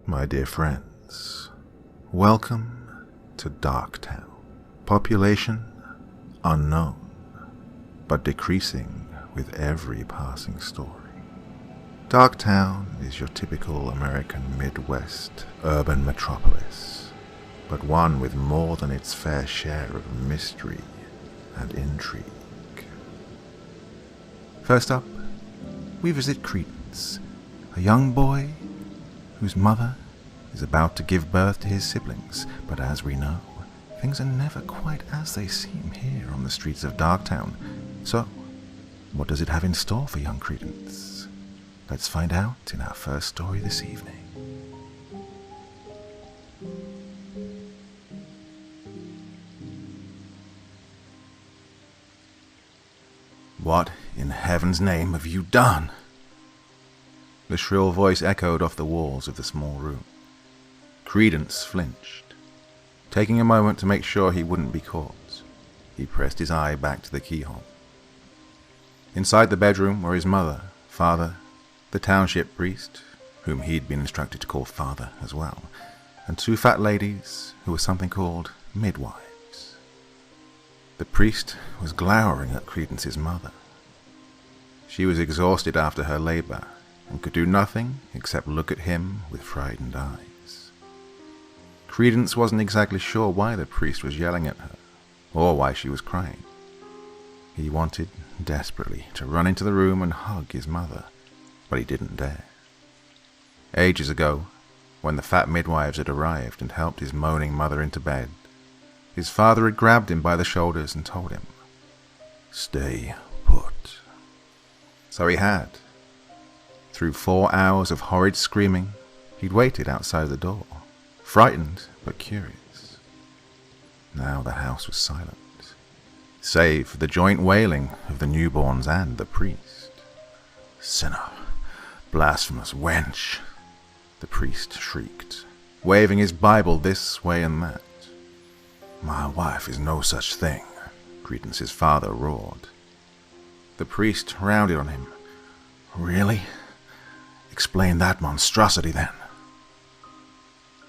My dear friends, welcome to Darktown. Population unknown, but decreasing with every passing story. Darktown is your typical American Midwest urban metropolis, but one with more than its fair share of mystery and intrigue. First up, we visit Credence, a young boy whose mother is about to give birth to his siblings, but as we know, things are never quite as they seem here on the streets of Darktown. So, what does it have in store for young Credence? Let's find out in our first story this evening. What in heaven's name have you done? The shrill voice echoed off the walls of the small room. Credence flinched. Taking a moment to make sure he wouldn't be caught, he pressed his eye back to the keyhole. Inside the bedroom were his mother, father, the township priest, whom he'd been instructed to call father as well, and two fat ladies who were something called midwives. The priest was glowering at Credence's mother. She was exhausted after her labor and could do nothing except look at him with frightened eyes. Credence wasn't exactly sure why the priest was yelling at her, or why she was crying. He wanted desperately to run into the room and hug his mother, but he didn't dare. Ages ago, when the fat midwives had arrived and helped his moaning mother into bed, his father had grabbed him by the shoulders and told him, "Stay put." So he had. Through 4 hours of horrid screaming, he'd waited outside the door, frightened but curious. Now the house was silent, save for the joint wailing of the newborns and the priest. "Sinner, blasphemous wench," the priest shrieked, waving his Bible this way and that. "My wife is no such thing," Credence's father roared. The priest rounded on him. "Really? Explain that monstrosity, then."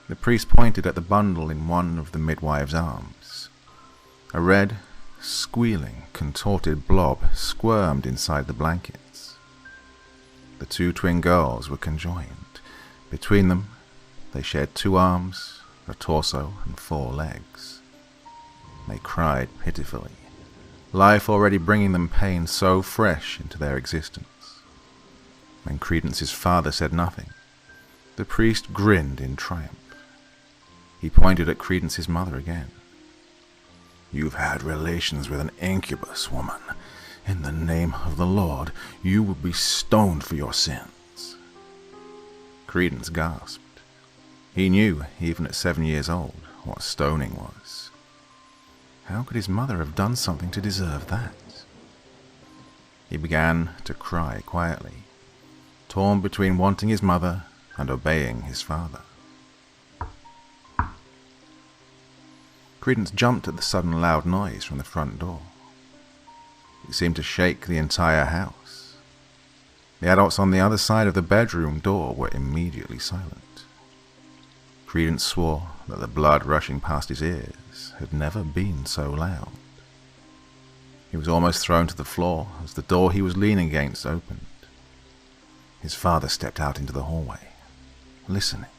The priest pointed at the bundle in one of the midwife's arms. A red, squealing, contorted blob squirmed inside the blankets. The two twin girls were conjoined. Between them, they shared 2 arms, a torso, and 4 legs. They cried pitifully, life already bringing them pain so fresh into their existence. When Credence's father said nothing, the priest grinned in triumph. He pointed at Credence's mother again. "You've had relations with an incubus, woman. In the name of the Lord, you will be stoned for your sins." Credence gasped. He knew, even at 7 years old, what stoning was. How could his mother have done something to deserve that? He began to cry quietly, torn between wanting his mother and obeying his father. Credence jumped at the sudden loud noise from the front door. It seemed to shake the entire house. The adults on the other side of the bedroom door were immediately silent. Credence swore that the blood rushing past his ears had never been so loud. He was almost thrown to the floor as the door he was leaning against opened. His father stepped out into the hallway, listening.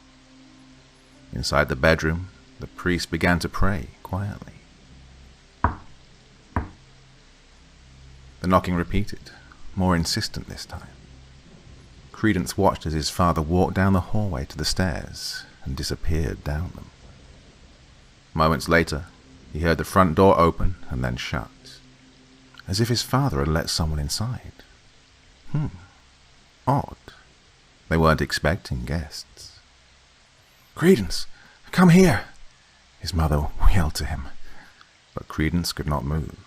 Inside the bedroom, the priest began to pray quietly. The knocking repeated, more insistent this time. Credence watched as his father walked down the hallway to the stairs and disappeared down them. Moments later, he heard the front door open and then shut, as if his father had let someone inside. Odd. They weren't expecting guests. "Credence, come here," his mother yelled to him, but Credence could not move.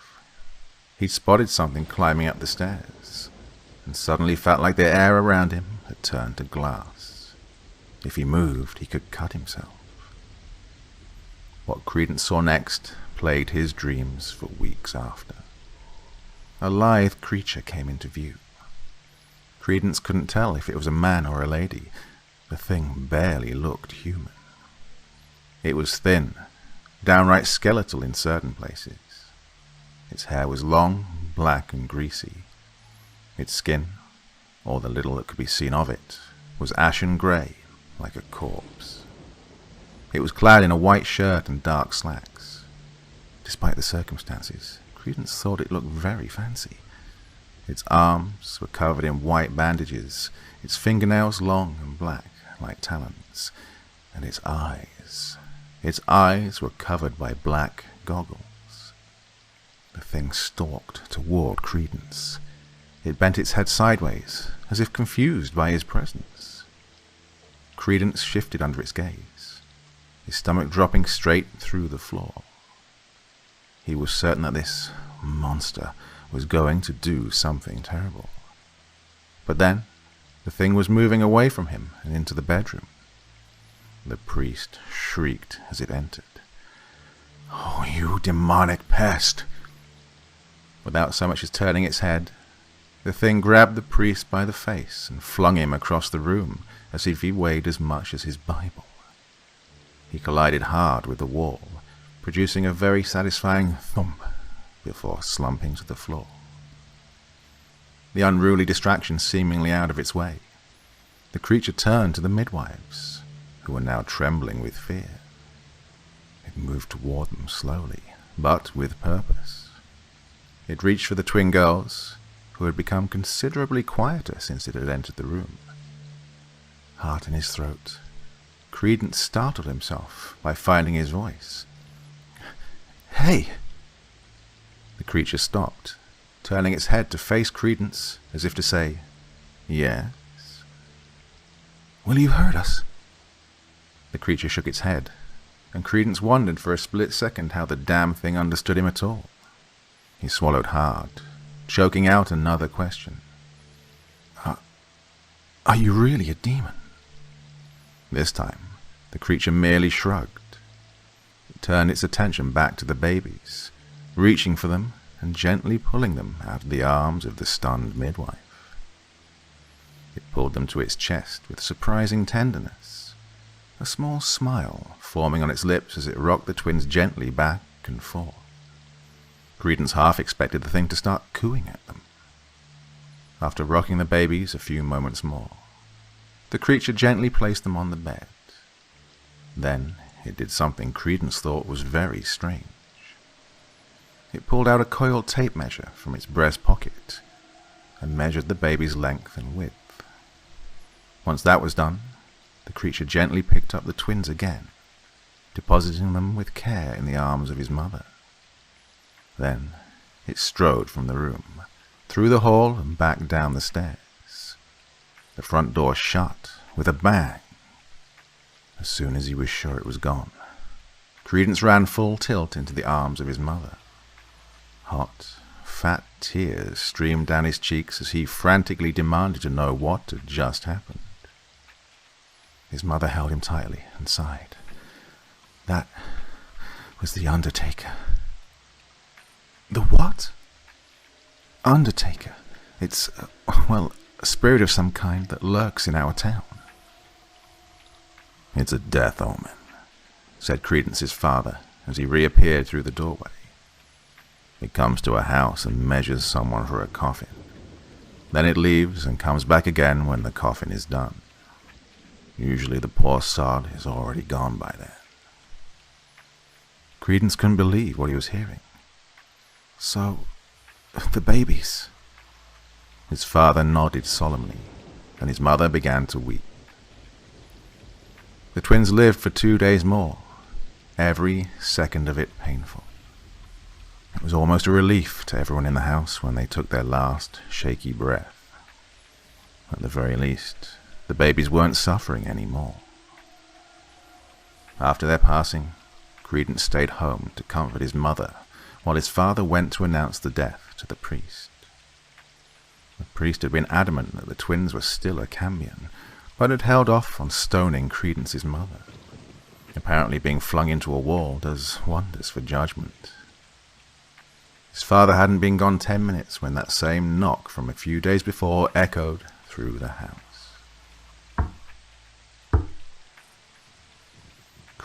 He'd spotted something climbing up the stairs, and suddenly felt like the air around him had turned to glass. If he moved, he could cut himself. What Credence saw next plagued his dreams for weeks after. A lithe creature came into view. Credence couldn't tell if it was a man or a lady, The thing barely looked human. It was thin, downright skeletal in certain places. Its hair was long, black and greasy. Its skin, or the little that could be seen of it, was ashen grey, like a corpse. It was clad in a white shirt and dark slacks. Despite the circumstances, Credence thought it looked very fancy. Its arms were covered in white bandages, its fingernails long and black, like talons, and its eyes were covered by black goggles. The thing stalked toward Credence. It bent its head sideways, as if confused by his presence. Credence shifted under its gaze, his stomach dropping straight through the floor. He was certain that this monster was going to do something terrible. But then, the thing was moving away from him and into the bedroom. The priest shrieked as it entered. "Oh, you demonic pest!" Without so much as turning its head, the thing grabbed the priest by the face and flung him across the room as if he weighed as much as his Bible. He collided hard with the wall, producing a very satisfying thump before slumping to the floor. The unruly distraction seemingly out of its way, the creature turned to the midwives, who were now trembling with fear. It moved toward them slowly, but with purpose. It reached for the twin girls, who had become considerably quieter since it had entered the room. Heart in his throat, Credence startled himself by finding his voice. "Hey!" The creature stopped, turning its head to face Credence as if to say, "Yes?" "Will you hurt us?" The creature shook its head, and Credence wondered for a split second how the damn thing understood him at all. He swallowed hard, choking out another question. Are you really a demon?" This time, the creature merely shrugged. It turned its attention back to the babies, reaching for them and gently pulling them out of the arms of the stunned midwife. It pulled them to its chest with surprising tenderness, a small smile forming on its lips as it rocked the twins gently back and forth. Credence half expected the thing to start cooing at them. After rocking the babies a few moments more, the creature gently placed them on the bed. Then it did something Credence thought was very strange. It pulled out a coiled tape measure from its breast pocket and measured the baby's length and width. Once that was done, the creature gently picked up the twins again, depositing them with care in the arms of his mother. Then it strode from the room, through the hall and back down the stairs. The front door shut with a bang. As soon as he was sure it was gone, Credence ran full tilt into the arms of his mother. Hot, fat tears streamed down his cheeks as he frantically demanded to know what had just happened. His mother held him tightly and sighed. "That was the Undertaker." "The what?" "Undertaker. It's, a spirit of some kind that lurks in our town." "It's a death omen," said Credence's father as he reappeared through the doorway. "It comes to a house and measures someone for a coffin. Then it leaves and comes back again when the coffin is done. Usually the poor sod is already gone by then." Credence couldn't believe what he was hearing. "So, the babies?" His father nodded solemnly, and his mother began to weep. The twins lived for 2 days more, every second of it painful. It was almost a relief to everyone in the house when they took their last shaky breath. At the very least, the babies weren't suffering anymore. After their passing, Credence stayed home to comfort his mother, while his father went to announce the death to the priest. The priest had been adamant that the twins were still a Cambion, but had held off on stoning Credence's mother. Apparently being flung into a wall does wonders for judgment. His father hadn't been gone 10 minutes when that same knock from a few days before echoed through the house.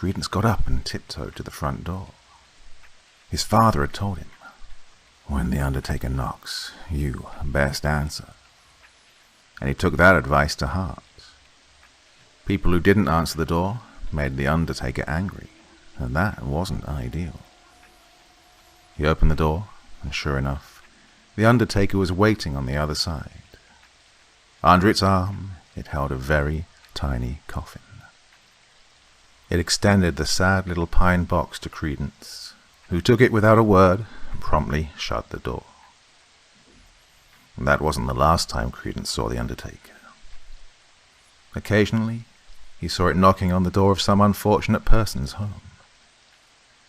Credence got up and tiptoed to the front door. His father had told him, "When the undertaker knocks, you best answer." And he took that advice to heart. People who didn't answer the door made the undertaker angry, and that wasn't ideal. He opened the door, and sure enough, the undertaker was waiting on the other side. Under its arm, it held a very tiny coffin. It extended the sad little pine box to Credence, who took it without a word and promptly shut the door. And that wasn't the last time Credence saw the undertaker. Occasionally, he saw it knocking on the door of some unfortunate person's home.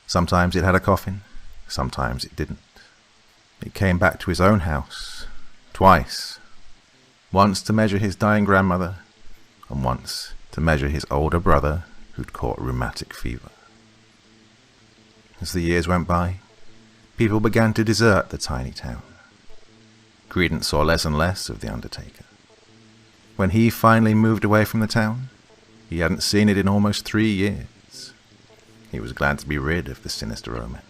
Sometimes it had a coffin, sometimes it didn't. It came back to his own house, twice. Once to measure his dying grandmother, and once to measure his older brother who'd caught rheumatic fever. As the years went by, people began to desert the tiny town. Credence saw less and less of the undertaker. When he finally moved away from the town, he hadn't seen it in almost 3 years. He was glad to be rid of the sinister omen.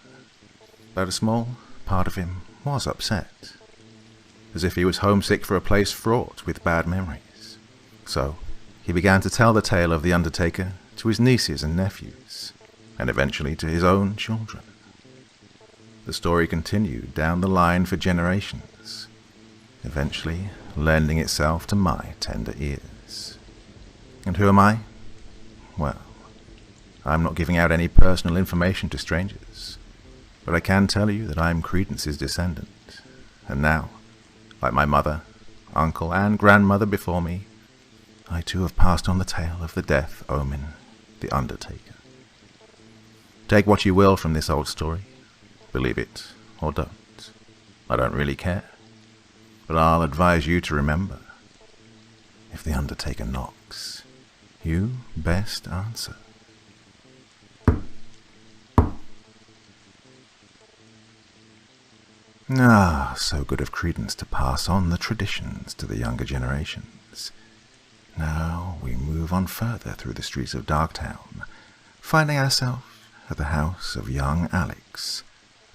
But a small part of him was upset, as if he was homesick for a place fraught with bad memories. So he began to tell the tale of the undertaker to his nieces and nephews, and eventually to his own children. The story continued down the line for generations, eventually lending itself to my tender ears. And who am I? Well, I'm not giving out any personal information to strangers, but I can tell you that I'm Credence's descendant, and now, like my mother, uncle, and grandmother before me, I too have passed on the tale of the death omen, the undertaker. Take what you will from this old story, believe it or don't. I don't really care, but I'll advise you to remember, if the undertaker knocks, you best answer. Ah, so good of Credence to pass on the traditions to the younger generations. Now we move on further through the streets of Darktown, finding ourselves at the house of young Alex,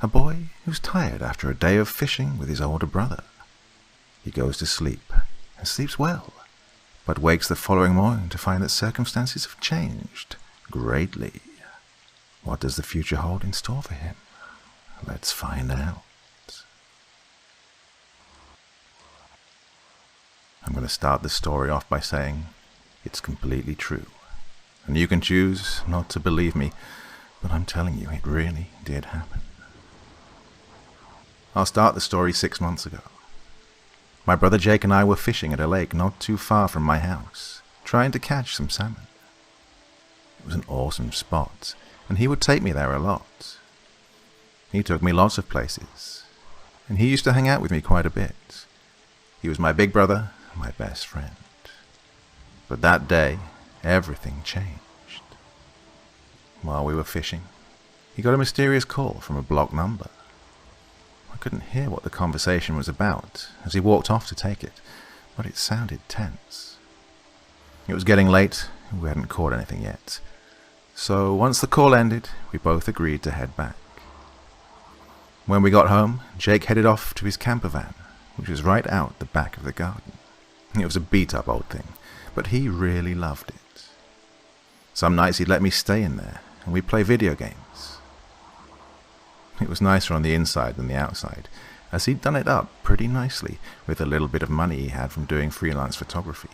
a boy who's tired after a day of fishing with his older brother. He goes to sleep, and sleeps well, but wakes the following morning to find that circumstances have changed greatly. What does the future hold in store for him? Let's find out. I'm going to start the story off by saying it's completely true, and you can choose not to believe me, but I'm telling you, it really did happen. I'll start the story 6 months ago. My brother Jake and I were fishing at a lake not too far from my house, trying to catch some salmon. It was an awesome spot, and he would take me there a lot. He took me lots of places, and he used to hang out with me quite a bit. He was my big brother, my best friend. But that day, everything changed. While we were fishing, he got a mysterious call from a blocked number. I couldn't hear what the conversation was about as he walked off to take it, but it sounded tense. It was getting late, and we hadn't caught anything yet. So once the call ended, we both agreed to head back. When we got home, Jake headed off to his camper van, which was right out the back of the garden. It was a beat-up old thing, but he really loved it. Some nights he'd let me stay in there, and we'd play video games. It was nicer on the inside than the outside, as he'd done it up pretty nicely with a little bit of money he had from doing freelance photography.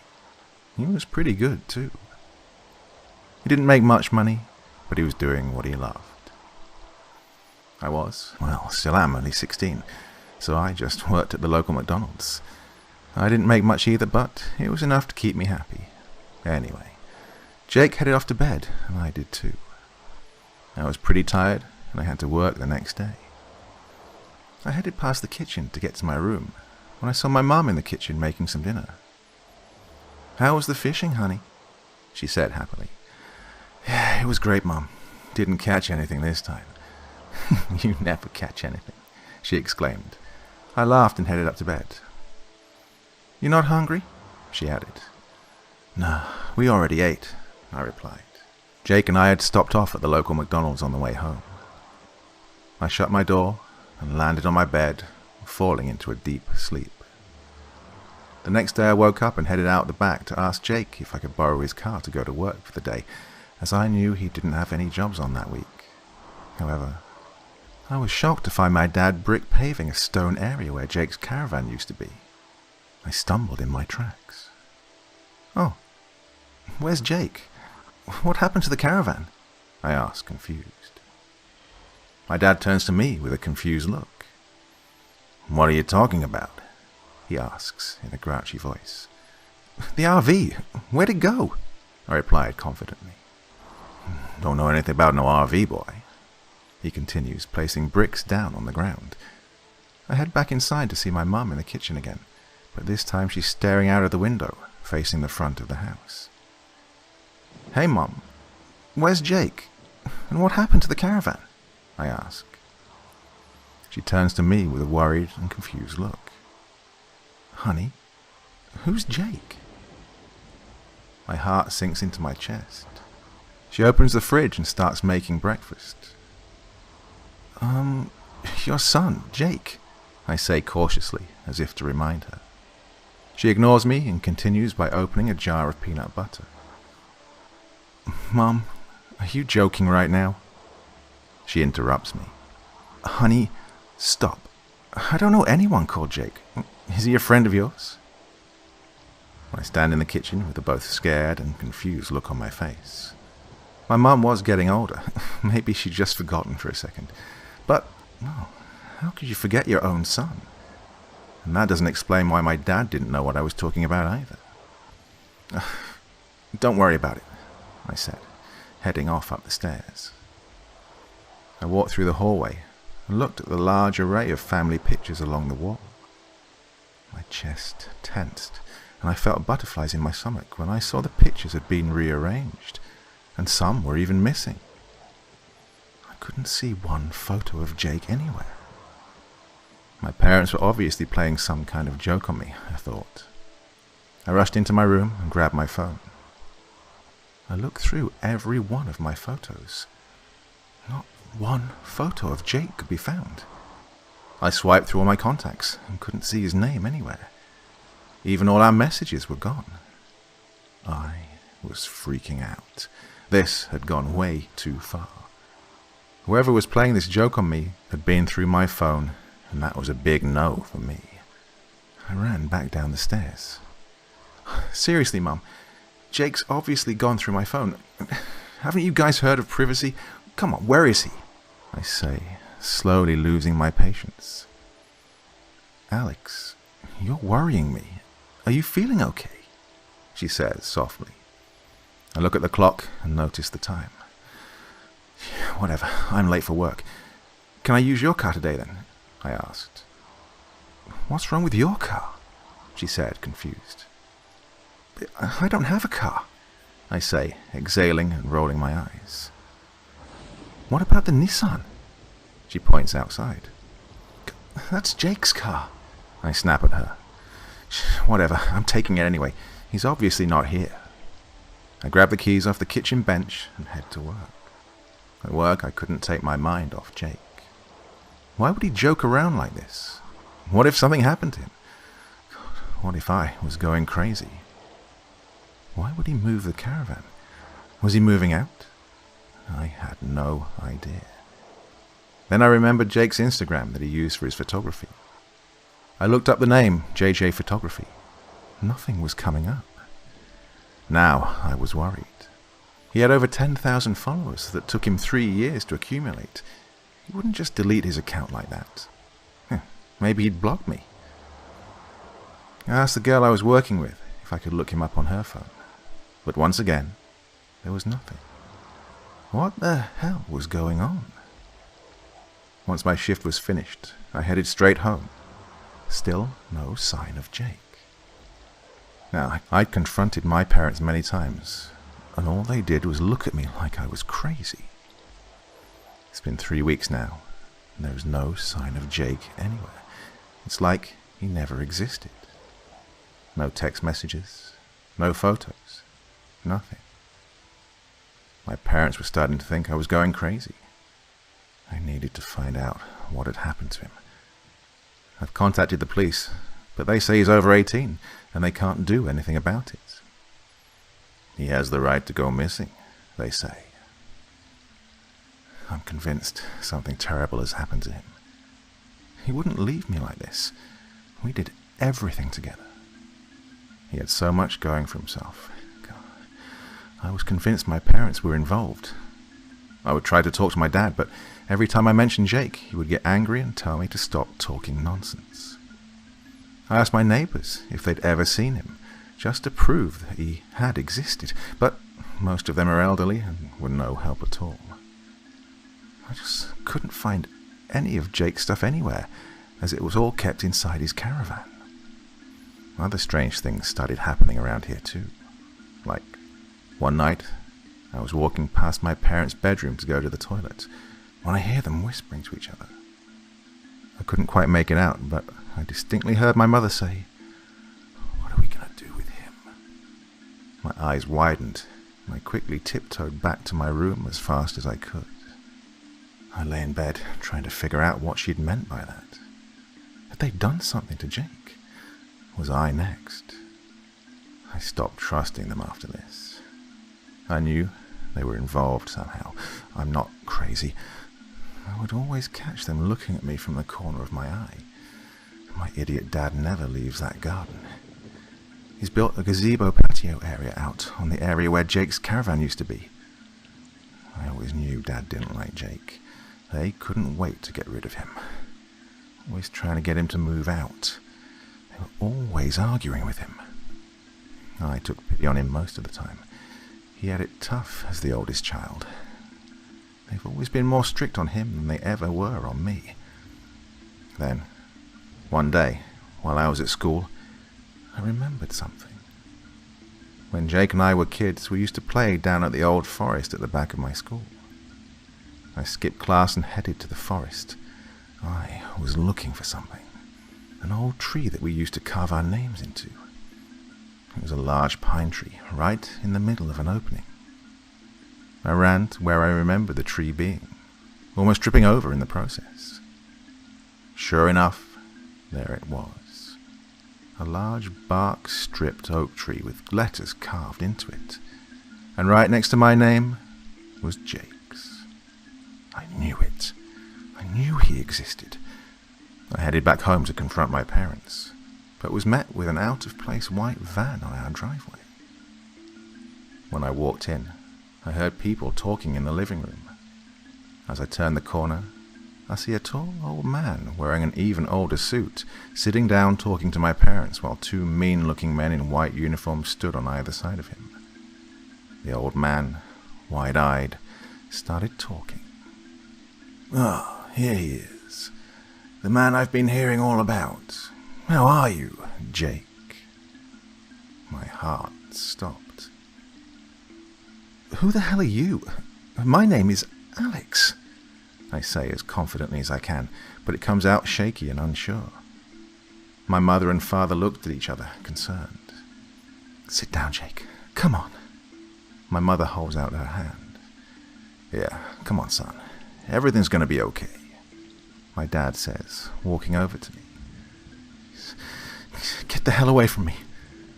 He was pretty good, too. He didn't make much money, but he was doing what he loved. I still am only 16, so I just worked at the local McDonald's. I didn't make much either, but it was enough to keep me happy. Anyway, Jake headed off to bed, and I did too. I was pretty tired, and I had to work the next day. I headed past the kitchen to get to my room, when I saw my mum in the kitchen making some dinner. "How was the fishing, honey?" she said happily. "Yeah, it was great, Mum. Didn't catch anything this time." "You never catch anything," she exclaimed. I laughed and headed up to bed. "You're not hungry?" she added. "No, we already ate," I replied. Jake and I had stopped off at the local McDonald's on the way home. I shut my door and landed on my bed, falling into a deep sleep. The next day I woke up and headed out the back to ask Jake if I could borrow his car to go to work for the day, as I knew he didn't have any jobs on that week. However, I was shocked to find my dad brick paving a stone area where Jake's caravan used to be. I stumbled in my tracks. "Oh, where's Jake? What happened to the caravan?" I asked, confused. My dad turns to me with a confused look. "What are you talking about?" he asks in a grouchy voice. "The RV. Where'd it go?" I replied confidently. "Don't know anything about no RV, boy," he continues, placing bricks down on the ground. I head back inside to see my mum in the kitchen again, but this time she's staring out of the window, facing the front of the house. "Hey, Mum, where's Jake? And what happened to the caravan?" I ask. She turns to me with a worried and confused look. "Honey, who's Jake?" My heart sinks into my chest. She opens the fridge and starts making breakfast. Your son, Jake," I say cautiously, as if to remind her. She ignores me and continues by opening a jar of peanut butter. "Mom, are you joking right now?" She interrupts me. "Honey, stop. I don't know anyone called Jake. Is he a friend of yours?" I stand in the kitchen with a both scared and confused look on my face. My mum was getting older. Maybe she'd just forgotten for a second. But, no, how could you forget your own son? And that doesn't explain why my dad didn't know what I was talking about either. "Don't worry about it," I said, heading off up the stairs. I walked through the hallway and looked at the large array of family pictures along the wall. My chest tensed, and I felt butterflies in my stomach when I saw the pictures had been rearranged, and some were even missing. I couldn't see one photo of Jake anywhere. My parents were obviously playing some kind of joke on me, I thought. I rushed into my room and grabbed my phone. I looked through every one of my photos. Not one photo of Jake could be found. I swiped through all my contacts and couldn't see his name anywhere. Even all our messages were gone. I was freaking out. This had gone way too far. Whoever was playing this joke on me had been through my phone, and that was a big no for me. I ran back down the stairs. "Seriously, Mum, Jake's obviously gone through my phone. Haven't you guys heard of privacy? Come on, where is he?" I say, slowly losing my patience. "Alex, you're worrying me. Are you feeling okay?" she says softly. I look at the clock and notice the time. "Whatever, I'm late for work. Can I use your car today then?" I asked. "What's wrong with your car?" she said, confused. "I don't have a car," I say, exhaling and rolling my eyes. "What about the Nissan?" She points outside. "That's Jake's car," I snap at her. "Whatever, I'm taking it anyway. He's obviously not here." I grab the keys off the kitchen bench and head to work. At work, I couldn't take my mind off Jake. Why would he joke around like this? What if something happened to him? What if I was going crazy? Why would he move the caravan? Was he moving out? I had no idea. Then I remembered Jake's Instagram that he used for his photography. I looked up the name, JJ Photography. Nothing was coming up. Now I was worried. He had over 10,000 followers that took him 3 years to accumulate. He wouldn't just delete his account like that. Maybe he'd block me. I asked the girl I was working with if I could look him up on her phone. But once again, there was nothing. What the hell was going on? Once my shift was finished, I headed straight home. Still no sign of Jake. Now, I'd confronted my parents many times, and all they did was look at me like I was crazy. It's been 3 weeks now, and there is no sign of Jake anywhere. It's like he never existed. No text messages, no photos, nothing. My parents were starting to think I was going crazy. I needed to find out what had happened to him. I've contacted the police, but they say he's over 18 and they can't do anything about it. He has the right to go missing, they say. I'm convinced something terrible has happened to him. He wouldn't leave me like this. We did everything together. He had so much going for himself. God, I was convinced my parents were involved. I would try to talk to my dad, but every time I mentioned Jake, he would get angry and tell me to stop talking nonsense. I asked my neighbors if they'd ever seen him, just to prove that he had existed, but most of them are elderly and were no help at all. I just couldn't find any of Jake's stuff anywhere, as it was all kept inside his caravan. Other strange things started happening around here too. Like, one night, I was walking past my parents' bedroom to go to the toilet, when I hear them whispering to each other. I couldn't quite make it out, but I distinctly heard my mother say, "What are we going to do with him?" My eyes widened, and I quickly tiptoed back to my room as fast as I could. I lay in bed, trying to figure out what she'd meant by that. Had they done something to Jake? Was I next? I stopped trusting them after this. I knew they were involved somehow. I'm not crazy. I would always catch them looking at me from the corner of my eye. My idiot dad never leaves that garden. He's built a gazebo patio area out on the area where Jake's caravan used to be. I always knew Dad didn't like Jake. They couldn't wait to get rid of him. Always trying to get him to move out. They were always arguing with him. I took pity on him most of the time. He had it tough as the oldest child. They've always been more strict on him than they ever were on me. Then, one day, while I was at school, I remembered something. When Jake and I were kids, we used to play down at the old forest at the back of my school. I skipped class and headed to the forest. I was looking for something. An old tree that we used to carve our names into. It was a large pine tree, right in the middle of an opening. I ran to where I remembered the tree being, almost tripping over in the process. Sure enough, there it was. A large bark-stripped oak tree with letters carved into it. And right next to my name was Jake's. I knew it. I knew he existed. I headed back home to confront my parents, but was met with an out-of-place white van on our driveway. When I walked in, I heard people talking in the living room. As I turned the corner, I see a tall old man wearing an even older suit, sitting down talking to my parents while two mean-looking men in white uniforms stood on either side of him. The old man, wide-eyed, started talking. "Ah, here he is. The man I've been hearing all about. How are you, Jake?" My heart stopped. "Who the hell are you? My name is Alex," I say as confidently as I can, but it comes out shaky and unsure. My mother and father looked at each other, concerned. "Sit down, Jake. Come on." My mother holds out her hand. "Yeah, come on, son. Everything's going to be okay," my dad says, walking over to me. "Get the hell away from me,"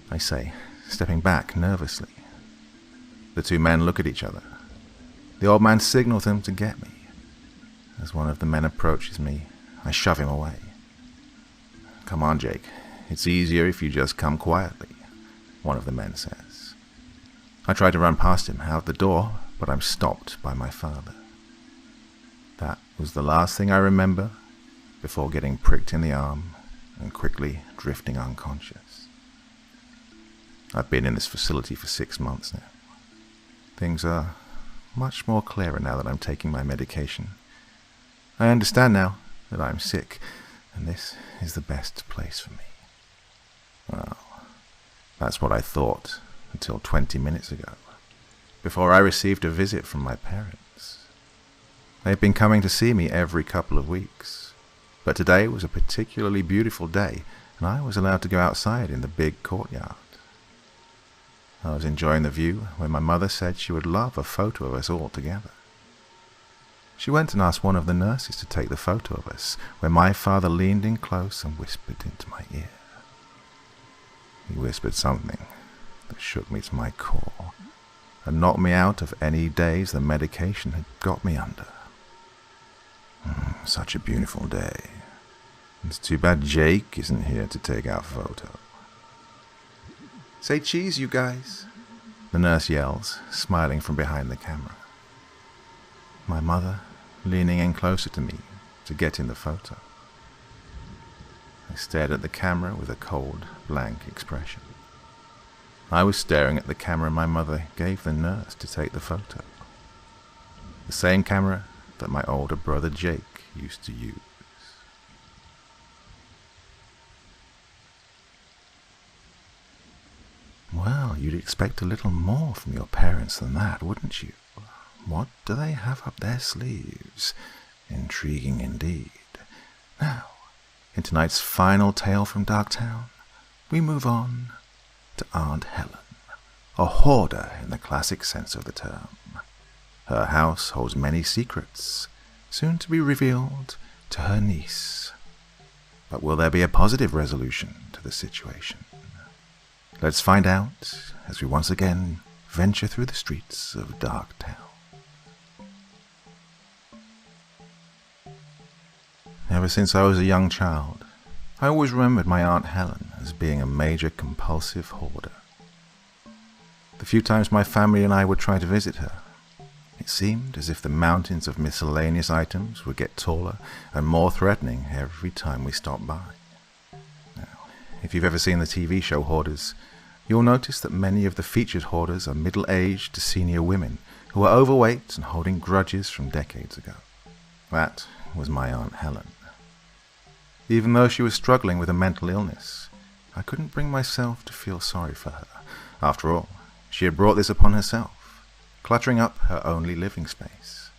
I say, stepping back nervously. The two men look at each other. The old man signals them to get me. As one of the men approaches me, I shove him away. "Come on, Jake. It's easier if you just come quietly," one of the men says. I try to run past him out the door, but I'm stopped by my father. That was the last thing I remember before getting pricked in the arm and quickly drifting unconscious. I've been in this facility for 6 months now. Things are much more clearer now that I'm taking my medication. I understand now that I'm sick, and this is the best place for me. Well, that's what I thought until 20 minutes ago, before I received a visit from my parents. They've been coming to see me every couple of weeks, but today was a particularly beautiful day, and I was allowed to go outside in the big courtyard. I was enjoying the view when my mother said she would love a photo of us all together. She went and asked one of the nurses to take the photo of us, when my father leaned in close and whispered into my ear. He whispered something that shook me to my core and knocked me out of any days the medication had got me under. Such a beautiful day. It's too bad Jake isn't here to take our photo. "Say cheese, you guys," the nurse yells, smiling from behind the camera. My mother leaning in closer to me to get in the photo. I stared at the camera with a cold, blank expression. I was staring at the camera my mother gave the nurse to take the photo. The same camera that my older brother Jake used to use. Well, you'd expect a little more from your parents than that, wouldn't you? What do they have up their sleeves? Intriguing indeed. Now, in tonight's final tale from Darktown, we move on to Aunt Helen, a hoarder in the classic sense of the term. Her house holds many secrets, soon to be revealed to her niece. But will there be a positive resolution to the situation? Let's find out as we once again venture through the streets of Darktown. Ever since I was a young child, I always remembered my Aunt Helen as being a major compulsive hoarder. The few times my family and I would try to visit her, it seemed as if the mountains of miscellaneous items would get taller and more threatening every time we stopped by. Now, if you've ever seen the TV show Hoarders, you'll notice that many of the featured hoarders are middle-aged to senior women who are overweight and holding grudges from decades ago. That was my Aunt Helen. Even though she was struggling with a mental illness, I couldn't bring myself to feel sorry for her. After all, she had brought this upon herself, cluttering up her only living space.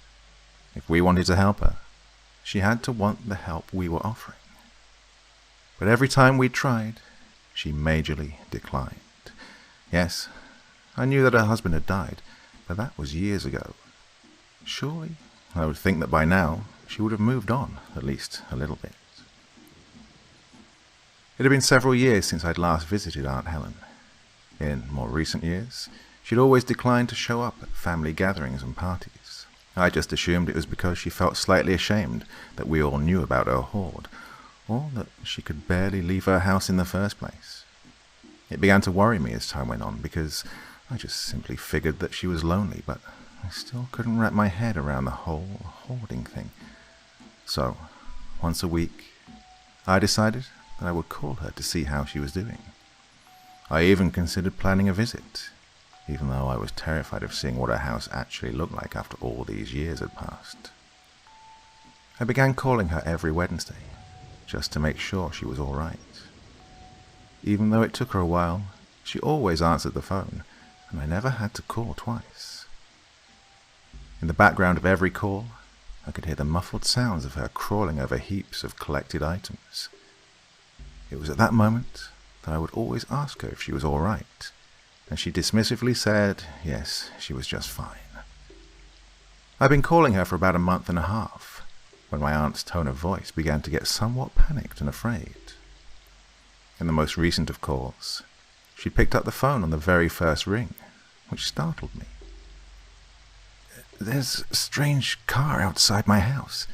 If we wanted to help her, she had to want the help we were offering. But every time we tried, she majorly declined. Yes, I knew that her husband had died, but that was years ago. Surely, I would think that by now, she would have moved on, at least a little bit. It had been several years since I'd last visited Aunt Helen. In more recent years, she'd always declined to show up at family gatherings and parties. I just assumed it was because she felt slightly ashamed that we all knew about her hoard, or that she could barely leave her house in the first place. It began to worry me as time went on, because I just simply figured that she was lonely, but I still couldn't wrap my head around the whole hoarding thing. So, once a week, I decided that I would call her to see how she was doing. I even considered planning a visit, even though I was terrified of seeing what her house actually looked like after all these years had passed. I began calling her every Wednesday, just to make sure she was all right. Even though it took her a while, she always answered the phone, and I never had to call twice. In the background of every call, I could hear the muffled sounds of her crawling over heaps of collected items. It was at that moment that I would always ask her if she was all right, and she dismissively said, yes, she was just fine. I'd been calling her for about a month and a half, when my aunt's tone of voice began to get somewhat panicked and afraid. In the most recent of calls, she picked up the phone on the very first ring, which startled me. "There's a strange car outside my house.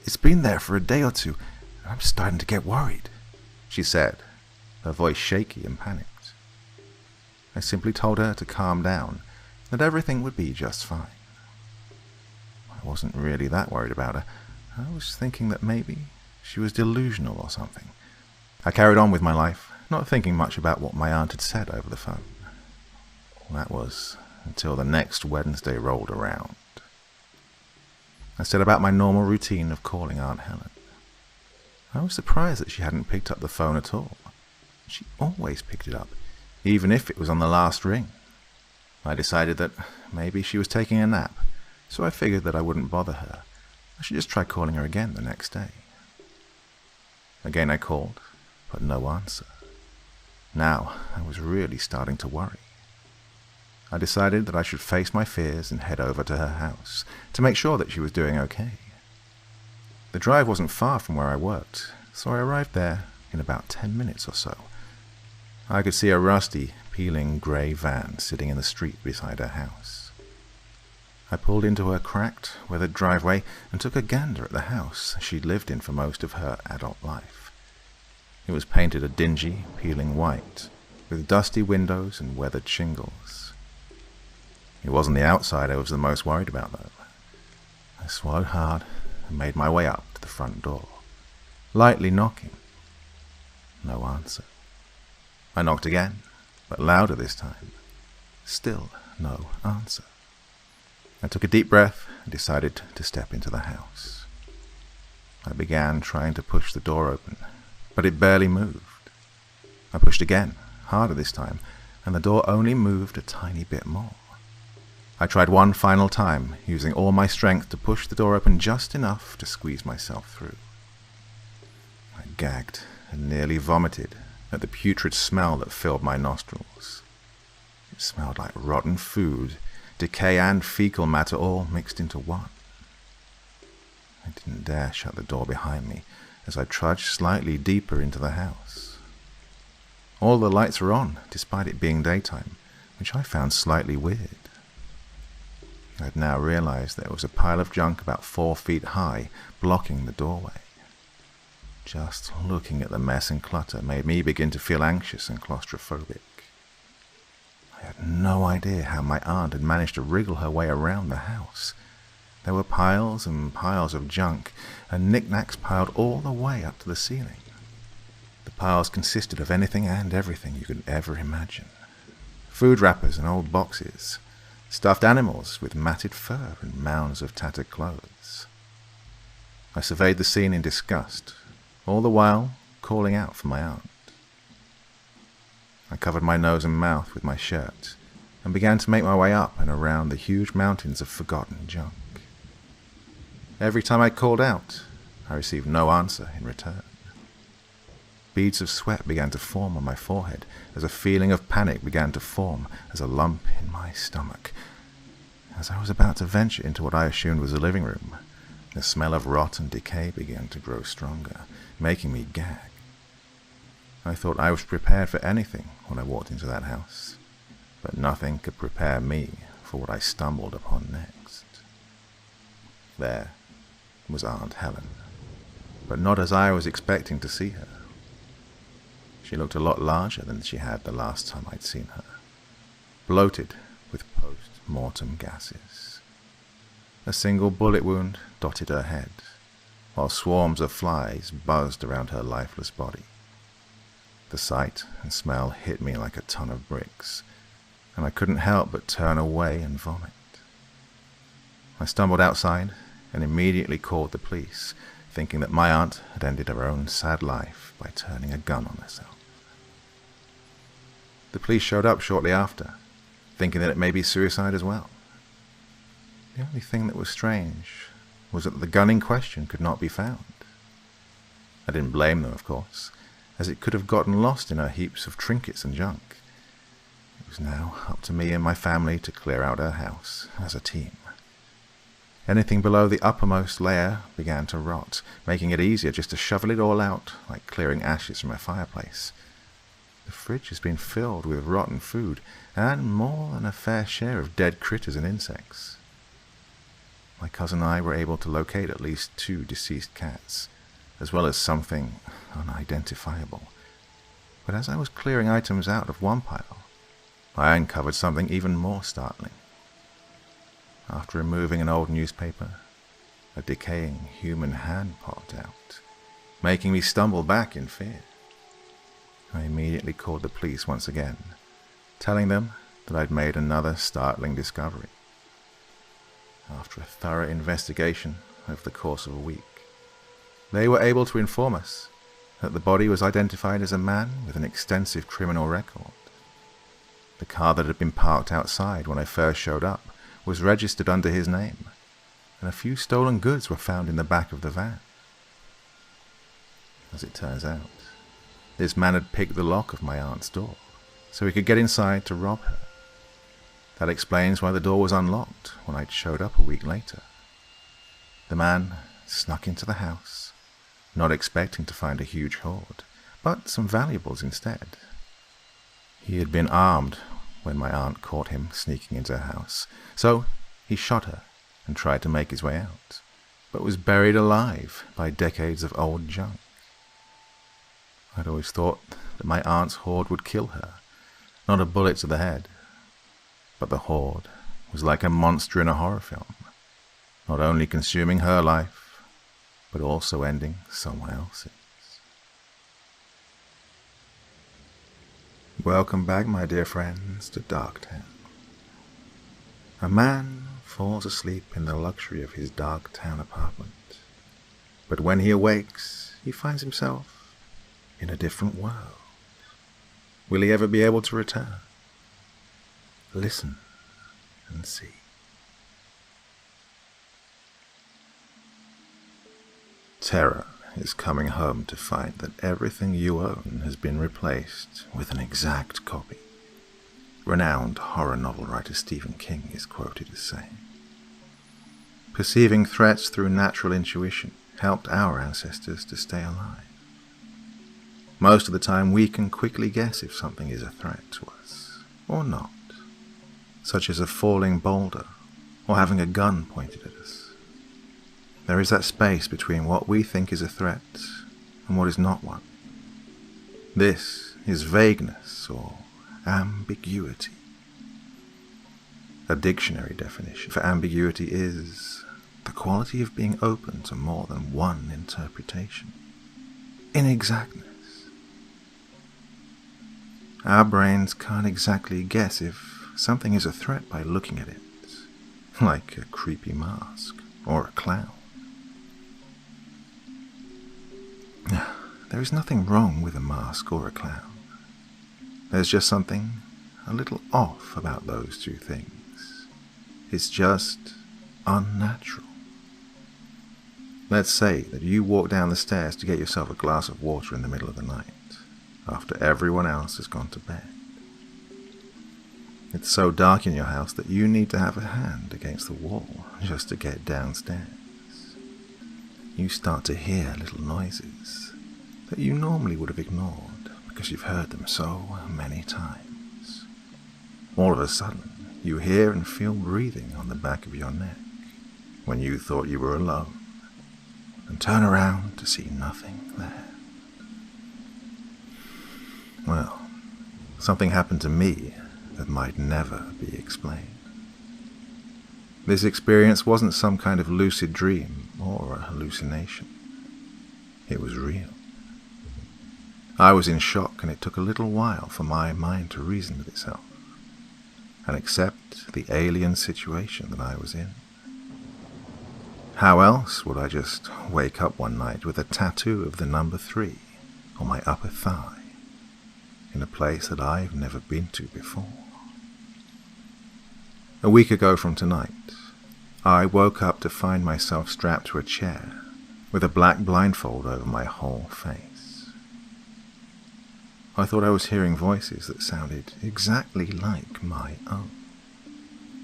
It's been there for a day or two, and I'm starting to get worried," she said, her voice shaky and panicked. I simply told her to calm down, that everything would be just fine. I wasn't really that worried about her. I was thinking that maybe she was delusional or something. I carried on with my life, not thinking much about what my aunt had said over the phone. That was until the next Wednesday rolled around. I set about my normal routine of calling Aunt Helen. I was surprised that she hadn't picked up the phone at all. She always picked it up, even if it was on the last ring. I decided that maybe she was taking a nap, so I figured that I wouldn't bother her. I should just try calling her again the next day. Again I called, but no answer. Now I was really starting to worry. I decided that I should face my fears and head over to her house to make sure that she was doing okay. The drive wasn't far from where I worked, so I arrived there in about 10 minutes or so. I could see a rusty, peeling grey van sitting in the street beside her house. I pulled into her cracked, weathered driveway and took a gander at the house she'd lived in for most of her adult life. It was painted a dingy, peeling white, with dusty windows and weathered shingles. It wasn't the outside I was the most worried about, though. I swallowed hard and made my way up to the front door, lightly knocking. No answer. I knocked again, but louder this time. Still no answer. I took a deep breath and decided to step into the house. I began trying to push the door open, but it barely moved. I pushed again, harder this time, and the door only moved a tiny bit more. I tried one final time, using all my strength to push the door open just enough to squeeze myself through. I gagged and nearly vomited at the putrid smell that filled my nostrils. It smelled like rotten food, decay and fecal matter all mixed into one. I didn't dare shut the door behind me as I trudged slightly deeper into the house. All the lights were on, despite it being daytime, which I found slightly weird. I had now realized there was a pile of junk about 4 feet high, blocking the doorway. Just looking at the mess and clutter made me begin to feel anxious and claustrophobic. I had no idea how my aunt had managed to wriggle her way around the house. There were piles and piles of junk, and knickknacks piled all the way up to the ceiling. The piles consisted of anything and everything you could ever imagine. Food wrappers and old boxes, stuffed animals with matted fur and mounds of tattered clothes. I surveyed the scene in disgust, all the while calling out for my aunt. I covered my nose and mouth with my shirt and began to make my way up and around the huge mountains of forgotten junk. Every time I called out, I received no answer in return. Beads of sweat began to form on my forehead as a feeling of panic began to form as a lump in my stomach. As I was about to venture into what I assumed was the living room, the smell of rot and decay began to grow stronger, making me gag. I thought I was prepared for anything when I walked into that house, but nothing could prepare me for what I stumbled upon next. There was Aunt Helen, but not as I was expecting to see her. She looked a lot larger than she had the last time I'd seen her, bloated with post-mortem gases. A single bullet wound dotted her head, while swarms of flies buzzed around her lifeless body. The sight and smell hit me like a ton of bricks, and I couldn't help but turn away and vomit. I stumbled outside and immediately called the police, thinking that my aunt had ended her own sad life by turning a gun on herself. The police showed up shortly after, thinking that it may be suicide as well. The only thing that was strange was that the gun in question could not be found. I didn't blame them, of course, as it could have gotten lost in her heaps of trinkets and junk. It was now up to me and my family to clear out her house as a team. Anything below the uppermost layer began to rot, making it easier just to shovel it all out like clearing ashes from a fireplace. The fridge has been filled with rotten food, and more than a fair share of dead critters and insects. My cousin and I were able to locate at least 2 deceased cats, as well as something unidentifiable. But as I was clearing items out of one pile, I uncovered something even more startling. After removing an old newspaper, a decaying human hand popped out, making me stumble back in fear. I immediately called the police once again, telling them that I'd made another startling discovery. After a thorough investigation over the course of a week, they were able to inform us that the body was identified as a man with an extensive criminal record. The car that had been parked outside when I first showed up was registered under his name, and a few stolen goods were found in the back of the van. As it turns out, this man had picked the lock of my aunt's door so he could get inside to rob her. That explains why the door was unlocked when I showed up a week later. The man snuck into the house, not expecting to find a huge hoard, but some valuables instead. He had been armed when my aunt caught him sneaking into her house, so he shot her and tried to make his way out, but was buried alive by decades of old junk. I'd always thought that my aunt's hoard would kill her, not a bullet to the head. But the hoard was like a monster in a horror film, not only consuming her life, but also ending someone else's. Welcome back, my dear friends, to Darktown. A man falls asleep in the luxury of his Darktown apartment, but when he awakes, he finds himself in a different world. Will he ever be able to return? Listen and see. Terror is coming home to find that everything you own has been replaced with an exact copy. Renowned horror novel writer Stephen King is quoted as saying, "Perceiving threats through natural intuition helped our ancestors to stay alive. Most of the time we can quickly guess if something is a threat to us or not, such as a falling boulder or having a gun pointed at us. There is that space between what we think is a threat and what is not one. This is vagueness or ambiguity. A dictionary definition for ambiguity is the quality of being open to more than one interpretation. Inexactness. Our brains can't exactly guess if something is a threat by looking at it, like a creepy mask or a clown. There is nothing wrong with a mask or a clown. There's just something a little off about those two things. It's just unnatural. Let's say that you walk down the stairs to get yourself a glass of water in the middle of the night, after everyone else has gone to bed. It's so dark in your house that you need to have a hand against the wall just to get downstairs. You start to hear little noises that you normally would have ignored because you've heard them so many times. All of a sudden, you hear and feel breathing on the back of your neck when you thought you were alone, and turn around to see nothing there. Well, something happened to me that might never be explained. This experience wasn't some kind of lucid dream or a hallucination. It was real. I was in shock, and it took a little while for my mind to reason with itself and accept the alien situation that I was in. How else would I just wake up one night with a tattoo of the number 3 on my upper thigh in a place that I've never been to before? A week ago from tonight, I woke up to find myself strapped to a chair with a black blindfold over my whole face. I thought I was hearing voices that sounded exactly like my own.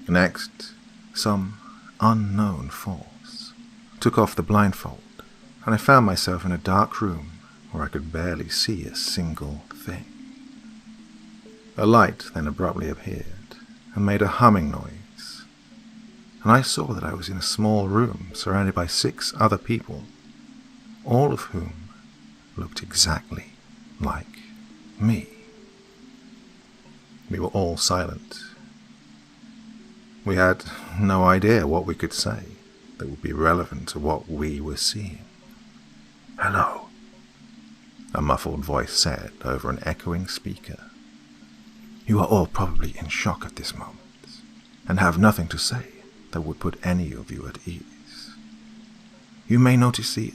Next, some unknown force took off the blindfold, and I found myself in a dark room where I could barely see a single thing. A light then abruptly appeared and made a humming noise, and I saw that I was in a small room surrounded by 6 other people, all of whom looked exactly like me. We were all silent. We had no idea what we could say that would be relevant to what we were seeing. "Hello," a muffled voice said over an echoing speaker. "You are all probably in shock at this moment, and have nothing to say that would put any of you at ease. You may notice the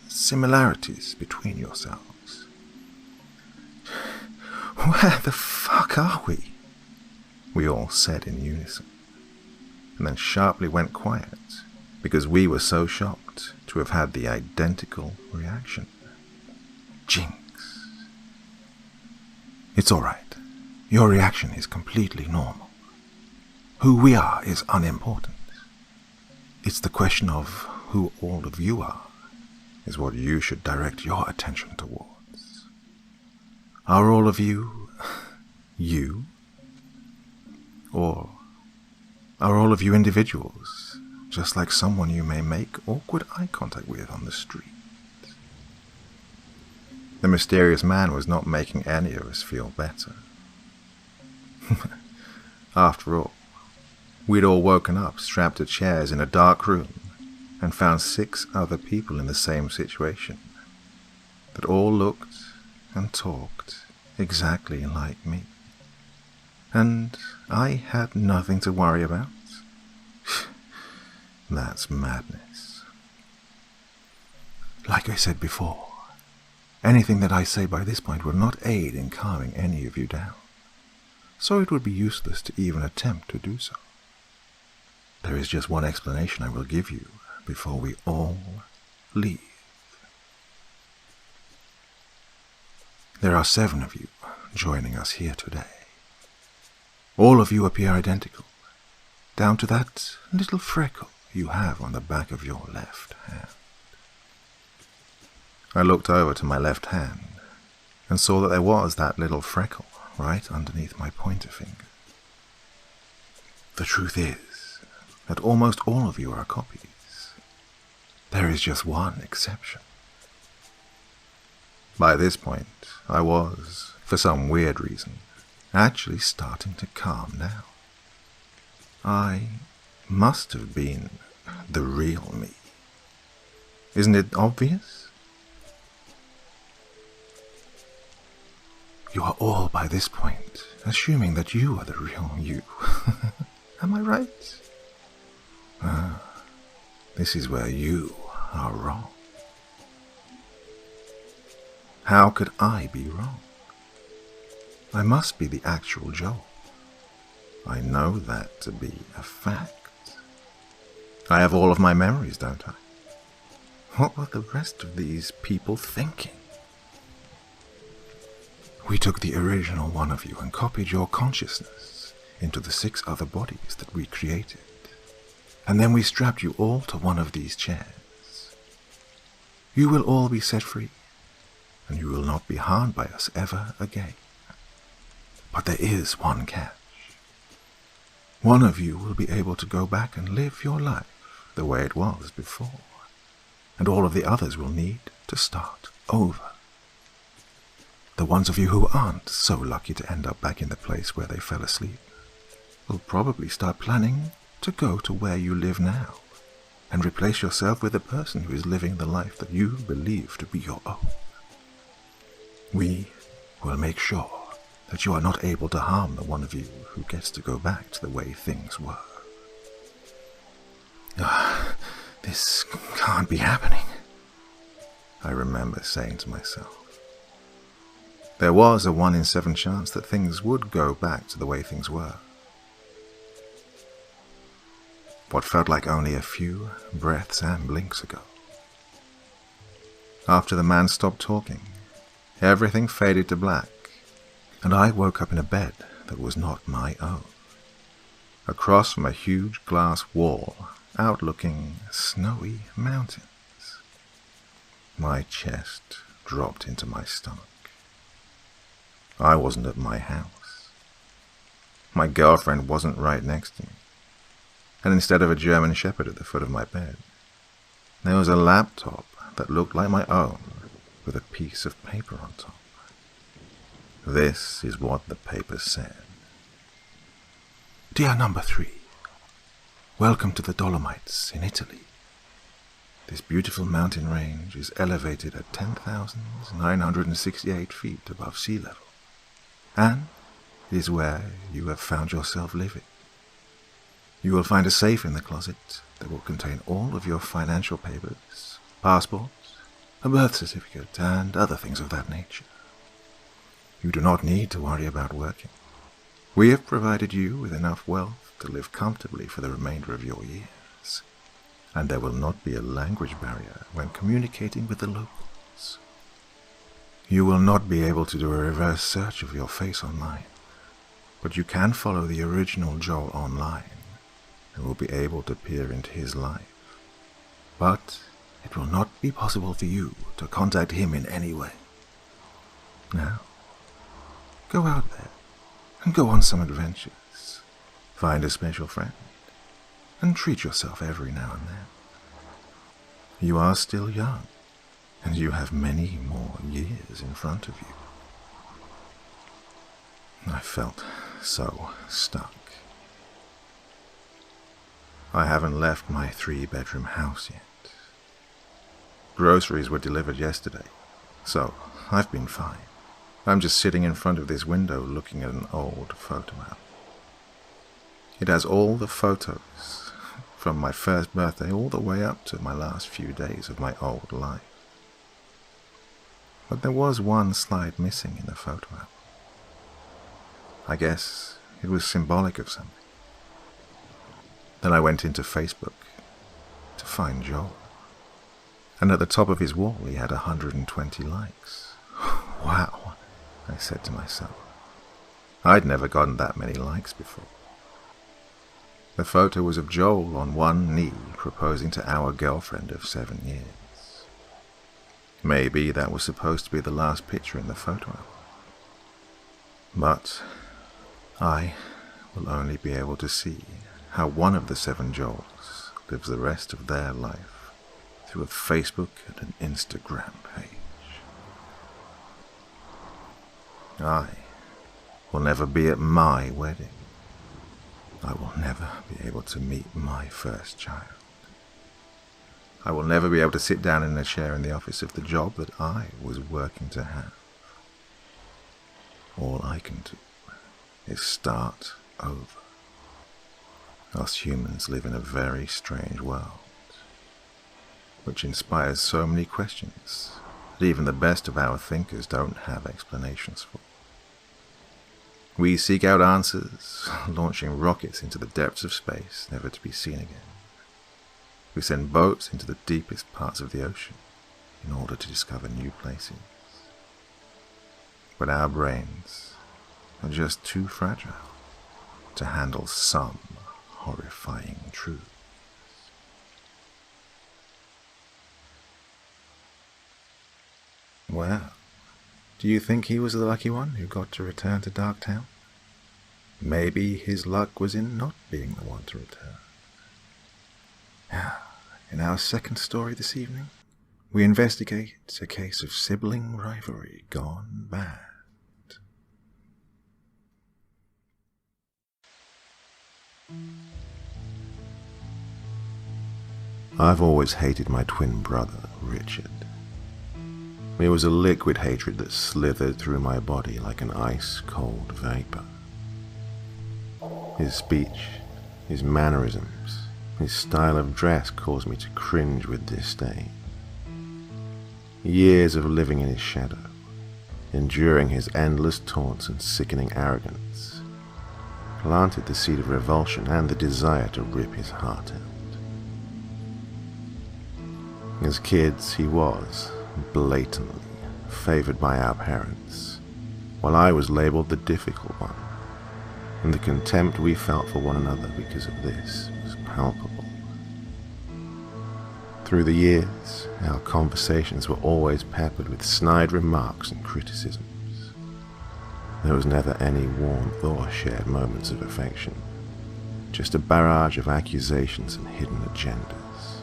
similarities between yourselves." "Where the fuck are we?" we all said in unison, and then sharply went quiet because we were so shocked to have had the identical reaction. Jinx. "It's all right. Your reaction is completely normal. Who we are is unimportant. It's the question of who all of you are is what you should direct your attention towards. Are all of you you? Or are all of you individuals, just like someone you may make awkward eye contact with on the street? The mysterious man was not making any of us feel better. After all, we'd all woken up strapped to chairs in a dark room and found 6 other people in the same situation that all looked and talked exactly like me. And I had nothing to worry about. That's madness. Like I said before, anything that I say by this point will not aid in calming any of you down, so it would be useless to even attempt to do so. There is just one explanation I will give you before we all leave. There are 7 of you joining us here today. All of you appear identical, down to that little freckle you have on the back of your left hand. I looked over to my left hand and saw that there was that little freckle right underneath my pointer finger. The truth is that almost all of you are copies. There is just one exception. By this point, I was, for some weird reason, actually starting to calm down. I must have been the real me. Isn't it obvious? You are all, by this point, assuming that you are the real you. Am I right? This is where you are wrong. How could I be wrong? I must be the actual Joel. I know that to be a fact. I have all of my memories, don't I? What were the rest of these people thinking? We took the original one of you and copied your consciousness into the 6 other bodies that we created. And then we strapped you all to one of these chairs. You will all be set free, and you will not be harmed by us ever again. But there is one catch. One of you will be able to go back and live your life the way it was before, and all of the others will need to start over. The ones of you who aren't so lucky to end up back in the place where they fell asleep will probably start planning to go to where you live now and replace yourself with a person who is living the life that you believe to be your own. We will make sure that you are not able to harm the one of you who gets to go back to the way things were. This can't be happening, I remember saying to myself. There was a 1 in 7 chance that things would go back to the way things were. What felt like only a few breaths and blinks ago. After the man stopped talking, everything faded to black, and I woke up in a bed that was not my own, across from a huge glass wall outlooking snowy mountains. My chest dropped into my stomach. I wasn't at my house. My girlfriend wasn't right next to me. And instead of a German Shepherd at the foot of my bed, there was a laptop that looked like my own with a piece of paper on top. This is what the paper said. Dear number 3, welcome to the Dolomites in Italy. This beautiful mountain range is elevated at 10,968 feet above sea level, and is where you have found yourself living. You will find a safe in the closet that will contain all of your financial papers, passports, a birth certificate, and other things of that nature. You do not need to worry about working. We have provided you with enough wealth to live comfortably for the remainder of your years, and there will not be a language barrier when communicating with the locals. You will not be able to do a reverse search of your face online. but you can follow the original Joel online and will be able to peer into his life. But it will not be possible for you to contact him in any way. Now, go out there and go on some adventures. Find a special friend and treat yourself every now and then. You are still young, and you have many more years in front of you. I felt so stuck. I haven't left my 3-bedroom house yet. Groceries were delivered yesterday, so I've been fine. I'm just sitting in front of this window looking at an old photo album. It has all the photos, from my first birthday all the way up to my last few days of my old life. But there was one slide missing in the photo album. I guess it was symbolic of something. Then I went into Facebook to find Joel. And at the top of his wall he had 120 likes. Wow, I said to myself. I'd never gotten that many likes before. The photo was of Joel on one knee proposing to our girlfriend of 7 years. Maybe that was supposed to be the last picture in the photo album. But I will only be able to see how one of the 7 Joels lives the rest of their life through a Facebook and an Instagram page. I will never be at my wedding. I will never be able to meet my first child. I will never be able to sit down in a chair in the office of the job that I was working to have. All I can do is start over. Us humans live in a very strange world, which inspires so many questions that even the best of our thinkers don't have explanations for. We seek out answers, launching rockets into the depths of space, never to be seen again. We send boats into the deepest parts of the ocean in order to discover new places. But our brains are just too fragile to handle some horrifying truth. Well, do you think he was the lucky one who got to return to Darktown? Maybe his luck was in not being the one to return. In our second story this evening, we investigate a case of sibling rivalry gone bad. I've always hated my twin brother, Richard. It was a liquid hatred that slithered through my body like an ice-cold vapor. His speech, his mannerisms, his style of dress caused me to cringe with disdain. Years of living in his shadow, enduring his endless taunts and sickening arrogance, planted the seed of revulsion and the desire to rip his heart out. As kids, he was blatantly favored by our parents, while I was labeled the difficult one, and the contempt we felt for one another because of this was palpable. Through the years, our conversations were always peppered with snide remarks and criticisms. There was never any warmth or shared moments of affection, just a barrage of accusations and hidden agendas.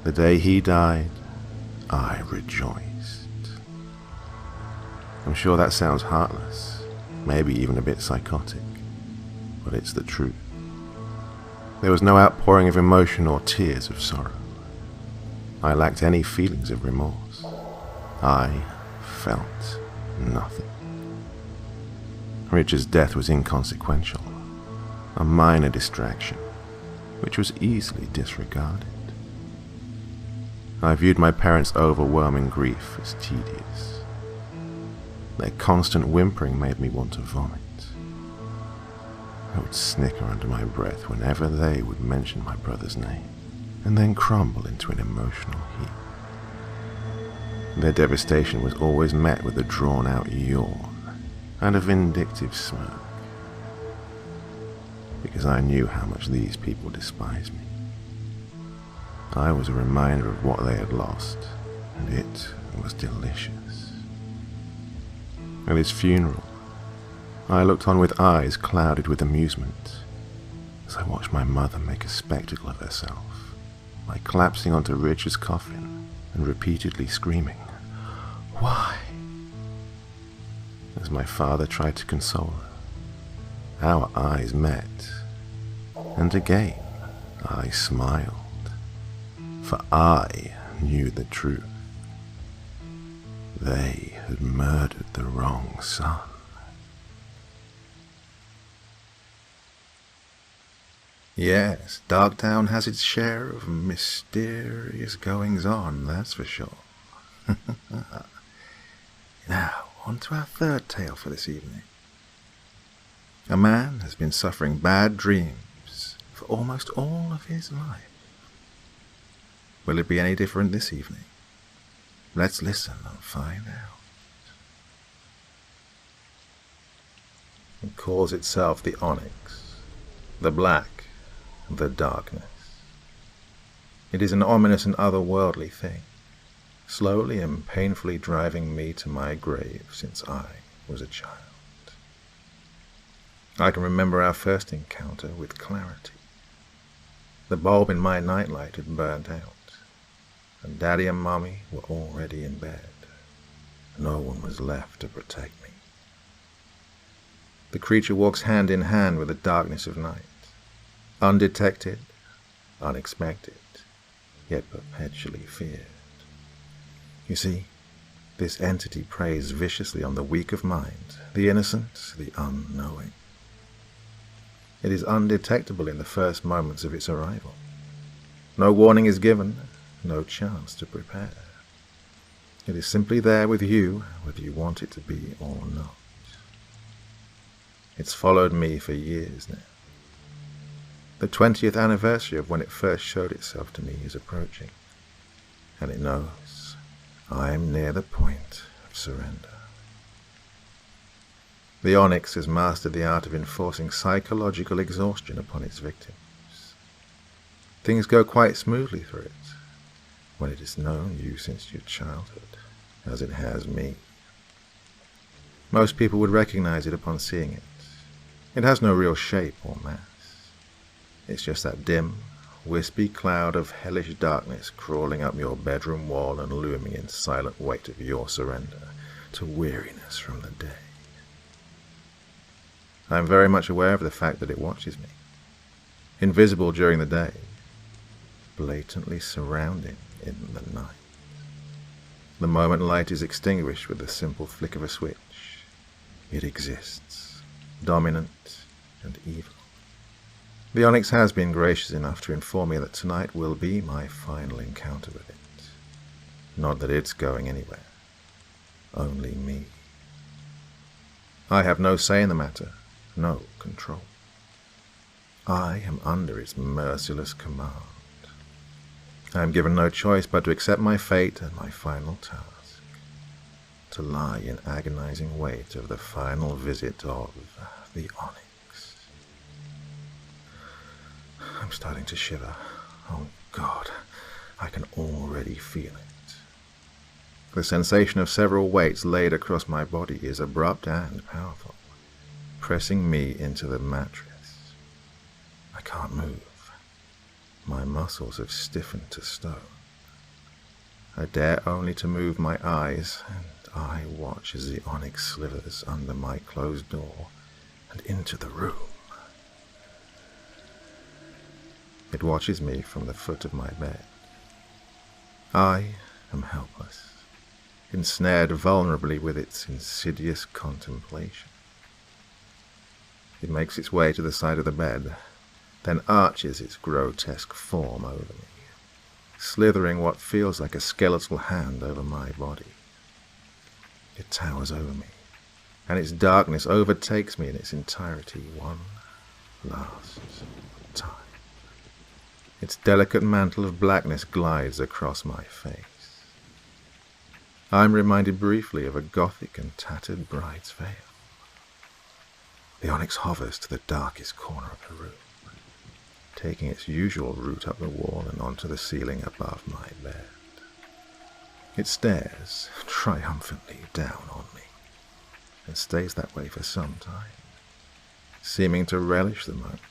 The day he died, I rejoiced. I'm sure that sounds heartless, maybe even a bit psychotic, but it's the truth. There was no outpouring of emotion or tears of sorrow. I lacked any feelings of remorse. I felt nothing. Richard's death was inconsequential, a minor distraction, which was easily disregarded. I viewed my parents' overwhelming grief as tedious. Their constant whimpering made me want to vomit. I would snicker under my breath whenever they would mention my brother's name, and then crumble into an emotional heap. Their devastation was always met with a drawn-out yawn, and a vindictive smirk, because I knew how much these people despised me. I was a reminder of what they had lost, and it was delicious. At his funeral, I looked on with eyes clouded with amusement as I watched my mother make a spectacle of herself by collapsing onto Richard's coffin and repeatedly screaming, "Why?" As my father tried to console her, our eyes met, and again I smiled, for I knew the truth. They had murdered the wrong son. Yes, Darktown has its share of mysterious goings-on, that's for sure. Now, on to our third tale for this evening. A man has been suffering bad dreams for almost all of his life. Will it be any different this evening? Let's listen and find out. It calls itself the Onyx, the Black, the Darkness. It is an ominous and otherworldly thing, slowly and painfully driving me to my grave since I was a child. I can remember our first encounter with clarity. The bulb in my nightlight had burnt out, and Daddy and Mommy were already in bed. No one was left to protect me. The creature walks hand in hand with the darkness of night, undetected, unexpected, yet perpetually feared. You see, this entity preys viciously on the weak of mind, the innocent, the unknowing. It is undetectable in the first moments of its arrival. No warning is given, no chance to prepare. It is simply there with you, whether you want it to be or not. It's followed me for years now. The 20th anniversary of when it first showed itself to me is approaching, and it knows I am near the point of surrender. The Onyx has mastered the art of enforcing psychological exhaustion upon its victims. Things go quite smoothly for it when it has known you since your childhood, as it has me. Most people would recognize it upon seeing it. It has no real shape or mass. It's just that dim, wispy cloud of hellish darkness crawling up your bedroom wall and looming in silent weight of your surrender to weariness from the day. I am very much aware of the fact that it watches me, invisible during the day, blatantly surrounding in the night. The moment light is extinguished with the simple flick of a switch, it exists, dominant and evil. The Onyx has been gracious enough to inform me that tonight will be my final encounter with it. Not that it's going anywhere, only me. I have no say in the matter, no control. I am under its merciless command. I am given no choice but to accept my fate and my final task, to lie in agonizing wait of the final visit of the Onyx. I'm starting to shiver. Oh God, I can already feel it. The sensation of several weights laid across my body is abrupt and powerful, pressing me into the mattress. I can't move. My muscles have stiffened to stone. I dare only to move my eyes, and I watch as the Onyx slithers under my closed door and into the room. It watches me from the foot of my bed. I am helpless, ensnared vulnerably with its insidious contemplation. It makes its way to the side of the bed, then arches its grotesque form over me, slithering what feels like a skeletal hand over my body. It towers over me, and its darkness overtakes me in its entirety one last time. Its delicate mantle of blackness glides across my face. I am reminded briefly of a gothic and tattered bride's veil. The onyx hovers to the darkest corner of the room, taking its usual route up the wall and onto the ceiling above my bed. It stares triumphantly down on me, and stays that way for some time, seeming to relish the moment.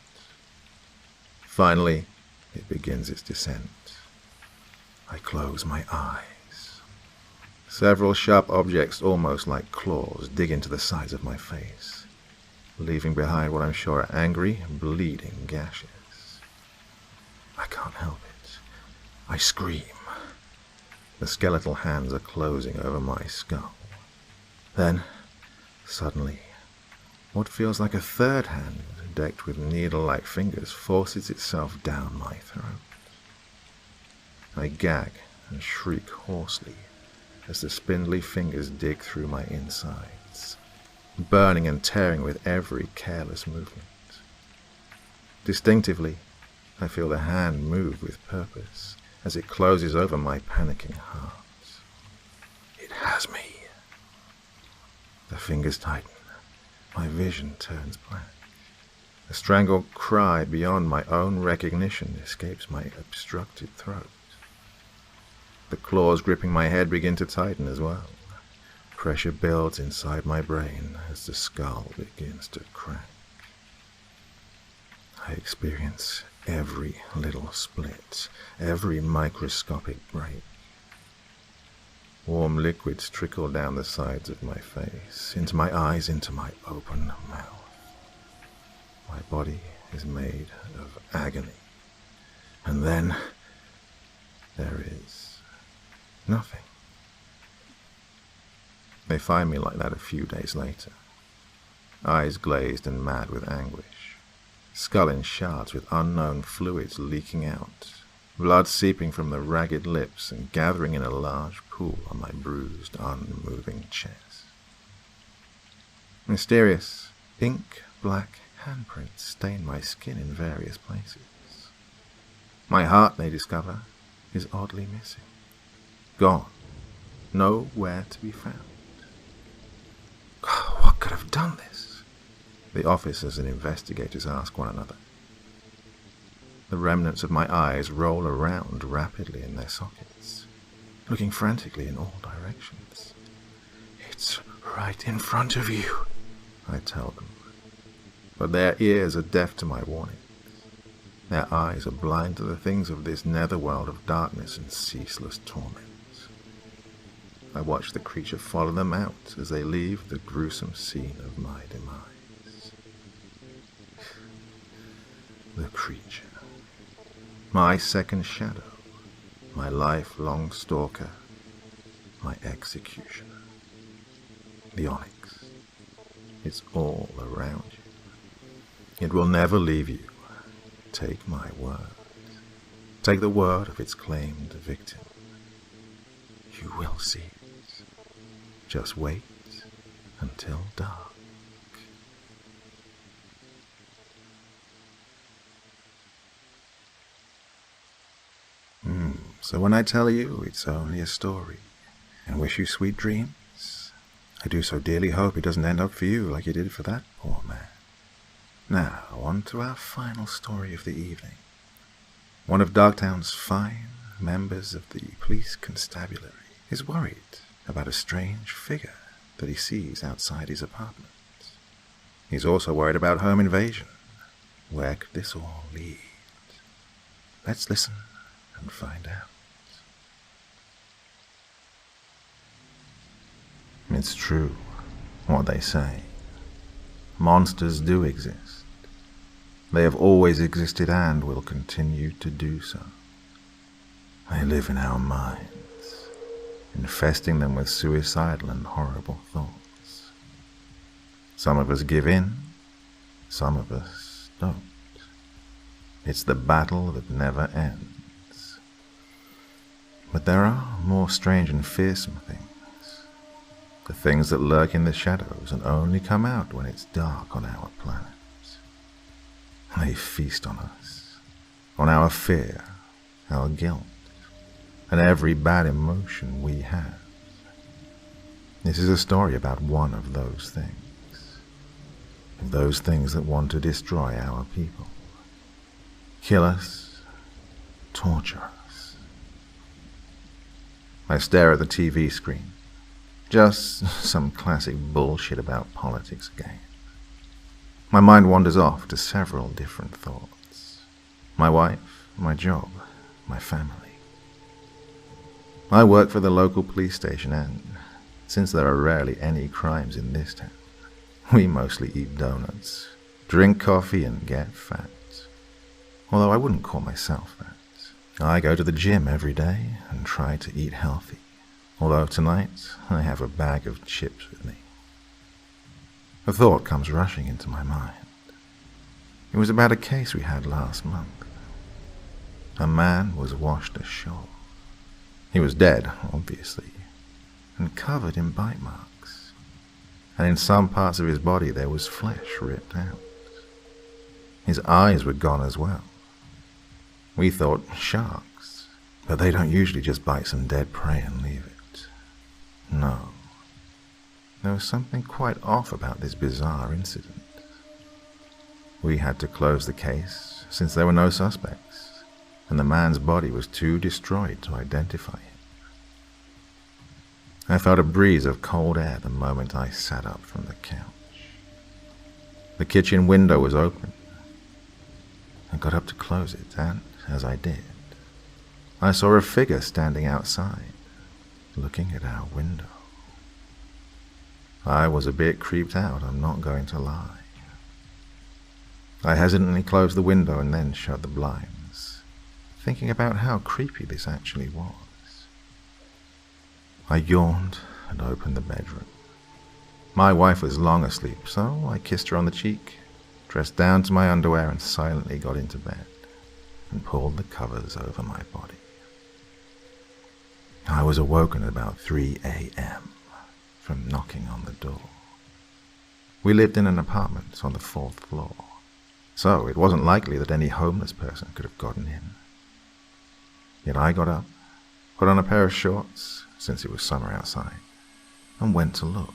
Finally, it begins its descent. I close my eyes. Several sharp objects, almost like claws, dig into the sides of my face, leaving behind what I'm sure are angry, bleeding gashes. I can't help it. I scream. The skeletal hands are closing over my skull. Then, suddenly, what feels like a third hand, decked with needle-like fingers, forces itself down my throat. I gag and shriek hoarsely as the spindly fingers dig through my insides, burning and tearing with every careless movement. Distinctively, I feel the hand move with purpose as it closes over my panicking heart. It has me. The fingers tighten. My vision turns black. A strangled cry beyond my own recognition escapes my obstructed throat. The claws gripping my head begin to tighten as well. Pressure builds inside my brain as the skull begins to crack. I experience every little split, every microscopic break. Warm liquids trickle down the sides of my face, into my eyes, into my open mouth. My body is made of agony. And then there is nothing. They find me like that a few days later, eyes glazed and mad with anguish. Skull in shards with unknown fluids leaking out, blood seeping from the ragged lips and gathering in a large pool on my bruised, unmoving chest. Mysterious, ink-black handprints stain my skin in various places. My heart, they discover, is oddly missing. Gone. Nowhere to be found. What could have done this? The officers and investigators ask one another. The remnants of my eyes roll around rapidly in their sockets, looking frantically in all directions. It's right in front of you, I tell them. But their ears are deaf to my warnings. Their eyes are blind to the things of this netherworld of darkness and ceaseless torment. I watch the creature follow them out as they leave the gruesome scene of my demise. The creature. My second shadow. My lifelong stalker. My executioner. The onyx. It's all around you. It will never leave you. Take my word. Take the word of its claimed victim. You will see it. Just wait until dark. So when I tell you it's only a story and wish you sweet dreams, I do so dearly hope it doesn't end up for you like it did for that poor man. Now, on to our final story of the evening. One of Darktown's fine members of the police constabulary is worried about a strange figure that he sees outside his apartment. He's also worried about home invasion. Where could this all lead? Let's listen and find out. It's true, what they say. Monsters do exist. They have always existed and will continue to do so. They live in our minds, infesting them with suicidal and horrible thoughts. Some of us give in, some of us don't. It's the battle that never ends. But there are more strange and fearsome things. The things that lurk in the shadows and only come out when it's dark on our planet. They feast on us, on our fear, our guilt, and every bad emotion we have. This is a story about one of those things. of those things that want to destroy our people. Kill us, torture us. I stare at the TV screen. Just some classic bullshit about politics again. My mind wanders off to several different thoughts. My wife, my job, my family. I work for the local police station, and since there are rarely any crimes in this town, we mostly eat donuts, drink coffee, and get fat. Although I wouldn't call myself fat. I go to the gym every day and try to eat healthy. Although tonight I have a bag of chips with me. A thought comes rushing into my mind. It was about a case we had last month. A man was washed ashore. He was dead, obviously, and covered in bite marks. And in some parts of his body there was flesh ripped out. His eyes were gone as well. We thought sharks, but they don't usually just bite some dead prey and leave it. No. There was something quite off about this bizarre incident. We had to close the case since there were no suspects, and the man's body was too destroyed to identify him. I felt a breeze of cold air the moment I sat up from the couch. The kitchen window was open. I got up to close it, and as I did, I saw a figure standing outside, looking at our window. I was a bit creeped out, I'm not going to lie. I hesitantly closed the window and then shut the blinds, thinking about how creepy this actually was. I yawned and opened the bedroom. My wife was long asleep, so I kissed her on the cheek, dressed down to my underwear, and silently got into bed and pulled the covers over my body. I was awoken at about 3 a.m. from knocking on the door. We lived in an apartment on the 4th floor, so it wasn't likely that any homeless person could have gotten in. Yet I got up, put on a pair of shorts, since it was summer outside, and went to look.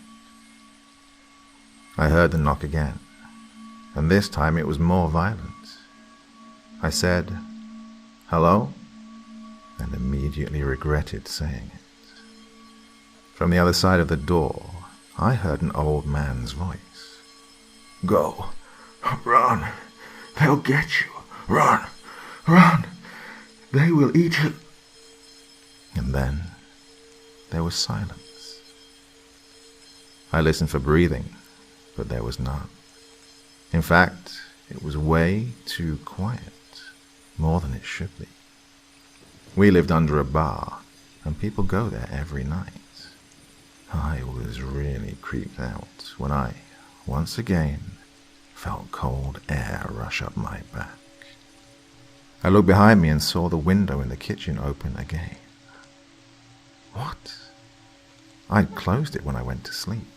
I heard the knock again, and this time it was more violent. I said, "Hello?" and immediately regretted saying it. From the other side of the door, I heard an old man's voice. "Go, run, they'll get you, run, run, they will eat you." And then there was silence. I listened for breathing, but there was none. In fact, it was way too quiet, more than it should be. We lived under a bar, and people go there every night. I was really creeped out when I, once again, felt cold air rush up my back. I looked behind me and saw the window in the kitchen open again. What? I'd closed it when I went to sleep.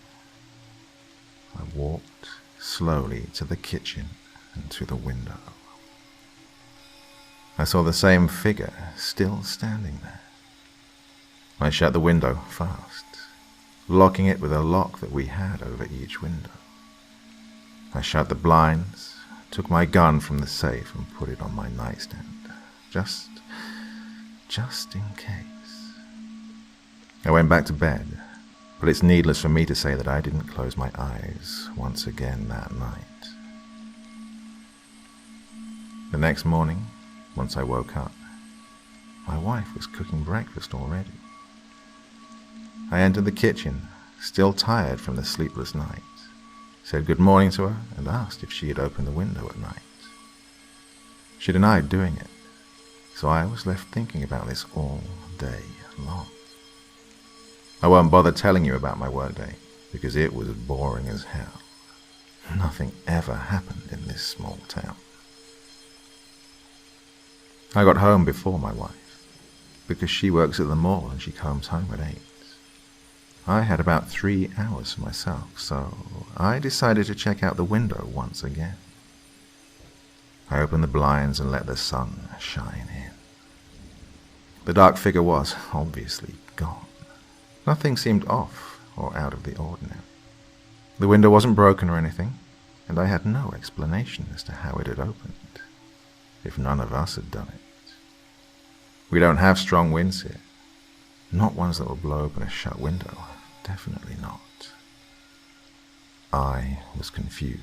I walked slowly to the kitchen and to the window. I saw the same figure still standing there. I shut the window fast, locking it with a lock that we had over each window. I shut the blinds, took my gun from the safe and put it on my nightstand, just in case. I went back to bed, but it's needless for me to say that I didn't close my eyes once again that night. The next morning, once I woke up, my wife was cooking breakfast already. I entered the kitchen, still tired from the sleepless night, said good morning to her, and asked if she had opened the window at night. She denied doing it, so I was left thinking about this all day long. I won't bother telling you about my workday, because it was boring as hell. Nothing ever happened in this small town. I got home before my wife, because she works at the mall and she comes home at 8. I had about 3 hours for myself, so I decided to check out the window once again. I opened the blinds and let the sun shine in. The dark figure was obviously gone. Nothing seemed off or out of the ordinary. The window wasn't broken or anything, and I had no explanation as to how it had opened, if none of us had done it. We don't have strong winds here. Not ones that will blow open a shut window. Definitely not. I was confused.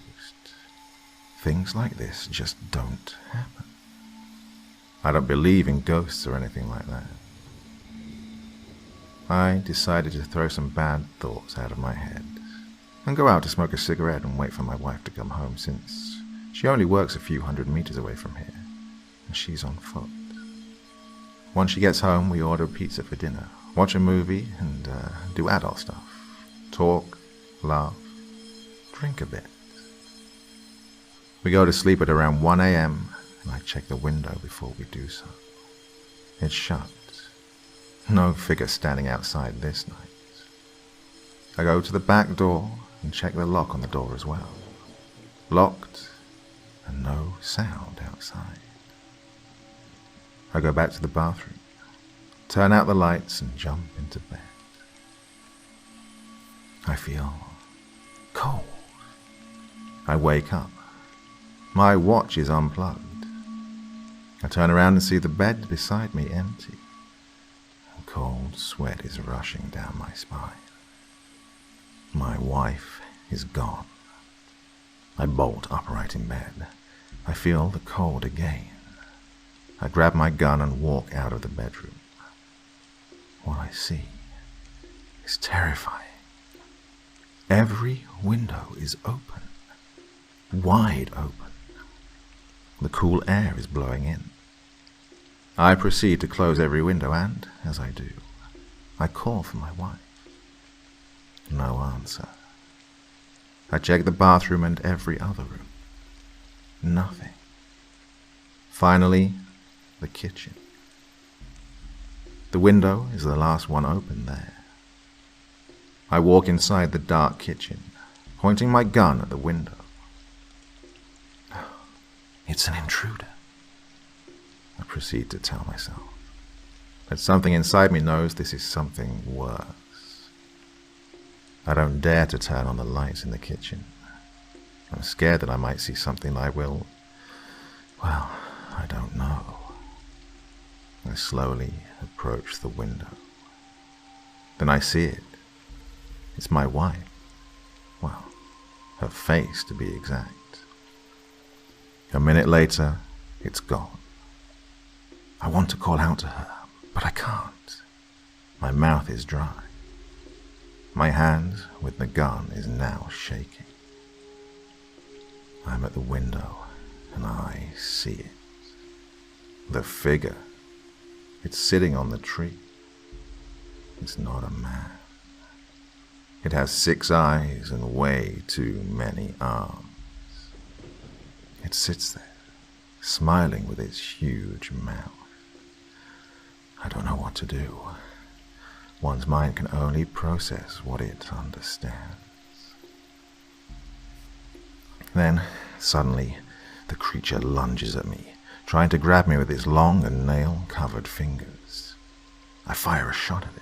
Things like this just don't happen. I don't believe in ghosts or anything like that. I decided to throw some bad thoughts out of my head and go out to smoke a cigarette and wait for my wife to come home, since she only works a few 100 meters away from here and she's on foot. Once she gets home, we order pizza for dinner, watch a movie, and do adult stuff. Talk, laugh, drink a bit. We go to sleep at around 1 a.m. and I check the window before we do so. It's shut. No figure standing outside this night. I go to the back door and check the lock on the door as well. Locked, and no sound outside. I go back to the bathroom, turn out the lights, and jump into bed. I feel cold. I wake up. My watch is unplugged. I turn around and see the bed beside me empty. And cold sweat is rushing down my spine. My wife is gone. I bolt upright in bed. I feel the cold again. I grab my gun and walk out of the bedroom. What I see is terrifying. Every window is open, wide open. The cool air is blowing in. I proceed to close every window and, as I do, I call for my wife. No answer. I check the bathroom and every other room. Nothing. Finally, the kitchen. The window is the last one open there. I walk inside the dark kitchen, pointing my gun at the window. It's an intruder, I proceed to tell myself. But something inside me knows this is something worse. I don't dare to turn on the lights in the kitchen. I'm scared that I might see something I will... well, I don't know. I slowly approach the window. Then I see it. It's my wife. Well, her face to be exact. A minute later, it's gone. I want to call out to her, but I can't. My mouth is dry. My hand with the gun is now shaking. I'm at the window, and I see it. The figure. It's sitting on the tree. It's not a man. It has 6 eyes and way too many arms. It sits there, smiling with its huge mouth. I don't know what to do. One's mind can only process what it understands. Then, suddenly, the creature lunges at me, trying to grab me with its long and nail-covered fingers. I fire a shot at it.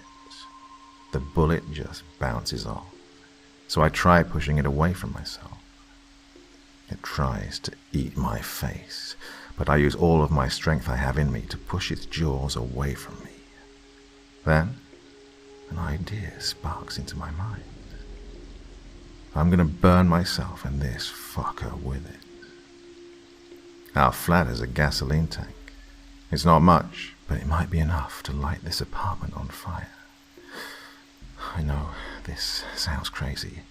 The bullet just bounces off, so I try pushing it away from myself. It tries to eat my face, but I use all of my strength I have in me to push its jaws away from me. Then, an idea sparks into my mind. I'm gonna burn myself and this fucker with it. Our flat has a gasoline tank. It's not much, but it might be enough to light this apartment on fire. I know this sounds crazy,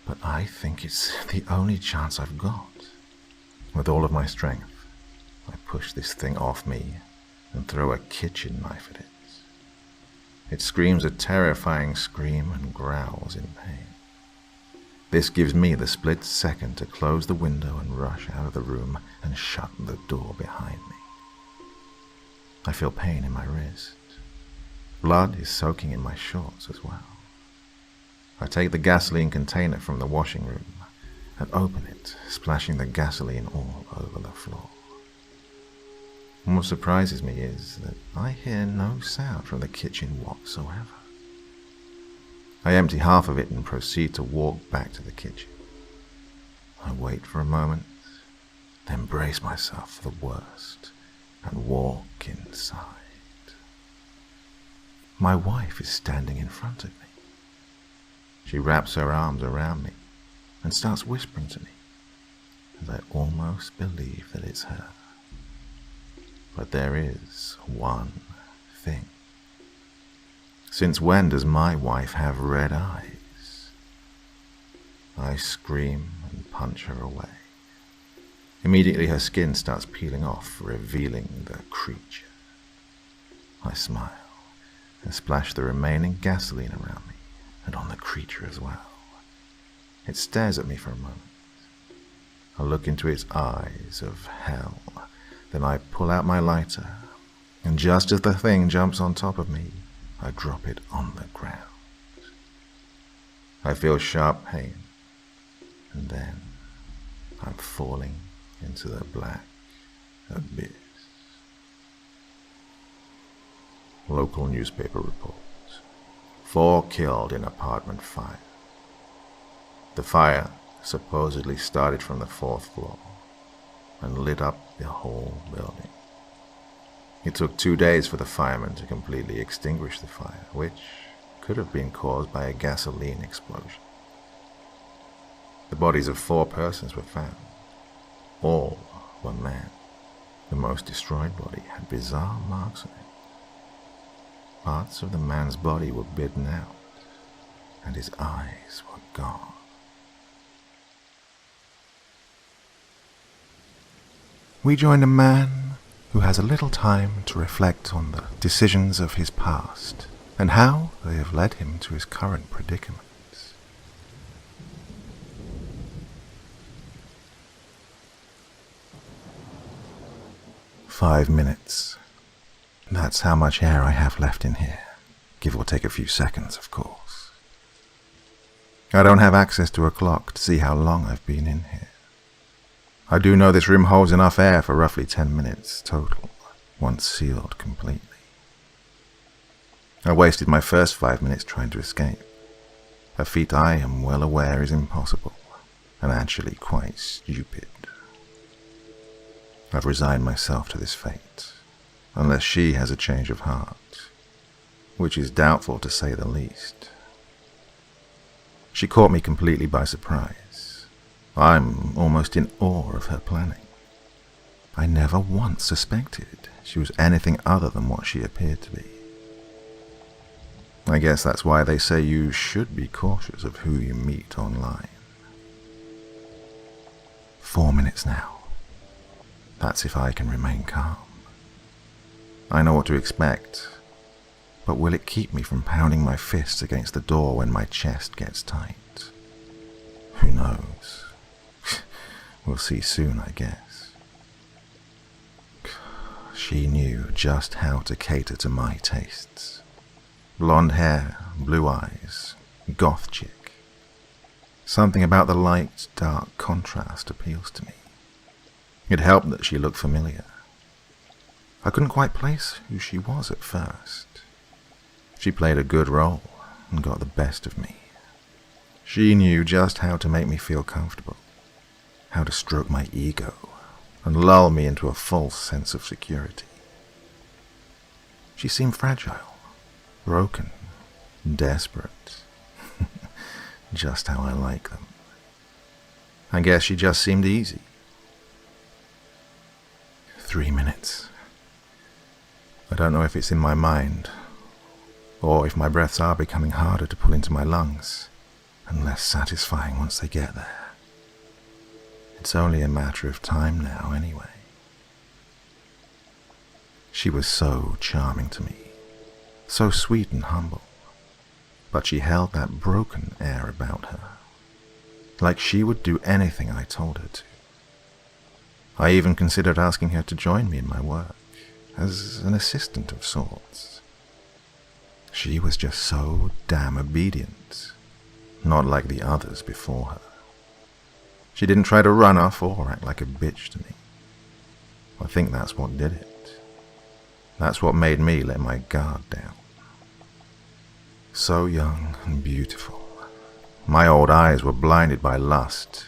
but I think it's the only chance I've got. With all of my strength, I push this thing off me and throw a kitchen knife at it. It screams a terrifying scream and growls in pain. This gives me the split second to close the window and rush out of the room and shut the door behind me. I feel pain in my wrist. Blood is soaking in my shorts as well. I take the gasoline container from the washing room and open it, splashing the gasoline all over the floor. What surprises me is that I hear no sound from the kitchen whatsoever. I empty half of it and proceed to walk back to the kitchen. I wait for a moment, then brace myself for the worst and walk inside. My wife is standing in front of me. She wraps her arms around me and starts whispering to me, and I almost believe that it's her. But there is one thing. Since when does my wife have red eyes? I scream and punch her away. Immediately her skin starts peeling off, revealing the creature. I smile and splash the remaining gasoline around me and on the creature as well. It stares at me for a moment. I look into its eyes of hell. Then I pull out my lighter, and just as the thing jumps on top of me, I drop it on the ground. I feel sharp pain, and then I'm falling into the black abyss. Local newspaper reports: 4 killed in apartment fire. The fire supposedly started from the 4th floor and lit up the whole building. It took 2 days for the firemen to completely extinguish the fire, which could have been caused by a gasoline explosion. The bodies of 4 persons were found. All were men. The most destroyed body had bizarre marks on it. Parts of the man's body were bitten out, and his eyes were gone. We join a man who has a little time to reflect on the decisions of his past and how they have led him to his current predicaments. "5 minutes. That's how much air I have left in here, give or take a few seconds, of course. I don't have access to a clock to see how long I've been in here. I do know this room holds enough air for roughly 10 minutes total, once sealed completely. I wasted my first 5 minutes trying to escape, a feat I am well aware is impossible, and actually quite stupid. I've resigned myself to this fate, unless she has a change of heart, which is doubtful to say the least. She caught me completely by surprise. I'm almost in awe of her planning. I never once suspected she was anything other than what she appeared to be. I guess that's why they say you should be cautious of who you meet online. 4 minutes now. That's if I can remain calm. I know what to expect, but will it keep me from pounding my fists against the door when my chest gets tight? Who knows? We'll see soon, I guess. She knew just how to cater to my tastes. Blonde hair, blue eyes, goth chick. Something about the light-dark contrast appeals to me. It helped that she looked familiar. I couldn't quite place who she was at first. She played a good role and got the best of me. She knew just how to make me feel comfortable, how to stroke my ego and lull me into a false sense of security. She seemed fragile, broken, desperate. Just how I like them. I guess she just seemed easy. 3 minutes. I don't know if it's in my mind, or if my breaths are becoming harder to pull into my lungs, and less satisfying once they get there. It's only a matter of time now, anyway. She was so charming to me, so sweet and humble, but she held that broken air about her, like she would do anything I told her to. I even considered asking her to join me in my work, as an assistant of sorts. She was just so damn obedient, not like the others before her. She didn't try to run off or act like a bitch to me. I think that's what did it. That's what made me let my guard down. So young and beautiful. My old eyes were blinded by lust,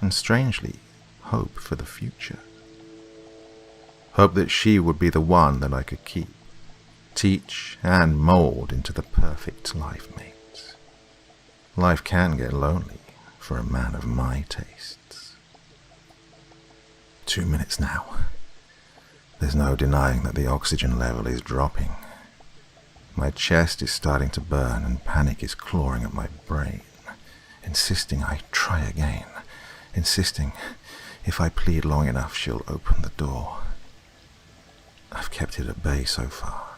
and strangely, hope for the future. Hope that she would be the one that I could keep, teach, and mold into the perfect life mate. Life can get lonely for a man of my tastes. 2 minutes now. There's no denying that the oxygen level is dropping. My chest is starting to burn and panic is clawing at my brain, insisting I try again, insisting if I plead long enough she'll open the door. I've kept it at bay so far.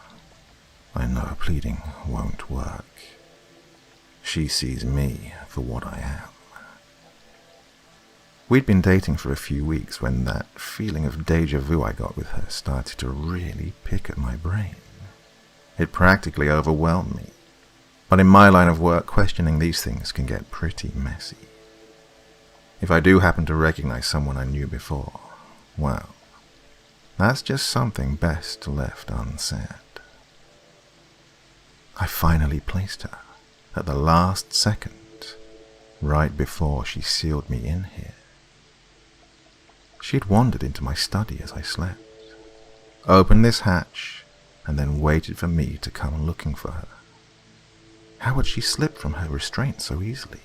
I know pleading won't work. She sees me for what I am. We'd been dating for a few weeks when that feeling of deja vu I got with her started to really pick at my brain. It practically overwhelmed me. But in my line of work, questioning these things can get pretty messy. If I do happen to recognize someone I knew before, well, that's just something best left unsaid. I finally placed her at the last second, right before she sealed me in here. She'd wandered into my study as I slept, opened this hatch, and then waited for me to come looking for her. How had she slipped from her restraint so easily?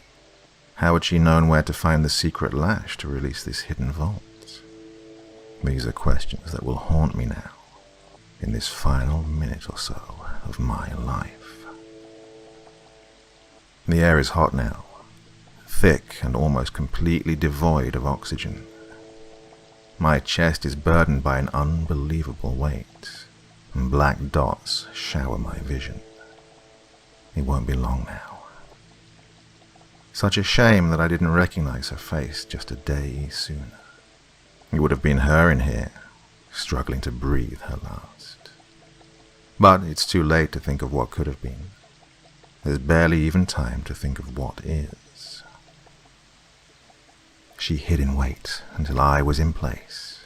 How had she known where to find the secret latch to release this hidden vault? These are questions that will haunt me now, in this final minute or so of my life. The air is hot now, thick and almost completely devoid of oxygen. My chest is burdened by an unbelievable weight, and black dots shower my vision. It won't be long now. Such a shame that I didn't recognize her face just a day sooner. It would have been her in here, struggling to breathe her last. But it's too late to think of what could have been. There's barely even time to think of what is. She hid in wait until I was in place,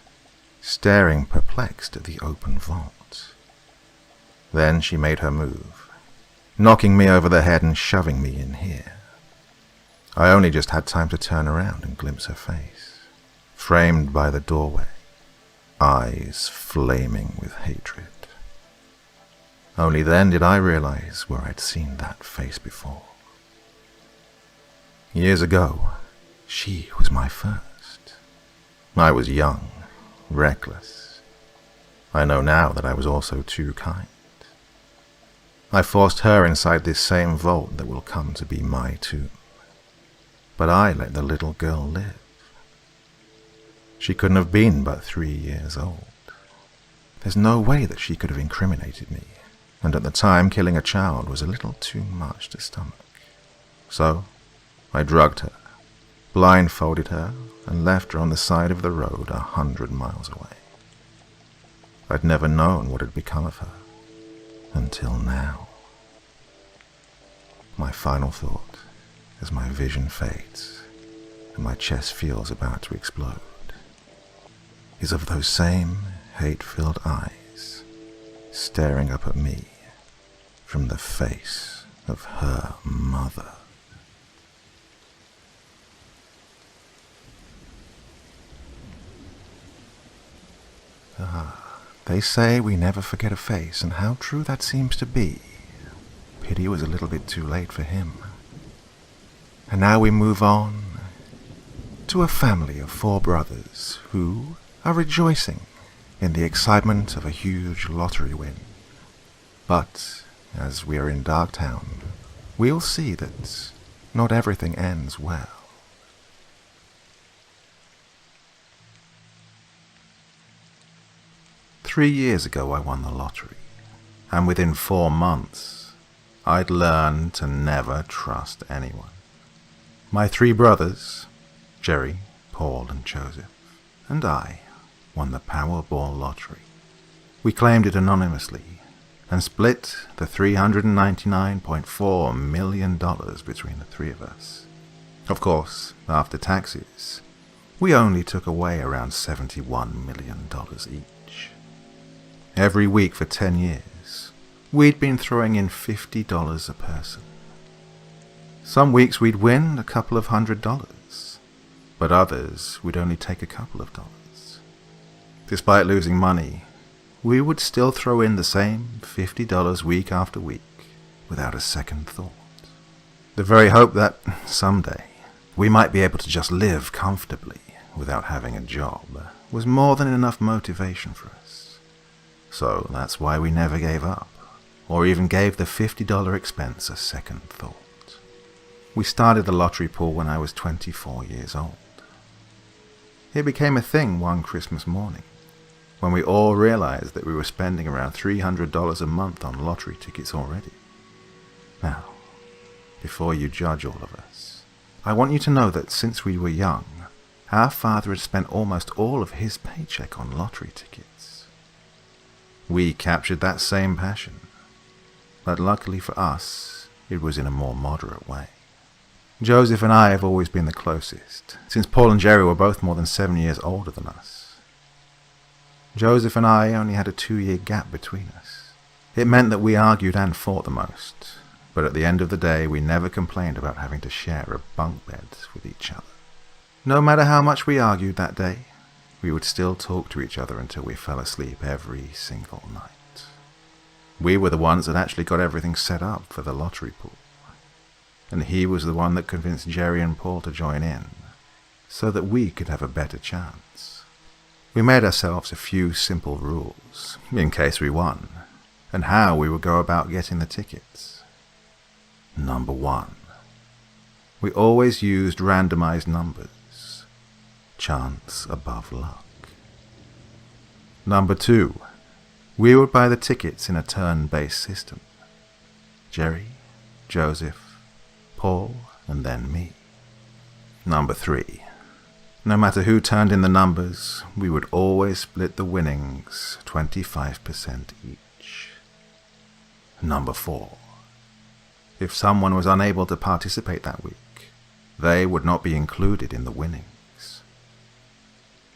staring perplexed at the open vault. Then she made her move, knocking me over the head and shoving me in here. I only just had time to turn around and glimpse her face, framed by the doorway, eyes flaming with hatred. Only then did I realize where I'd seen that face before. Years ago, she was my first. I was young, reckless. I know now that I was also too kind. I forced her inside this same vault that will come to be my tomb. But I let the little girl live. She couldn't have been but 3 years old. There's no way that she could have incriminated me, and at the time killing a child was a little too much to stomach. So I drugged her, blindfolded her, and left her on the side of the road 100 miles away. I'd never known what had become of her, until now. My final thought, as my vision fades and my chest feels about to explode, is of those same hate-filled eyes staring up at me from the face of her mother. They say we never forget a face, and how true that seems to be. Pity it was a little bit too late for him. And now we move on to a family of 4 brothers who are rejoicing in the excitement of a huge lottery win. But as we are in Darktown, we'll see that not everything ends well. "3 years ago I won the lottery, and within 4 months I'd learned to never trust anyone. My 3 brothers, Jerry, Paul and Joseph, and I won the Powerball lottery. We claimed it anonymously and split the $399.4 million between the 3 of us. Of course, after taxes, we only took away around $71 million each. Every week for 10 years, we'd been throwing in $50 a person. Some weeks we'd win a couple of $100, but others would only take a couple of dollars. Despite losing money, we would still throw in the same $50 week after week without a second thought. The very hope that someday we might be able to just live comfortably without having a job was more than enough motivation for us. So that's why we never gave up, or even gave the $50 expense a second thought. We started the lottery pool when I was 24 years old. It became a thing one Christmas morning, when we all realized that we were spending around $300 a month on lottery tickets already. Now, before you judge all of us, I want you to know that since we were young, our father had spent almost all of his paycheck on lottery tickets. We captured that same passion, but luckily for us, it was in a more moderate way. Joseph and I have always been the closest, since Paul and Jerry were both more than 7 years older than us. Joseph and I only had a 2-year gap between us. It meant that we argued and fought the most, but at the end of the day, we never complained about having to share a bunk bed with each other. No matter how much we argued that day, we would still talk to each other until we fell asleep every single night. We were the ones that actually got everything set up for the lottery pool, and he was the one that convinced Jerry and Paul to join in, so that we could have a better chance. We made ourselves a few simple rules, in case we won, and how we would go about getting the tickets. Number 1. We always used randomized numbers. Chance above luck. Number 2. We would buy the tickets in a turn-based system. Jerry, Joseph, Paul, and then me. Number 3. No matter who turned in the numbers, we would always split the winnings 25% each. Number 4. If someone was unable to participate that week, they would not be included in the winnings.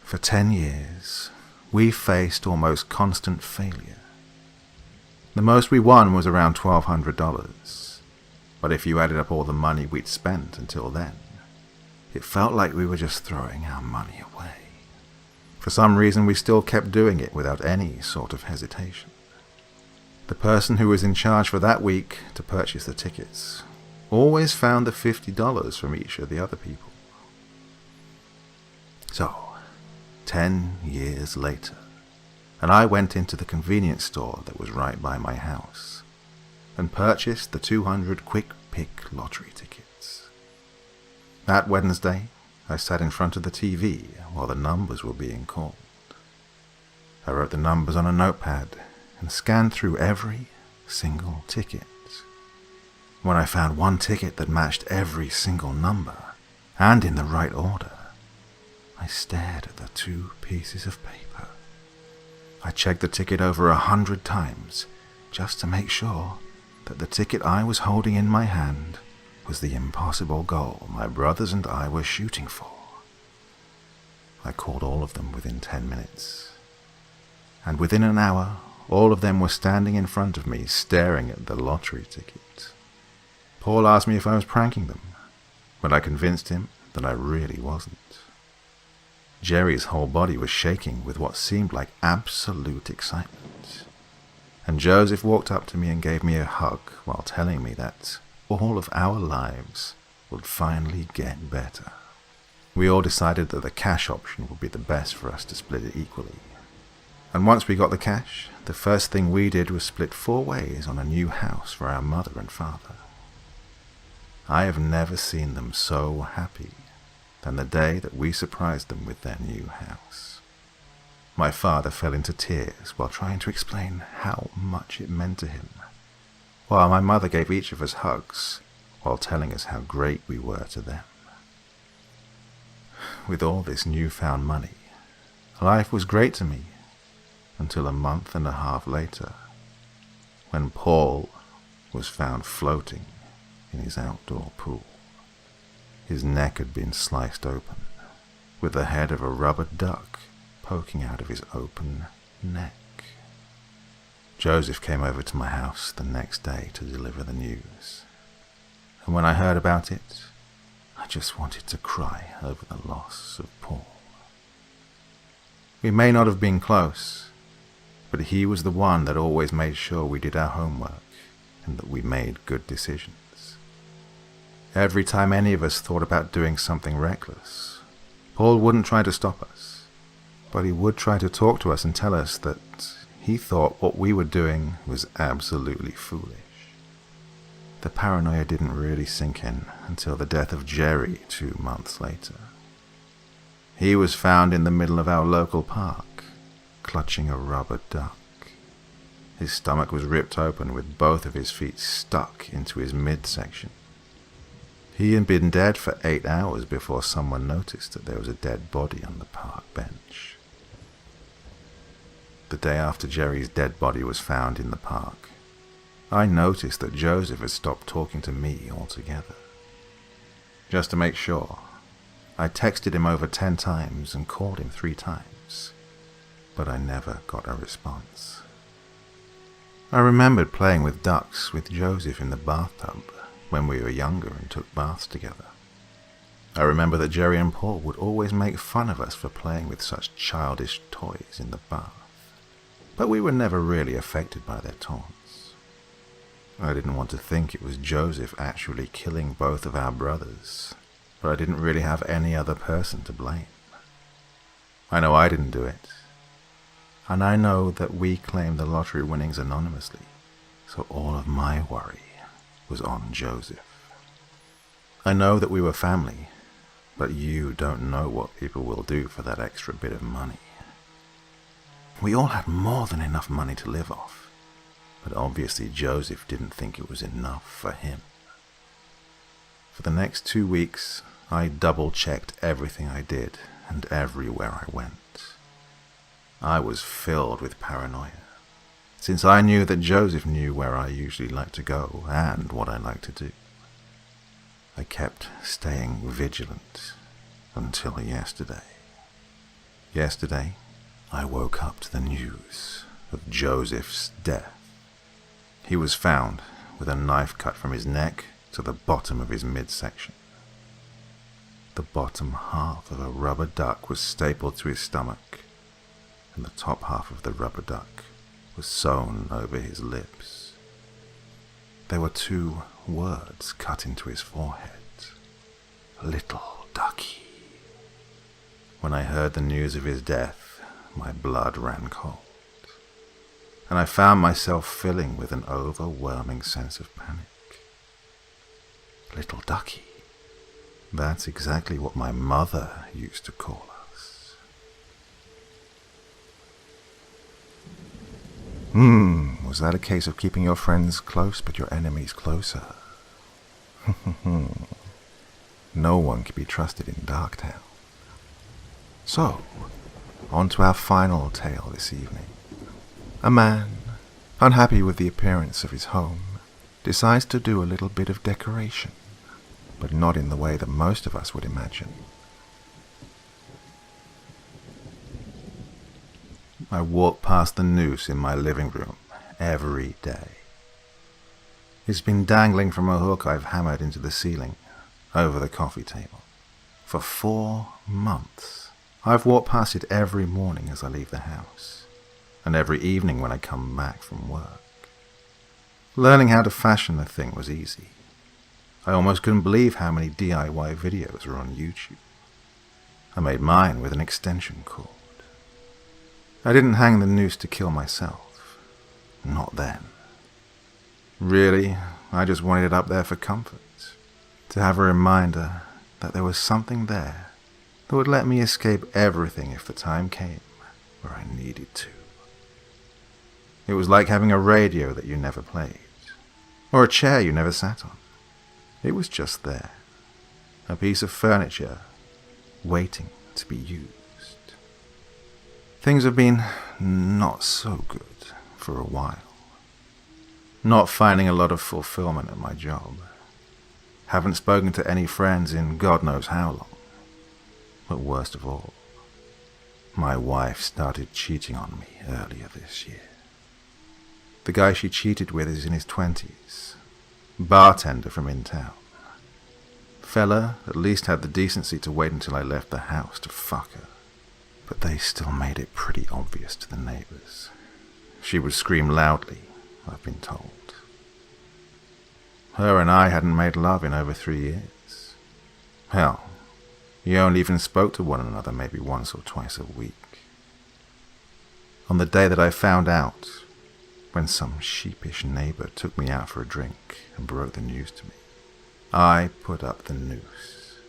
For 10 years, we faced almost constant failure. The most we won was around $1,200, but if you added up all the money we'd spent until then, it felt like we were just throwing our money away. For some reason, we still kept doing it without any sort of hesitation. The person who was in charge for that week to purchase the tickets always found the $50 from each of the other people. So, 10 years later, and I went into the convenience store that was right by my house and purchased the 200 quick pick lottery tickets. That Wednesday, I sat in front of the TV while the numbers were being called. I wrote the numbers on a notepad and scanned through every single ticket. When I found one ticket that matched every single number, and in the right order, I stared at the 2 pieces of paper. I checked the ticket over 100 times, just to make sure that the ticket I was holding in my hand was the impossible goal my brothers and I were shooting for. I called all of them within 10 minutes, and within an hour, all of them were standing in front of me, staring at the lottery ticket. Paul asked me if I was pranking them, but I convinced him that I really wasn't. Jerry's whole body was shaking with what seemed like absolute excitement, and Joseph walked up to me and gave me a hug while telling me that all of our lives would finally get better. We all decided that the cash option would be the best for us to split it equally. And once we got the cash, the first thing we did was split 4 ways on a new house for our mother and father. I have never seen them so happy than the day that we surprised them with their new house. My father fell into tears while trying to explain how much it meant to him, while my mother gave each of us hugs while telling us how great we were to them. With all this newfound money, life was great to me until a month and a half later, when Paul was found floating in his outdoor pool. His neck had been sliced open, with the head of a rubber duck poking out of his open neck. Joseph came over to my house the next day to deliver the news, and when I heard about it, I just wanted to cry over the loss of Paul. We may not have been close, but he was the one that always made sure we did our homework and that we made good decisions. Every time any of us thought about doing something reckless, Paul wouldn't try to stop us, but he would try to talk to us and tell us that he thought what we were doing was absolutely foolish. The paranoia didn't really sink in until the death of Jerry 2 months later. He was found in the middle of our local park, clutching a rubber duck. His stomach was ripped open with both of his feet stuck into his midsection. He had been dead for 8 hours before someone noticed that there was a dead body on the park bench. The day after Jerry's dead body was found in the park, I noticed that Joseph had stopped talking to me altogether. Just to make sure, I texted him over 10 times and called him 3 times, but I never got a response. I remembered playing with ducks with Joseph in the bathtub when we were younger and took baths together. I remember that Jerry and Paul would always make fun of us for playing with such childish toys in the bath, but we were never really affected by their taunts. I didn't want to think it was Joseph actually killing both of our brothers, but I didn't really have any other person to blame. I know I didn't do it, and I know that we claimed the lottery winnings anonymously, so all of my worry was on Joseph. I know that we were family, but you don't know what people will do for that extra bit of money. We all had more than enough money to live off, but obviously Joseph didn't think it was enough for him. For the next 2 weeks, I double-checked everything I did and everywhere I went. I was filled with paranoia, since I knew that Joseph knew where I usually liked to go and what I liked to do. I kept staying vigilant until yesterday. Yesterday, I woke up to the news of Joseph's death. He was found with a knife cut from his neck to the bottom of his midsection. The bottom half of a rubber duck was stapled to his stomach, and the top half of the rubber duck was sewn over his lips. There were 2 words cut into his forehead. Little ducky. When I heard the news of his death, my blood ran cold, and I found myself filling with an overwhelming sense of panic. Little ducky. That's exactly what my mother used to call us. Was that a case of keeping your friends close but your enemies closer? No one can be trusted in Darktown. So, on to our final tale this evening. A man, unhappy with the appearance of his home, decides to do a little bit of decoration, but not in the way that most of us would imagine. I walk past the noose in my living room every day. It's been dangling from a hook I've hammered into the ceiling over the coffee table. For 4 months, I've walked past it every morning as I leave the house, and every evening when I come back from work. Learning how to fashion the thing was easy. I almost couldn't believe how many DIY videos were on YouTube. I made mine with an extension cord. I didn't hang the noose to kill myself. Not then. Really, I just wanted it up there for comfort, to have a reminder that there was something there that would let me escape everything if the time came where I needed to. It was like having a radio that you never played, or a chair you never sat on. It was just there, a piece of furniture waiting to be used. Things have been not so good for a while. Not finding a lot of fulfillment at my job. Haven't spoken to any friends in God knows how long. But worst of all, my wife started cheating on me earlier this year. The guy she cheated with is in his 20s, bartender from in town. Fella at least had the decency to wait until I left the house to fuck her. But they still made it pretty obvious to the neighbors. She would scream loudly, I've been told. Her and I hadn't made love in over 3 years. Hell, we only even spoke to one another maybe once or twice a week. On the day that I found out, when some sheepish neighbor took me out for a drink and broke the news to me, I put up the noose.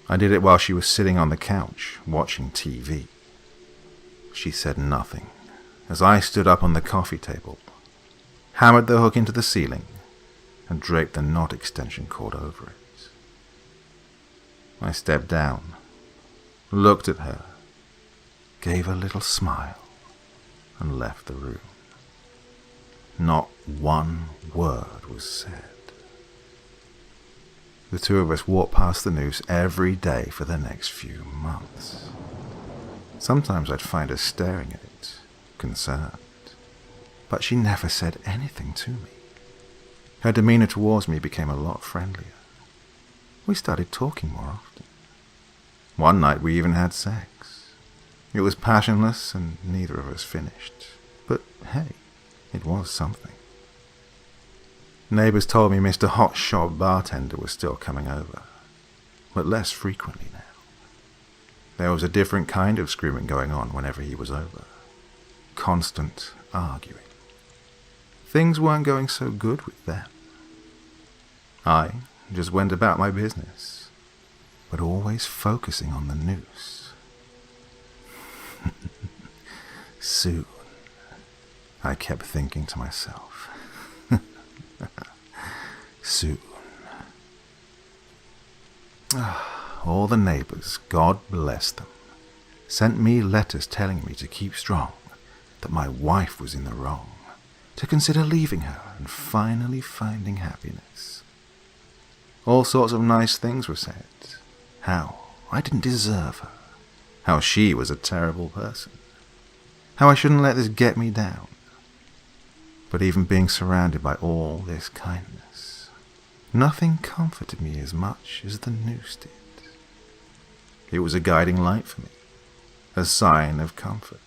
I did it while she was sitting on the couch watching TV. She said nothing as I stood up on the coffee table, hammered the hook into the ceiling, and draped the knot extension cord over it. I stepped down, looked at her, gave a little smile, and left the room. Not one word was said. The two of us walked past the noose every day for the next few months. Sometimes I'd find her staring at it, concerned, but she never said anything to me. Her demeanor towards me became a lot friendlier. We started talking more often. One night we even had sex. It was passionless and neither of us finished. But hey, it was something. Neighbors told me Mr. Hotshot Bartender was still coming over, but less frequently now. There was a different kind of screaming going on whenever he was over. Constant arguing. Things weren't going so good with them. I just went about my business, but always focusing on the noose. Soon, I kept thinking to myself, soon. All the neighbors, God bless them, sent me letters telling me to keep strong, that my wife was in the wrong, to consider leaving her and finally finding happiness. All sorts of nice things were said. How I didn't deserve her. How she was a terrible person. How I shouldn't let this get me down. But even being surrounded by all this kindness, nothing comforted me as much as the noose did. It was a guiding light for me, a sign of comfort.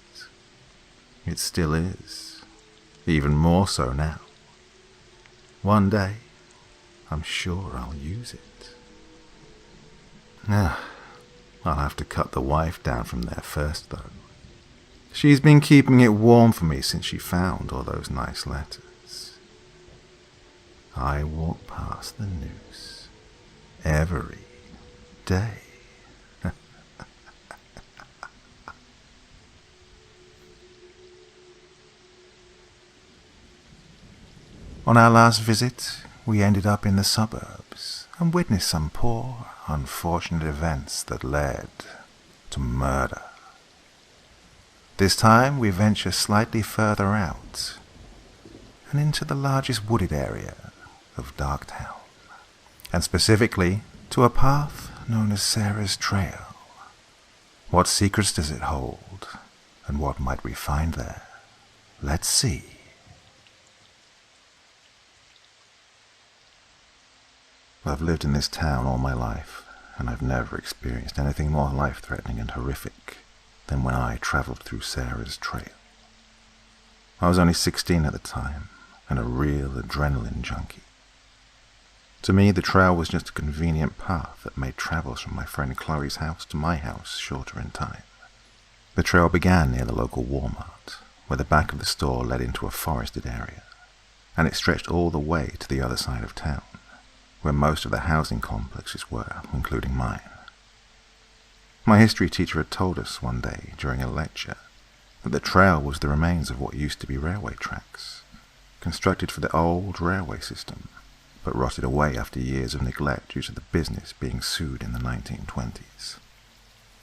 It still is, even more so now. One day, I'm sure I'll use it. I'll have to cut the wife down from there first, though. She's been keeping it warm for me since she found all those nice letters. I walk past the noose every day. On our last visit, we ended up in the suburbs and witnessed some poor, unfortunate events that led to murder. This time we venture slightly further out and into the largest wooded area of Darktown, and specifically to a path known as Sarah's Trail. What secrets does it hold, and what might we find there? Let's see. I've lived in this town all my life, and I've never experienced anything more life-threatening and horrific than when I travelled through Sarah's Trail. I was only 16 at the time, and a real adrenaline junkie. To me, the trail was just a convenient path that made travels from my friend Chloe's house to my house shorter in time. The trail began near the local Walmart, where the back of the store led into a forested area, and it stretched all the way to the other side of town, where most of the housing complexes were, including mine. My history teacher had told us one day during a lecture that the trail was the remains of what used to be railway tracks, constructed for the old railway system, but rotted away after years of neglect due to the business being sued in the 1920s.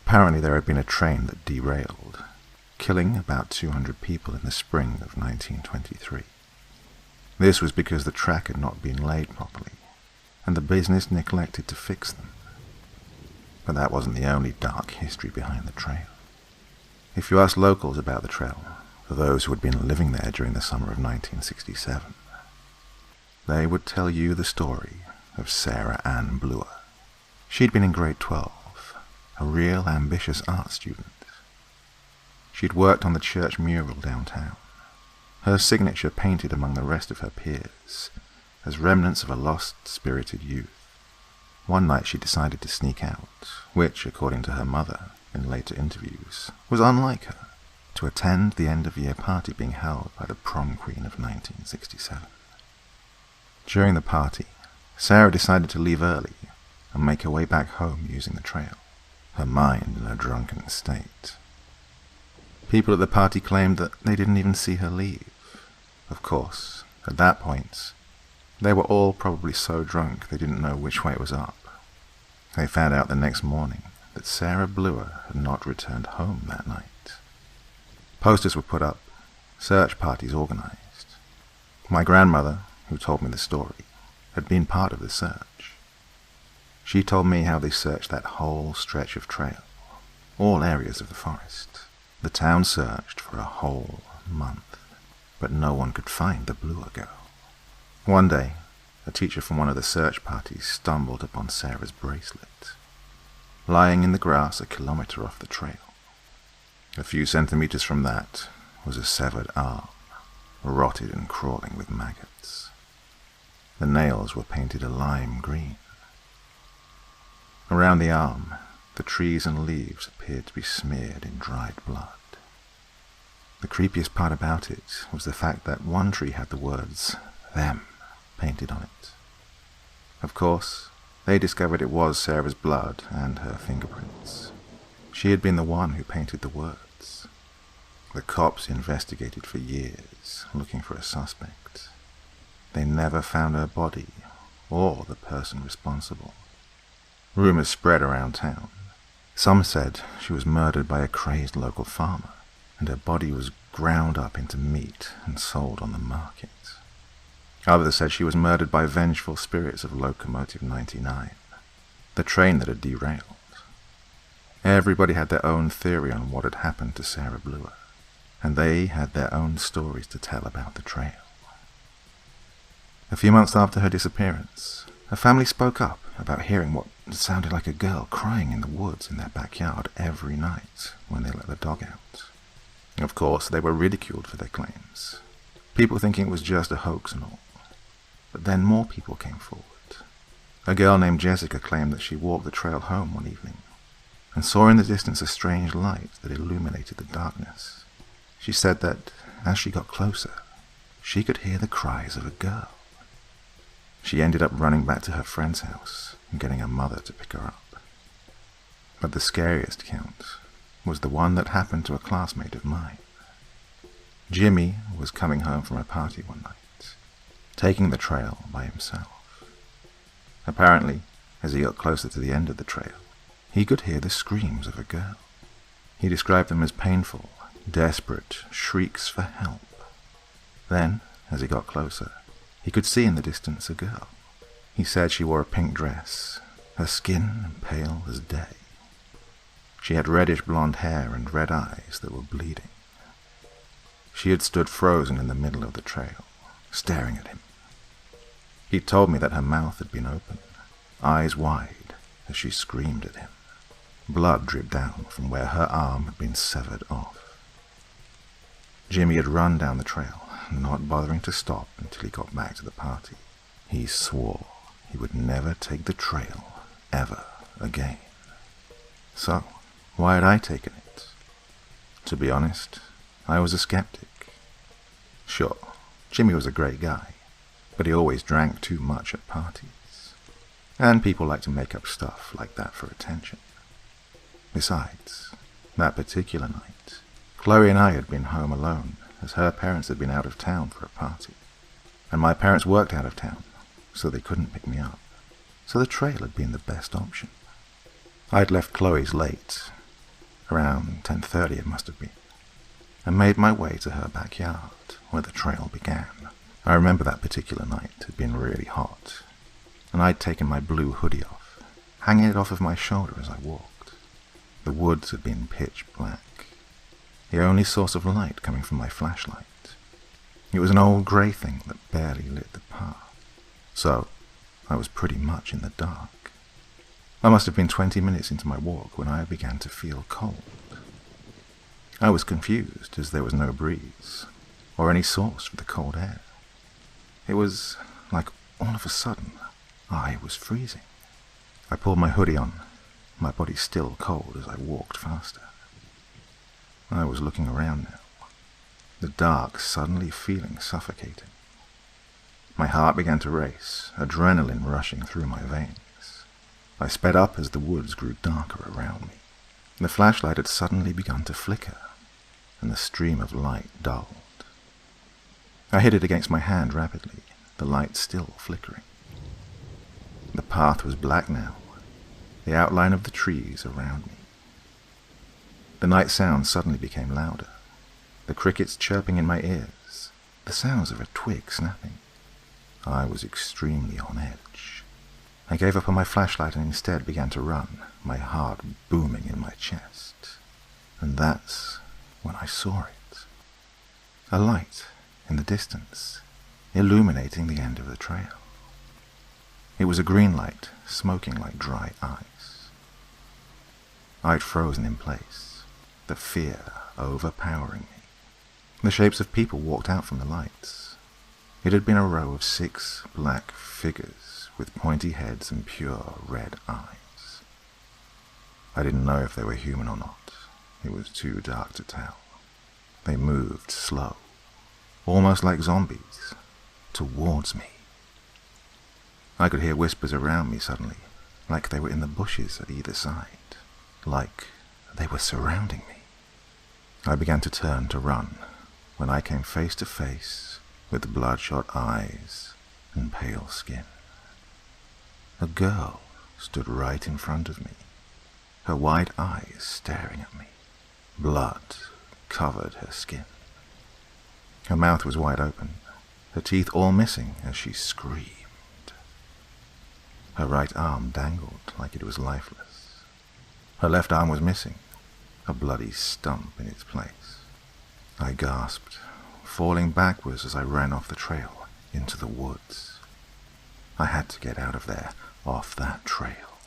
Apparently there had been a train that derailed, killing about 200 people in the spring of 1923. This was because the track had not been laid properly, and the business neglected to fix them. But that wasn't the only dark history behind the trail. If you ask locals about the trail, for those who had been living there during the summer of 1967, they would tell you the story of Sarah Ann Bluer. She'd been in grade 12, a real ambitious art student. She'd worked on the church mural downtown, her signature painted among the rest of her peers as remnants of a lost, spirited youth. One night she decided to sneak out, which, according to her mother in later interviews, was unlike her, to attend the end-of-year party being held by the prom queen of 1967. During the party, Sarah decided to leave early and make her way back home using the trail, her mind in a drunken state. People at the party claimed that they didn't even see her leave. Of course, at that point, they were all probably so drunk they didn't know which way was up. They found out the next morning that Sarah Bluer had not returned home that night. Posters were put up, search parties organized. My grandmother, who told me the story, had been part of the search. She told me how they searched that whole stretch of trail, all areas of the forest. The town searched for a whole month, but no one could find the Bluer girl. One day, a teacher from one of the search parties stumbled upon Sarah's bracelet, lying in the grass a kilometer off the trail. A few centimeters from that was a severed arm, rotted and crawling with maggots. The nails were painted a lime green. Around the arm, the trees and leaves appeared to be smeared in dried blood. The creepiest part about it was the fact that one tree had the words, "them," painted on it. Of course, they discovered it was Sarah's blood and her fingerprints. She had been the one who painted the words. The cops investigated for years, looking for a suspect. They never found her body or the person responsible. Rumors spread around town. Some said she was murdered by a crazed local farmer, and her body was ground up into meat and sold on the market. Others said she was murdered by vengeful spirits of Locomotive 99, the train that had derailed. Everybody had their own theory on what had happened to Sarah Bluer, and they had their own stories to tell about the trail. A few months after her disappearance, her family spoke up about hearing what sounded like a girl crying in the woods in their backyard every night when they let the dog out. Of course, they were ridiculed for their claims, people thinking it was just a hoax and all. But then more people came forward. A girl named Jessica claimed that she walked the trail home one evening and saw in the distance a strange light that illuminated the darkness. She said that as she got closer, she could hear the cries of a girl. She ended up running back to her friend's house and getting her mother to pick her up. But the scariest account was the one that happened to a classmate of mine. Jimmy was coming home from a party one night, taking the trail by himself. Apparently, as he got closer to the end of the trail, he could hear the screams of a girl. He described them as painful, desperate shrieks for help. Then, as he got closer, he could see in the distance a girl. He said she wore a pink dress, her skin pale as day. She had reddish blonde hair and red eyes that were bleeding. She had stood frozen in the middle of the trail, staring at him. He told me that her mouth had been open, eyes wide, as she screamed at him. Blood dripped down from where her arm had been severed off. Jimmy had run down the trail, not bothering to stop until he got back to the party. He swore he would never take the trail ever again. So, why had I taken it? To be honest, I was a skeptic. Sure, Jimmy was a great guy, but he always drank too much at parties. And people like to make up stuff like that for attention. Besides, that particular night, Chloe and I had been home alone, as her parents had been out of town for a party. And my parents worked out of town, so they couldn't pick me up. So the trail had been the best option. I'd left Chloe's late, around 10:30 it must have been, and made my way to her backyard, where the trail began. I remember that particular night had been really hot, and I'd taken my blue hoodie off, hanging it off of my shoulder as I walked. The woods had been pitch black, the only source of light coming from my flashlight. It was an old grey thing that barely lit the path. So, I was pretty much in the dark. I must have been 20 minutes into my walk when I began to feel cold. I was confused as there was no breeze or any source for the cold air. It was like all of a sudden I was freezing. I pulled my hoodie on, my body still cold as I walked faster. I was looking around now, the dark suddenly feeling suffocating. My heart began to race, adrenaline rushing through my veins. I sped up as the woods grew darker around me. The flashlight had suddenly begun to flicker, and the stream of light dulled. I hit it against my hand rapidly, the light still flickering. The path was black now, the outline of the trees around me. The night sound suddenly became louder, the crickets chirping in my ears, the sounds of a twig snapping. I was extremely on edge. I gave up on my flashlight and instead began to run, my heart booming in my chest. And that's when I saw it. A light in the distance, illuminating the end of the trail. It was a green light, smoking like dry ice. I'd frozen in place, the fear overpowering me. The shapes of people walked out from the lights. It had been a row of 6 black figures with pointy heads and pure red eyes. I didn't know if they were human or not. It was too dark to tell. They moved slow, almost like zombies, towards me. I could hear whispers around me suddenly, like they were in the bushes at either side, like they were surrounding me. I began to turn to run when I came face to face with bloodshot eyes and pale skin. A girl stood right in front of me, her wide eyes staring at me. Blood covered her skin. Her mouth was wide open, her teeth all missing as she screamed. Her right arm dangled like it was lifeless. Her left arm was missing, a bloody stump in its place. I gasped, falling backwards as I ran off the trail into the woods. I had to get out of there, off that trail.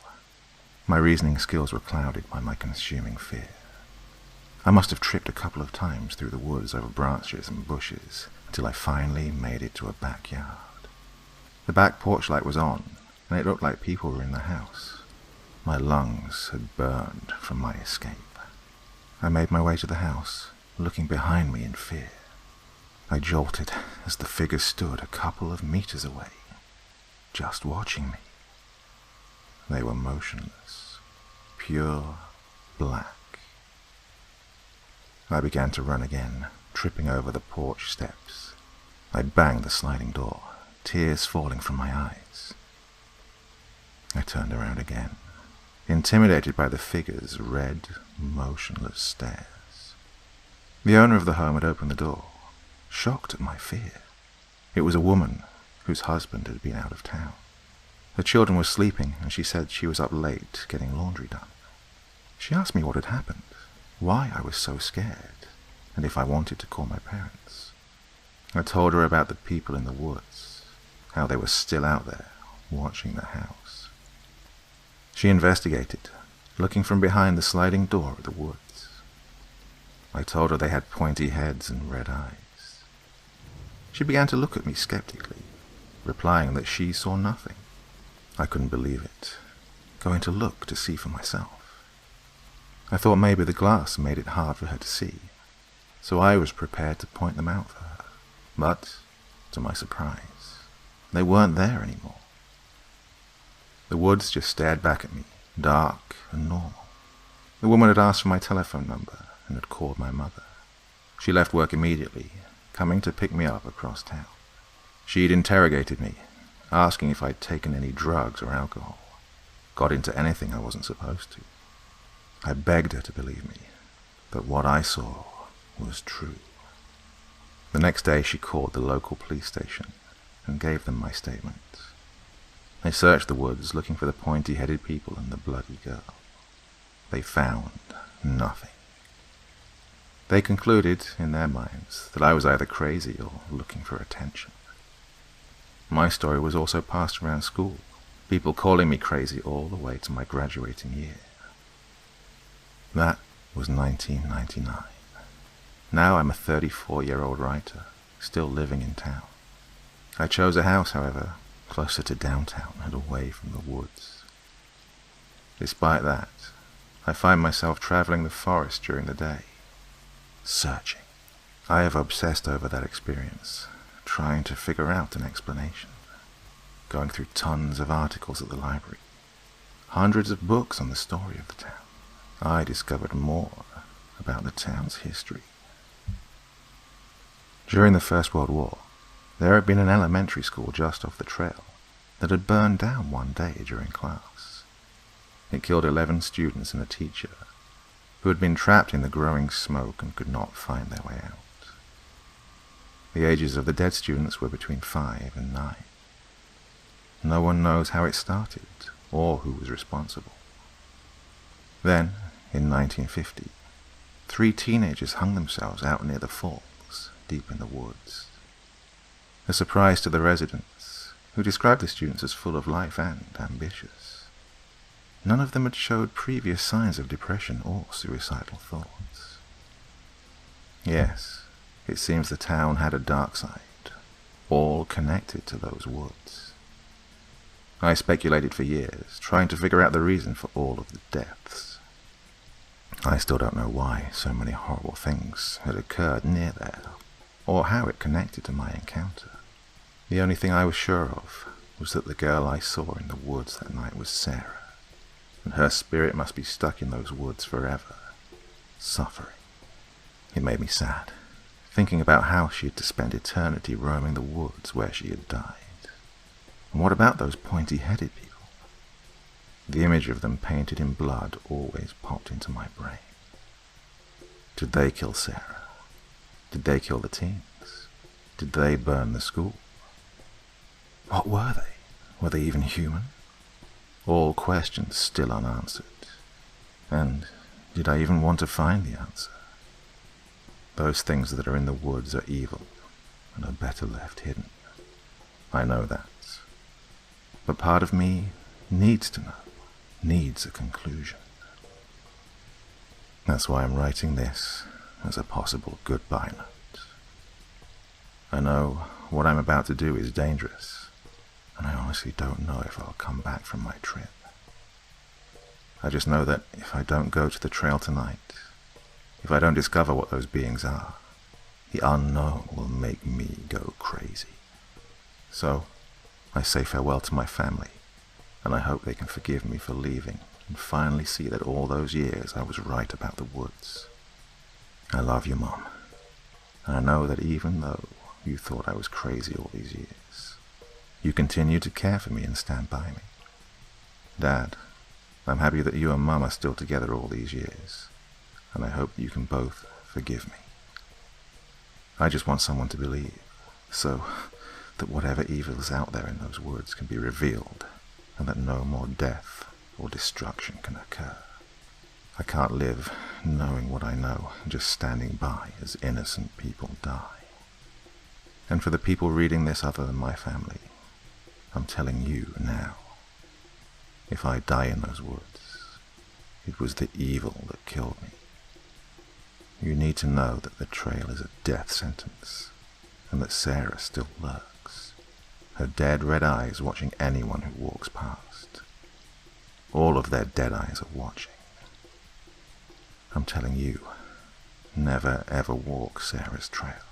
My reasoning skills were clouded by my consuming fear. I must have tripped a couple of times through the woods over branches and bushes until I finally made it to a backyard. The back porch light was on, and it looked like people were in the house. My lungs had burned from my escape. I made my way to the house, looking behind me in fear. I jolted as the figure stood a couple of meters away, just watching me. They were motionless, pure black. I began to run again, tripping over the porch steps. I banged the sliding door, tears falling from my eyes. I turned around again, intimidated by the figure's red, motionless stares. The owner of the home had opened the door, shocked at my fear. It was a woman whose husband had been out of town. Her children were sleeping, and she said she was up late getting laundry done. She asked me what had happened, why I was so scared, and if I wanted to call my parents. I told her about the people in the woods, how they were still out there, watching the house. She investigated, looking from behind the sliding door of the woods. I told her they had pointy heads and red eyes. She began to look at me skeptically, replying that she saw nothing. I couldn't believe it, going to look to see for myself. I thought maybe the glass made it hard for her to see, so I was prepared to point them out for her. But, to my surprise, they weren't there anymore. The woods just stared back at me, dark and normal. The woman had asked for my telephone number and had called my mother. She left work immediately, coming to pick me up across town. She'd interrogated me, asking if I'd taken any drugs or alcohol, got into anything I wasn't supposed to. I begged her to believe me, that what I saw was true. The next day she called the local police station and gave them my statement. They searched the woods looking for the pointy-headed people and the bloody girl. They found nothing. They concluded, in their minds, that I was either crazy or looking for attention. My story was also passed around school, people calling me crazy all the way to my graduating year. That was 1999. Now I'm a 34-year-old writer, still living in town. I chose a house, however, closer to downtown and away from the woods. Despite that, I find myself traveling the forest during the day, searching. I have obsessed over that experience, trying to figure out an explanation, going through tons of articles at the library, hundreds of books on the story of the town. I discovered more about the town's history. During the First World War, there had been an elementary school just off the trail that had burned down one day during class. It killed 11 students and a teacher who had been trapped in the growing smoke and could not find their way out. The ages of the dead students were between 5 and 9. No one knows how it started or who was responsible. Then, in 1950, 3 teenagers hung themselves out near the falls, deep in the woods. A surprise to the residents, who described the students as full of life and ambitious. None of them had showed previous signs of depression or suicidal thoughts. Yes, it seems the town had a dark side, all connected to those woods. I speculated for years, trying to figure out the reason for all of the deaths. I still don't know why so many horrible things had occurred near there, or how it connected to my encounter. The only thing I was sure of was that the girl I saw in the woods that night was Sarah, and her spirit must be stuck in those woods forever, suffering. It made me sad, thinking about how she had to spend eternity roaming the woods where she had died. And what about those pointy-headed people? The image of them painted in blood always popped into my brain. Did they kill Sarah? Did they kill the teens? Did they burn the school? What were they? Were they even human? All questions still unanswered. And did I even want to find the answer? Those things that are in the woods are evil and are better left hidden. I know that. But part of me needs to know, needs a conclusion. That's why I'm writing this as a possible goodbye note. I know what I'm about to do is dangerous, and I honestly don't know if I'll come back from my trip. I just know that if I don't go to the trail tonight, if I don't discover what those beings are, the unknown will make me go crazy. So, I say farewell to my family, and I hope they can forgive me for leaving and finally see that all those years I was right about the woods. I love you, Mom, and I know that even though you thought I was crazy all these years, you continue to care for me and stand by me. Dad, I'm happy that you and Mum are still together all these years, and I hope you can both forgive me. I just want someone to believe, so that whatever evil is out there in those woods can be revealed, and that no more death or destruction can occur. I can't live knowing what I know, just standing by as innocent people die. And for the people reading this other than my family, I'm telling you now, if I die in those woods, it was the evil that killed me. You need to know that the trail is a death sentence, and that Sarah still lurks, her dead red eyes watching anyone who walks past. All of their dead eyes are watching. I'm telling you, never ever walk Sarah's trail,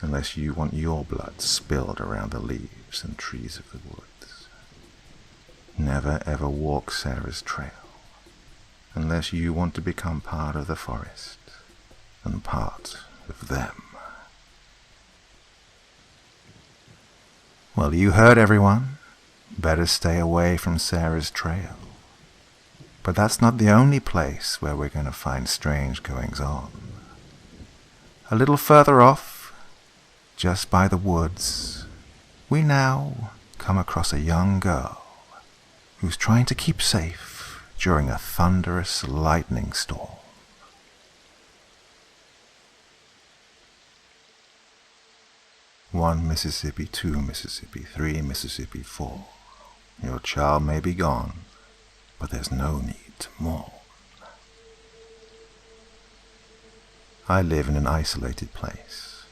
unless you want your blood spilled around the leaves and trees of the woods. Never ever walk Sarah's trail, unless you want to become part of the forest and part of them. Well, you heard, everyone. Better stay away from Sarah's trail. But that's not the only place where we're going to find strange goings-on. A little further off, just by the woods, we now come across a young girl who's trying to keep safe during a thunderous lightning storm. 1 Mississippi, 2 Mississippi, 3 Mississippi, 4. Your child may be gone, but there's no need to mourn. I live in an isolated place,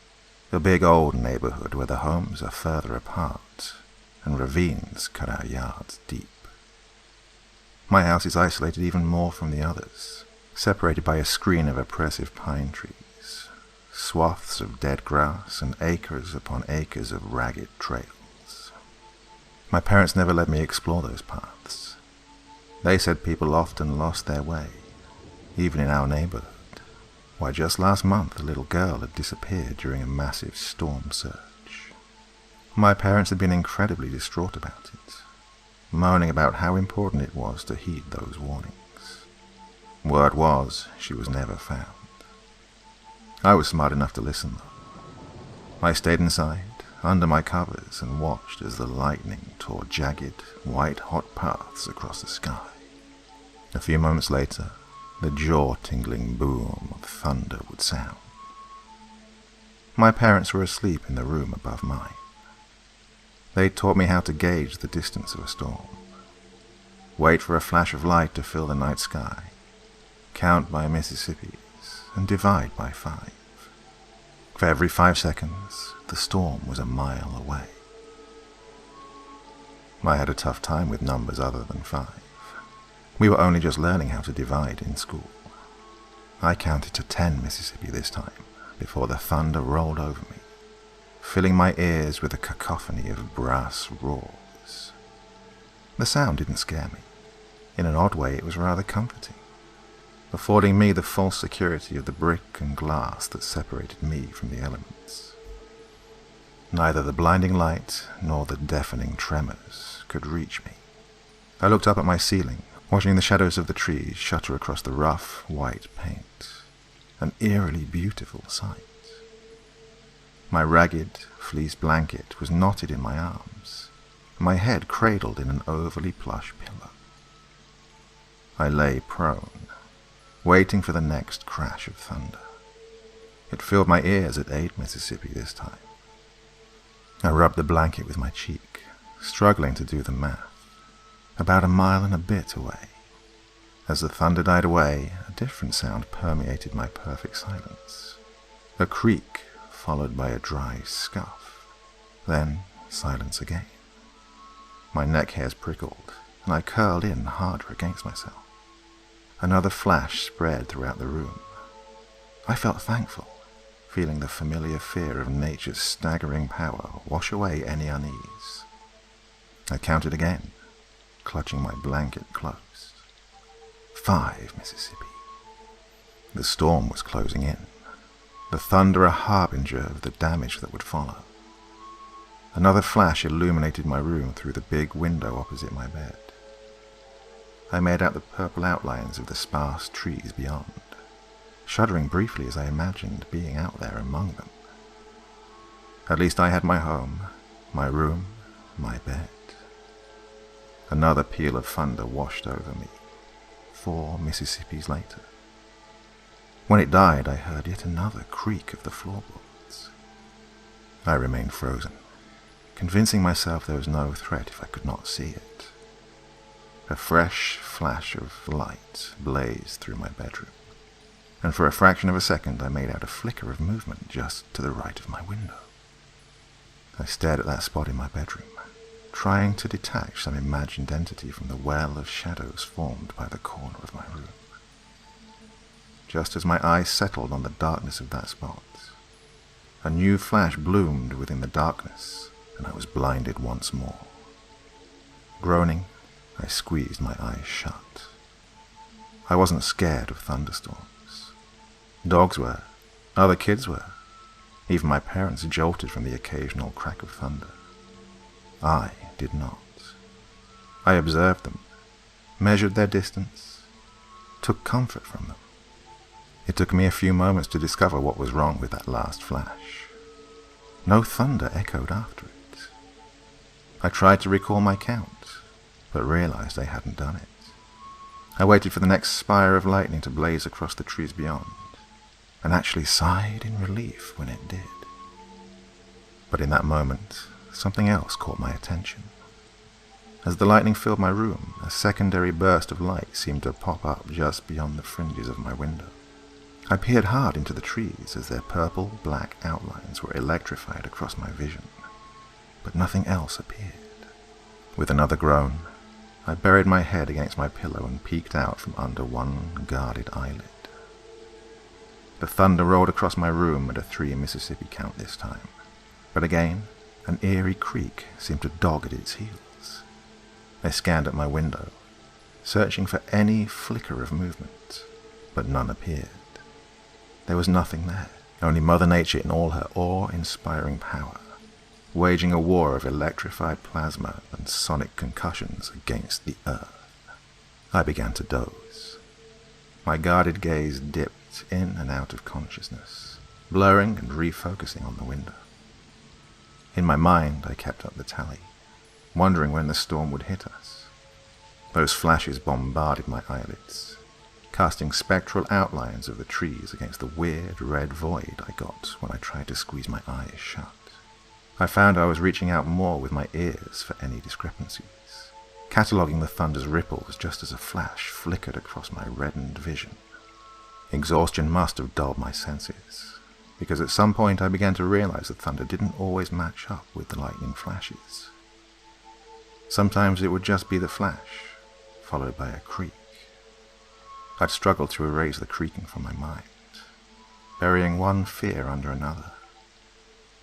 a big old neighborhood where the homes are further apart and ravines cut our yards deep. My house is isolated even more from the others, separated by a screen of oppressive pine trees, swaths of dead grass, and acres upon acres of ragged trails. My parents never let me explore those paths. They said people often lost their way, even in our neighborhood. Why, just last month a little girl had disappeared during a massive storm surge. My parents had been incredibly distraught about it, moaning about how important it was to heed those warnings. Word was, she was never found. I was smart enough to listen, though. I stayed inside, under my covers, and watched as the lightning tore jagged, white-hot paths across the sky. A few moments later, the jaw-tingling boom of thunder would sound. My parents were asleep in the room above mine. They taught me how to gauge the distance of a storm, wait for a flash of light to fill the night sky, count by Mississippis, and divide by 5. For every 5 seconds, the storm was a mile away. I had a tough time with numbers other than 5. We were only just learning how to divide in school. I counted to 10 Mississippi this time, before the thunder rolled over me, filling my ears with a cacophony of brass roars. The sound didn't scare me. In an odd way, it was rather comforting, affording me the false security of the brick and glass that separated me from the elements. Neither the blinding light nor the deafening tremors could reach me. I looked up at my ceiling, watching the shadows of the trees shutter across the rough, white paint. An eerily beautiful sight. My ragged, fleece blanket was knotted in my arms, my head cradled in an overly plush pillow. I lay prone, waiting for the next crash of thunder. It filled my ears at 8 Mississippi this time. I rubbed the blanket with my cheek, struggling to do the math. About a mile and a bit away. As the thunder died away, a different sound permeated my perfect silence. A creak, followed by a dry scuff. Then silence again. My neck hairs prickled, and I curled in harder against myself. Another flash spread throughout the room. I felt thankful, feeling the familiar fear of nature's staggering power wash away any unease. I counted again, clutching my blanket close. 5 Mississippi. The storm was closing in, the thunder a harbinger of the damage that would follow. Another flash illuminated my room through the big window opposite my bed. I made out the purple outlines of the sparse trees beyond, shuddering briefly as I imagined being out there among them. At least I had my home, my room, my bed. Another peal of thunder washed over me, 4 Mississippis later. When it died, I heard yet another creak of the floorboards. I remained frozen, convincing myself there was no threat if I could not see it. A fresh flash of light blazed through my bedroom, and for a fraction of a second I made out a flicker of movement just to the right of my window. I stared at that spot in my bedroom, trying to detach some imagined entity from the well of shadows formed by the corner of my room. Just as my eyes settled on the darkness of that spot, a new flash bloomed within the darkness, and I was blinded once more. Groaning, I squeezed my eyes shut. I wasn't scared of thunderstorms. Dogs were, other kids were, even my parents jolted from the occasional crack of thunder. I did not. I observed them, measured their distance, took comfort from them. It took me a few moments to discover what was wrong with that last flash. No thunder echoed after it. I tried to recall my count, but realized I hadn't done it. I waited for the next spire of lightning to blaze across the trees beyond, and actually sighed in relief when it did. But in that moment, something else caught my attention. As the lightning filled my room, a secondary burst of light seemed to pop up just beyond the fringes of my window. I peered hard into the trees as their purple-black outlines were electrified across my vision, but nothing else appeared. With another groan, I buried my head against my pillow and peeked out from under one guarded eyelid. The thunder rolled across my room at a 3 Mississippi count this time, but again, an eerie creak seemed to dog at its heels. I scanned at my window, searching for any flicker of movement, but none appeared. There was nothing there, only Mother Nature in all her awe-inspiring power, waging a war of electrified plasma and sonic concussions against the earth. I began to doze. My guarded gaze dipped in and out of consciousness, blurring and refocusing on the window. In my mind, I kept up the tally, wondering when the storm would hit us. Those flashes bombarded my eyelids, casting spectral outlines of the trees against the weird red void I got when I tried to squeeze my eyes shut. I found I was reaching out more with my ears for any discrepancies, cataloguing the thunder's ripples just as a flash flickered across my reddened vision. Exhaustion must have dulled my senses, because at some point I began to realize that thunder didn't always match up with the lightning flashes. Sometimes it would just be the flash, followed by a creak. I'd struggled to erase the creaking from my mind, burying one fear under another,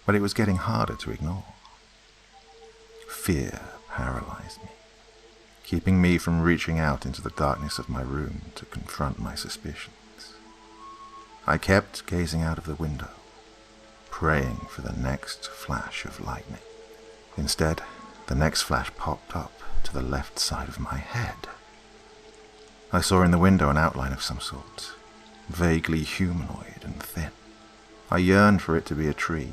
but it was getting harder to ignore. Fear paralyzed me, keeping me from reaching out into the darkness of my room to confront my suspicions. I kept gazing out of the window, praying for the next flash of lightning. Instead, the next flash popped up to the left side of my head. I saw in the window an outline of some sort, vaguely humanoid and thin. I yearned for it to be a tree,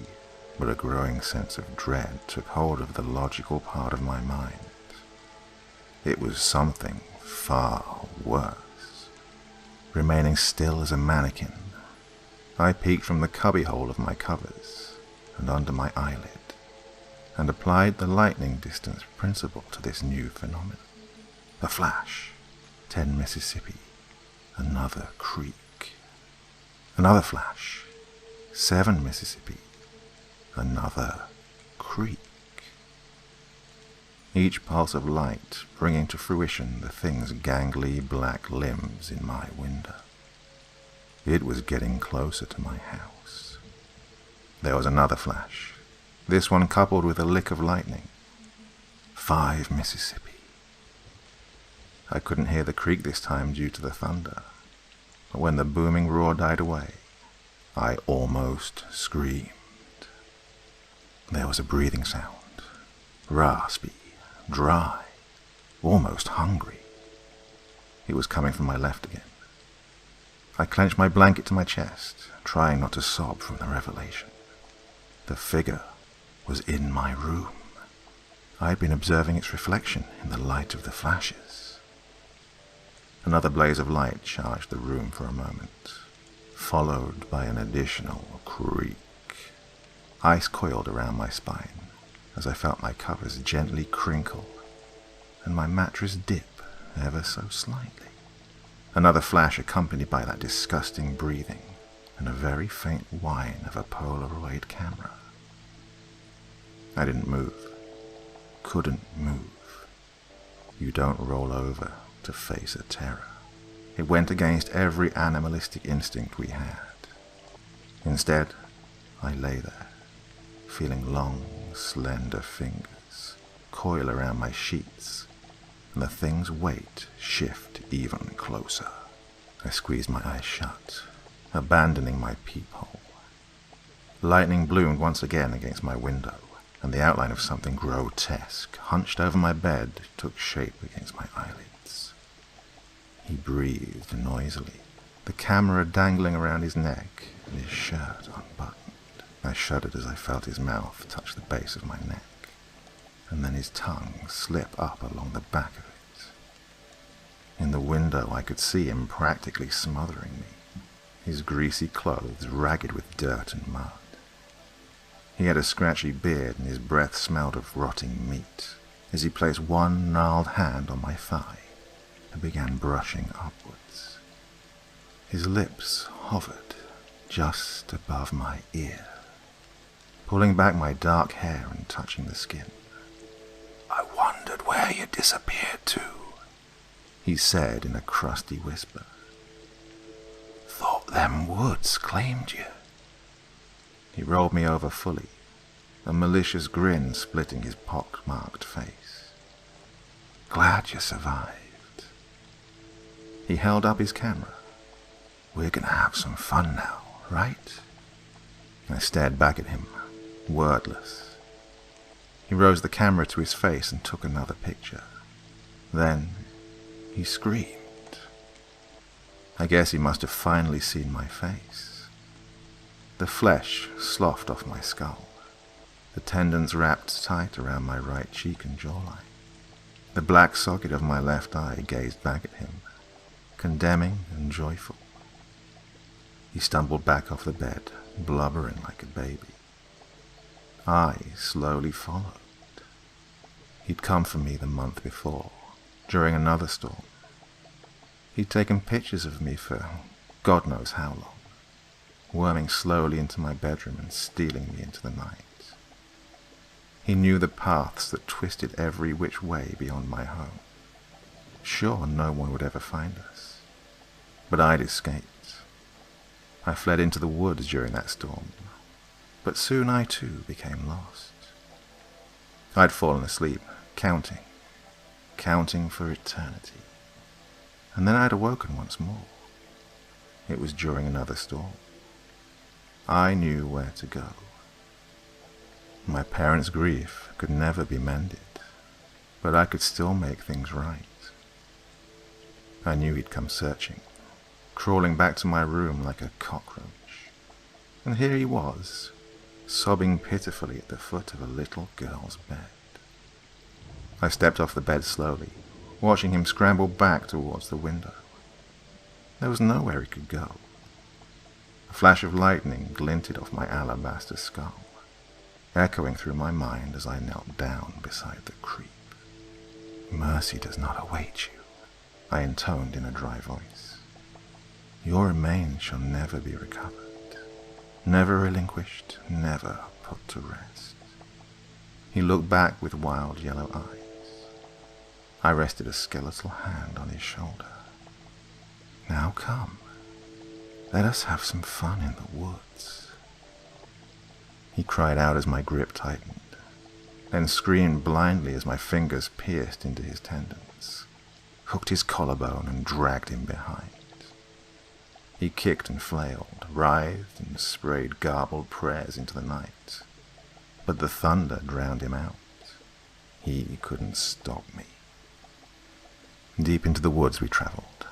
but a growing sense of dread took hold of the logical part of my mind. It was something far worse. Remaining still as a mannequin, I peeked from the cubbyhole of my covers and under my eyelid, and applied the lightning distance principle to this new phenomenon. A flash, 10 Mississippi, another creek. Another flash, 7 Mississippi, another creek. Each pulse of light bringing to fruition the thing's gangly black limbs in my window. It was getting closer to my house. There was another flash, this one coupled with a lick of lightning. 5 Mississippi. I couldn't hear the creak this time due to the thunder, but when the booming roar died away, I almost screamed. There was a breathing sound, raspy, dry, almost hungry. It was coming from my left again. I clenched my blanket to my chest, trying not to sob from the revelation. The figure was in my room. I had been observing its reflection in the light of the flashes. Another blaze of light charged the room for a moment, followed by an additional creak. Ice coiled around my spine as I felt my covers gently crinkle and my mattress dip ever so slightly. Another flash accompanied by that disgusting breathing and a very faint whine of a Polaroid camera. I didn't move. Couldn't move. You don't roll over to face a terror. It went against every animalistic instinct we had. Instead, I lay there, feeling long, slender fingers coil around my sheets, and the thing's weight shift even closer. I squeezed my eyes shut, abandoning my peephole. Lightning bloomed once again against my window, and the outline of something grotesque, hunched over my bed, took shape against my eyelids. He breathed noisily, the camera dangling around his neck and his shirt unbuttoned. I shuddered as I felt his mouth touch the base of my neck, and then his tongue slip up along the back of it. In the window I could see him practically smothering me, his greasy clothes ragged with dirt and mud. He had a scratchy beard and his breath smelled of rotting meat. as he placed one gnarled hand on my thigh and began brushing upwards. His lips hovered just above my ear, pulling back my dark hair and touching the skin. "I wondered where you disappeared to," he said in a crusty whisper. "Thought them woods claimed you." He rolled me over fully, a malicious grin splitting his pock-marked face. "Glad you survived." He held up his camera. "We're gonna have some fun now, right?" I stared back at him, wordless. He rose the camera to his face and took another picture. Then he screamed. I guess he must have finally seen my face. The flesh sloughed off my skull. The tendons wrapped tight around my right cheek and jawline. The black socket of my left eye gazed back at him, condemning and joyful. He stumbled back off the bed, blubbering like a baby. I slowly followed. He'd come for me the month before, during another storm. He'd taken pictures of me for God knows how long, worming slowly into my bedroom and stealing me into the night. He knew the paths that twisted every which way beyond my home. Sure, no one would ever find us, but I'd escaped. I fled into the woods during that storm, but soon I too became lost. I'd fallen asleep, counting for eternity, and then I'd awoken once more. It was during another storm. I knew where to go. My parents' grief could never be mended, but I could still make things right. I knew he'd come searching, crawling back to my room like a cockroach, and here he was, sobbing pitifully at the foot of a little girl's bed. I stepped off the bed slowly, watching him scramble back towards the window. There was nowhere he could go. A flash of lightning glinted off my alabaster skull, echoing through my mind as I knelt down beside the creep. "Mercy does not await you," I intoned in a dry voice. "Your remains shall never be recovered, never relinquished, never put to rest." He looked back with wild yellow eyes. I rested a skeletal hand on his shoulder. "Now come, let us have some fun in the woods." He cried out as my grip tightened, then screamed blindly as my fingers pierced into his tendons, hooked his collarbone and dragged him behind. He kicked and flailed, writhed and sprayed garbled prayers into the night, but the thunder drowned him out. He couldn't stop me. Deep into the woods we traveled,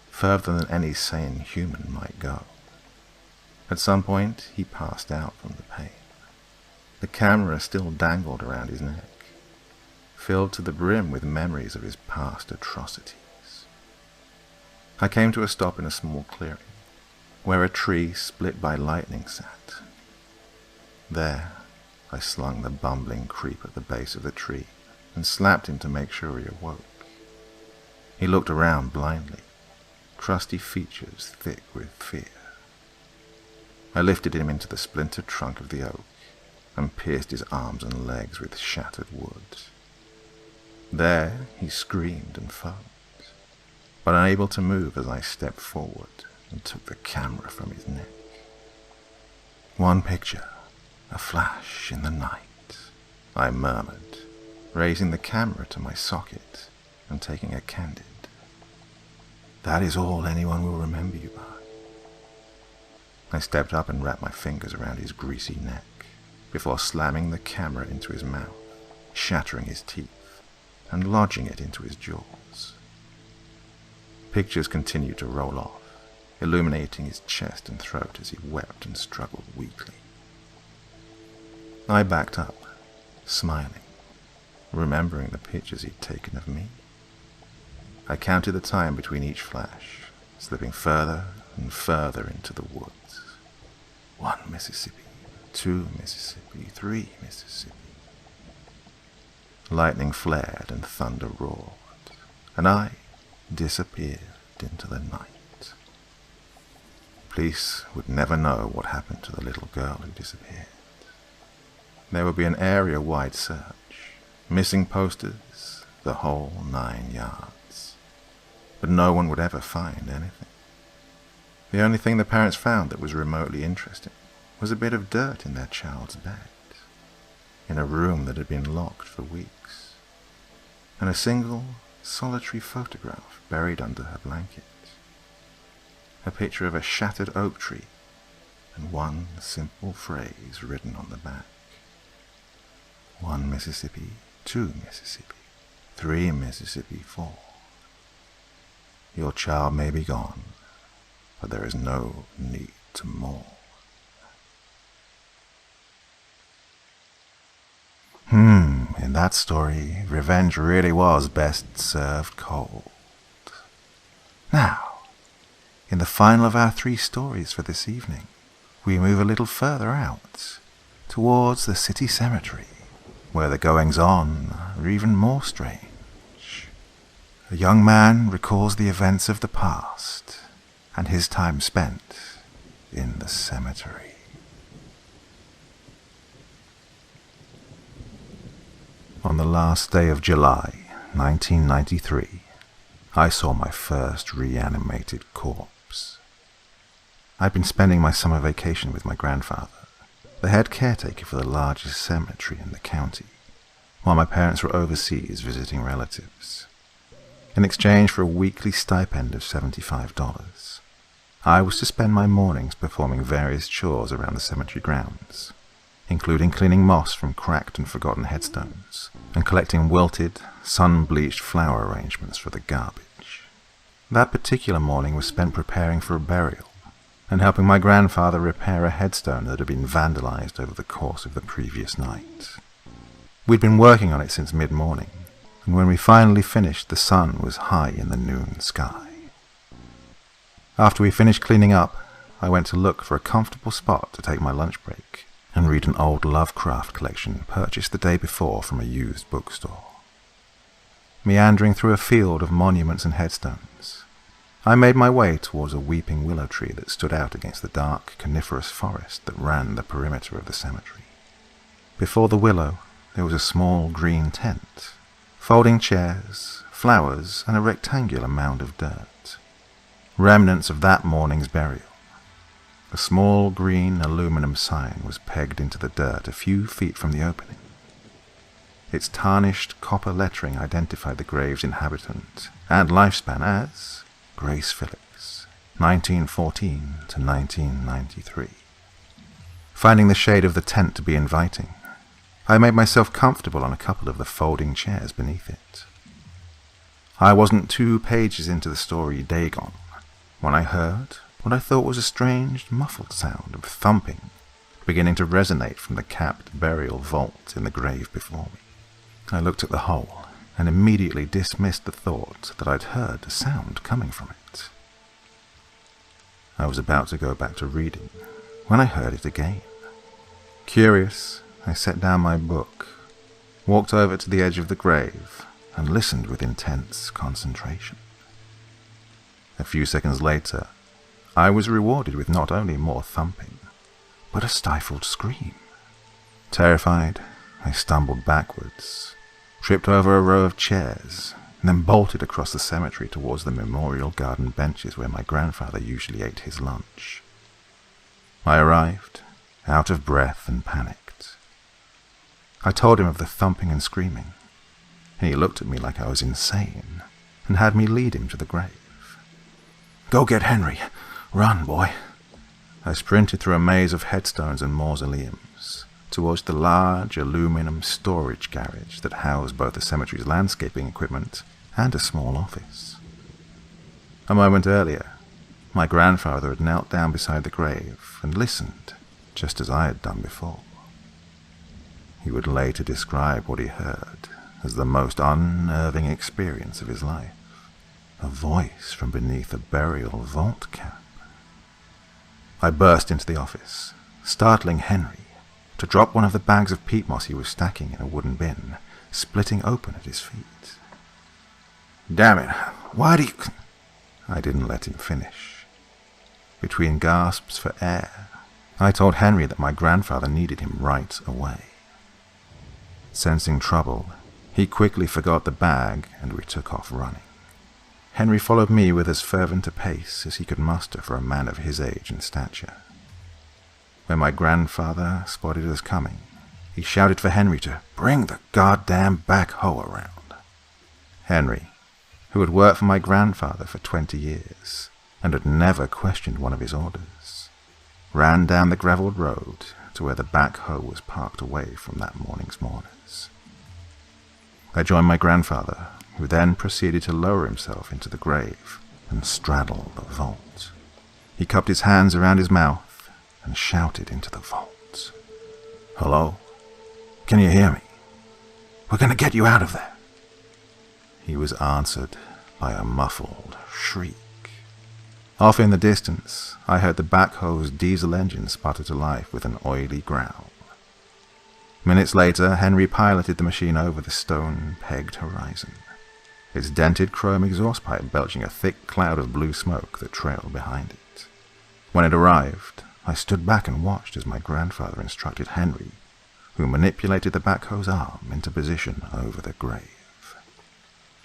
further than any sane human might go. At some point he passed out from the pain. The camera still dangled around his neck, filled to the brim with memories of his past atrocities. I came to a stop in a small clearing, where a tree split by lightning sat. There, I slung the bumbling creep at the base of the tree and slapped him to make sure he awoke. He looked around blindly, crusty features thick with fear. I lifted him into the splintered trunk of the oak and pierced his arms and legs with shattered wood. There he screamed and foamed, but unable to move as I stepped forward and took the camera from his neck. "One picture, a flash in the night," I murmured, raising the camera to my socket and taking a candid. "That is all anyone will remember you by." I stepped up and wrapped my fingers around his greasy neck, before slamming the camera into his mouth, shattering his teeth, and lodging it into his jaws. Pictures continued to roll off, illuminating his chest and throat as he wept and struggled weakly. I backed up, smiling, remembering the pictures he'd taken of me. I counted the time between each flash, slipping further and further into the woods. 1 Mississippi, 2 Mississippi, 3 Mississippi. lightning flared and thunder roared, and I disappeared into the night. Police would never know what happened to the little girl who disappeared. There would be an area-wide search, missing posters, the whole 9 yards. But no one would ever find anything. The only thing the parents found that was remotely interesting was a bit of dirt in their child's bed, in a room that had been locked for weeks, and a single, solitary photograph buried under her blanket. A picture of a shattered oak tree, and one simple phrase written on the back. 1 Mississippi, 2 Mississippi, 3 Mississippi, 4. Your child may be gone, but there is no need to mourn. In that story, revenge really was best served cold. Now, in the final of our 3 stories for this evening, we move a little further out, towards the city cemetery, where the goings-on are even more strange. A young man recalls the events of the past, and his time spent in the cemetery. On the last day of July, 1993, I saw my first reanimated corpse. I'd been spending my summer vacation with my grandfather, the head caretaker for the largest cemetery in the county, while my parents were overseas visiting relatives. In exchange for a weekly stipend of $75, I was to spend my mornings performing various chores around the cemetery grounds, including cleaning moss from cracked and forgotten headstones, and collecting wilted, sun-bleached flower arrangements for the garbage. That particular morning was spent preparing for a burial, and helping my grandfather repair a headstone that had been vandalized over the course of the previous night. We'd been working on it since mid-morning, and when we finally finished, the sun was high in the noon sky. After we finished cleaning up, I went to look for a comfortable spot to take my lunch break and read an old Lovecraft collection purchased the day before from a used bookstore. Meandering through a field of monuments and headstones, I made my way towards a weeping willow tree that stood out against the dark coniferous forest that ran the perimeter of the cemetery. Before the willow, there was a small green tent, folding chairs, flowers, and a rectangular mound of dirt, remnants of that morning's burial. A small green aluminum sign was pegged into the dirt a few feet from the opening. Its tarnished copper lettering identified the grave's inhabitant and lifespan as Grace Phillips, 1914 to 1993. Finding the shade of the tent to be inviting, I made myself comfortable on a couple of the folding chairs beneath it. I wasn't 2 pages into the story Dagon when I heard what I thought was a strange, muffled sound of thumping beginning to resonate from the capped burial vault in the grave before me. I looked at the hole and immediately dismissed the thought that I'd heard a sound coming from it. I was about to go back to reading when I heard it again. Curious, I set down my book, walked over to the edge of the grave, and listened with intense concentration. A few seconds later, I was rewarded with not only more thumping, but a stifled scream. Terrified, I stumbled backwards, tripped over a row of chairs, and then bolted across the cemetery towards the memorial garden benches where my grandfather usually ate his lunch. I arrived, out of breath and panicked. I told him of the thumping and screaming, and he looked at me like I was insane and had me lead him to the grave. "Go get Henry! Run, boy!" I sprinted through a maze of headstones and mausoleums towards the large aluminum storage garage that housed both the cemetery's landscaping equipment and a small office. A moment earlier, my grandfather had knelt down beside the grave and listened, just as I had done before. He would later describe what he heard as the most unnerving experience of his life. A voice from beneath a burial vault cap. I burst into the office, startling Henry to drop one of the bags of peat moss he was stacking in a wooden bin splitting open at his feet. "Damn it, why do you—" I didn't let him finish. Between gasps for air, I told Henry that my grandfather needed him right away. Sensing trouble, he quickly forgot the bag and we took off running. Henry followed me with as fervent a pace as he could muster for a man of his age and stature. When my grandfather spotted us coming, he shouted for Henry to bring the goddamn backhoe around. Henry, who had worked for my grandfather for 20 years and had never questioned one of his orders, ran down the gravelled road to where the backhoe was parked away from that morning's mourners. I joined my grandfather, who then proceeded to lower himself into the grave and straddle the vault. He cupped his hands around his mouth and shouted into the vault. "Hello? Can you hear me? We're going to get you out of there." He was answered by a muffled shriek. Off in the distance, I heard the backhoe's diesel engine sputter to life with an oily growl. Minutes later, Henry piloted the machine over the stone-pegged horizon, its dented chrome exhaust pipe belching a thick cloud of blue smoke that trailed behind it. When it arrived, I stood back and watched as my grandfather instructed Henry, who manipulated the backhoe's arm into position over the grave.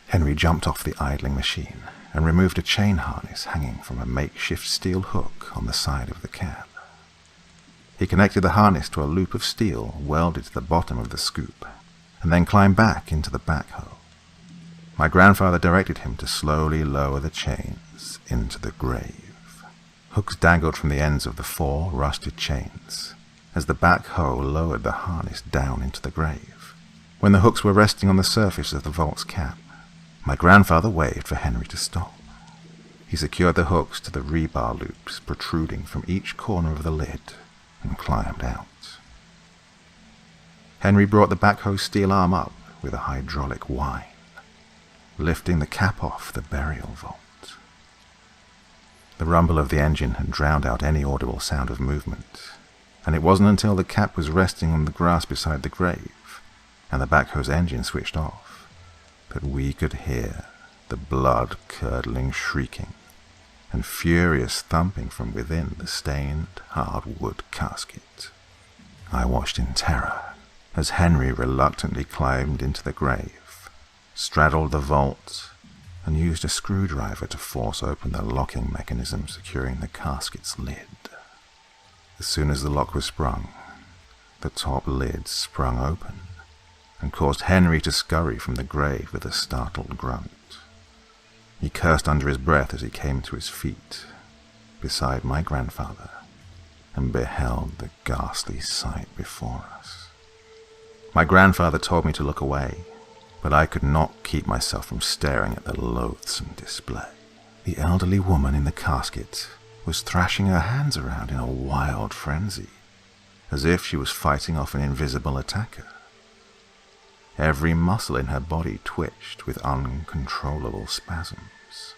Henry jumped off the idling machine and removed a chain harness hanging from a makeshift steel hook on the side of the cab. He connected the harness to a loop of steel welded to the bottom of the scoop, and then climbed back into the backhoe. My grandfather directed him to slowly lower the chains into the grave. Hooks dangled from the ends of the 4 rusted chains as the backhoe lowered the harness down into the grave. When the hooks were resting on the surface of the vault's cap, my grandfather waved for Henry to stop. He secured the hooks to the rebar loops protruding from each corner of the lid and climbed out. Henry brought the backhoe's steel arm up with a hydraulic whine, lifting the cap off the burial vault. The rumble of the engine had drowned out any audible sound of movement, and it wasn't until the cap was resting on the grass beside the grave and the backhoe's engine switched off that we could hear the blood-curdling shrieking and furious thumping from within the stained hardwood casket. I watched in terror as Henry reluctantly climbed into the grave, straddled the vault, and used a screwdriver to force open the locking mechanism securing the casket's lid. As soon as the lock was sprung, the top lid sprung open and caused Henry to scurry from the grave with a startled grunt. He cursed under his breath as he came to his feet beside my grandfather and beheld the ghastly sight before us. My grandfather told me to look away, but I could not keep myself from staring at the loathsome display. The elderly woman in the casket was thrashing her hands around in a wild frenzy, as if she was fighting off an invisible attacker. Every muscle in her body twitched with uncontrollable spasms.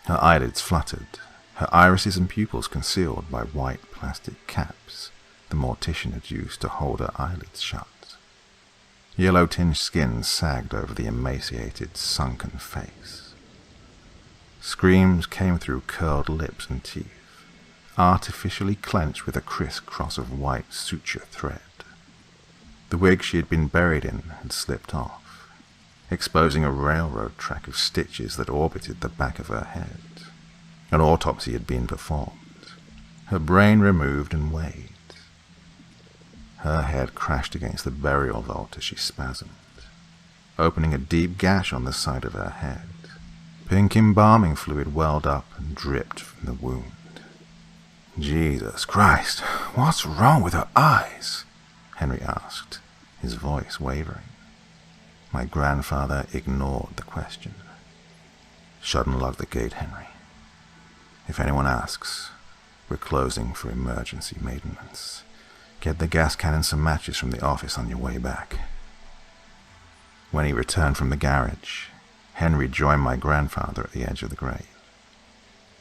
Her eyelids fluttered, her irises and pupils concealed by white plastic caps the mortician had used to hold her eyelids shut. Yellow-tinged skin sagged over the emaciated, sunken face. Screams came through curled lips and teeth, artificially clenched with a criss-cross of white suture thread. The wig she had been buried in had slipped off, exposing a railroad track of stitches that orbited the back of her head. An autopsy had been performed, her brain removed and weighed. Her head crashed against the burial vault as she spasmed, opening a deep gash on the side of her head. Pink embalming fluid welled up and dripped from the wound. "Jesus Christ, what's wrong with her eyes?" Henry asked, his voice wavering. My grandfather ignored the question. "Shut and lock the gate, Henry. If anyone asks, we're closing for emergency maintenance. Get the gas can and some matches from the office on your way back." When he returned from the garage, Henry joined my grandfather at the edge of the grave.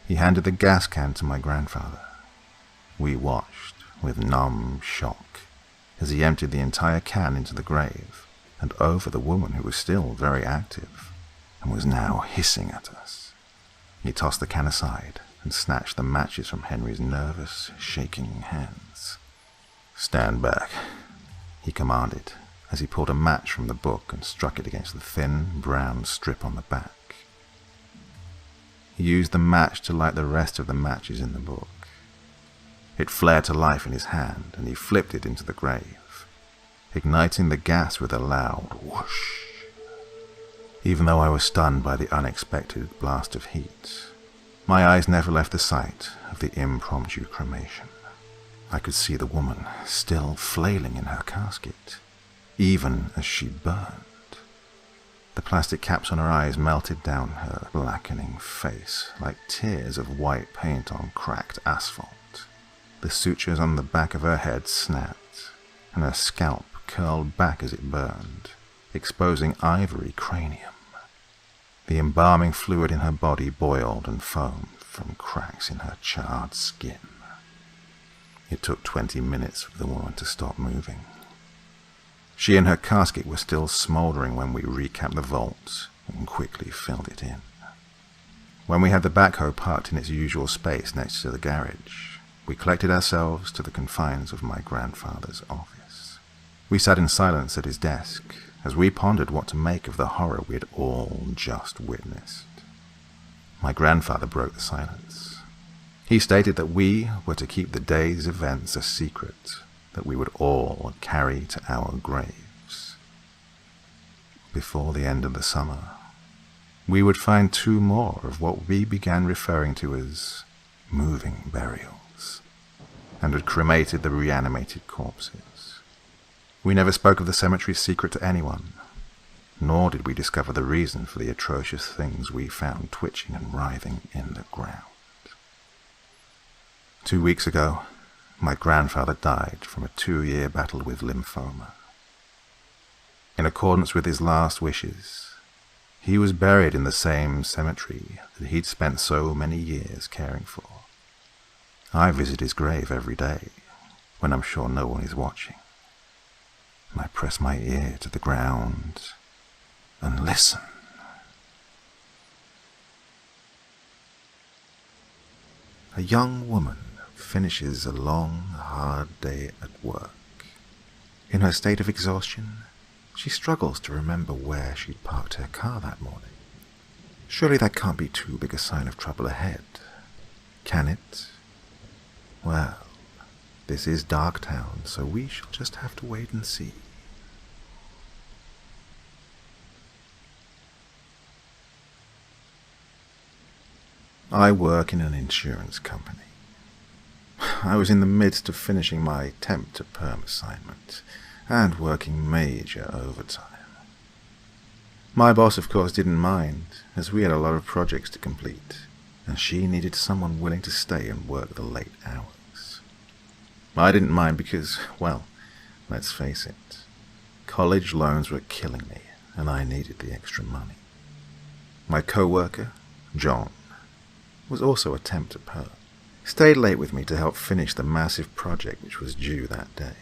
He handed the gas can to my grandfather. We watched with numb shock as he emptied the entire can into the grave and over the woman who was still very active and was now hissing at us. He tossed the can aside and snatched the matches from Henry's nervous, shaking hands. "Stand back," he commanded as he pulled a match from the book and struck it against the thin, brown strip on the back. He used the match to light the rest of the matches in the book. It flared to life in his hand, and he flipped it into the grave, igniting the gas with a loud whoosh. Even though I was stunned by the unexpected blast of heat, my eyes never left the sight of the impromptu cremation. I could see the woman still flailing in her casket, even as she burned. The plastic caps on her eyes melted down her blackening face like tears of white paint on cracked asphalt. The sutures on the back of her head snapped, and her scalp curled back as it burned, exposing ivory cranium. The embalming fluid in her body boiled and foamed from cracks in her charred skin. It took 20 minutes for the woman to stop moving. She and her casket were still smouldering when we recapped the vault and quickly filled it in. When we had the backhoe parked in its usual space next to the garage, we collected ourselves to the confines of my grandfather's office. We sat in silence at his desk as we pondered what to make of the horror we had all just witnessed. My grandfather broke the silence. He stated that we were to keep the day's events a secret that we would all carry to our graves. Before the end of the summer, we would find 2 more of what we began referring to as moving burials, and had cremated the reanimated corpses. We never spoke of the cemetery's secret to anyone, nor did we discover the reason for the atrocious things we found twitching and writhing in the ground. 2 weeks ago, my grandfather died from a 2-year battle with lymphoma. In accordance with his last wishes, he was buried in the same cemetery that he'd spent so many years caring for. I visit his grave every day, when I'm sure no one is watching, and I press my ear to the ground and listen. A young woman finishes a long, hard day at work. In her state of exhaustion, she struggles to remember where she'd parked her car that morning. Surely that can't be too big a sign of trouble ahead, can it? Well, this is Darktown, so we shall just have to wait and see. I work in an insurance company. I was in the midst of finishing my temp to perm assignment and working major overtime. My boss, of course, didn't mind, as we had a lot of projects to complete, and she needed someone willing to stay and work the late hours. I didn't mind because, well, let's face it, college loans were killing me, and I needed the extra money. My co-worker, John, was also a temp to perm. Stayed late with me to help finish the massive project which was due that day.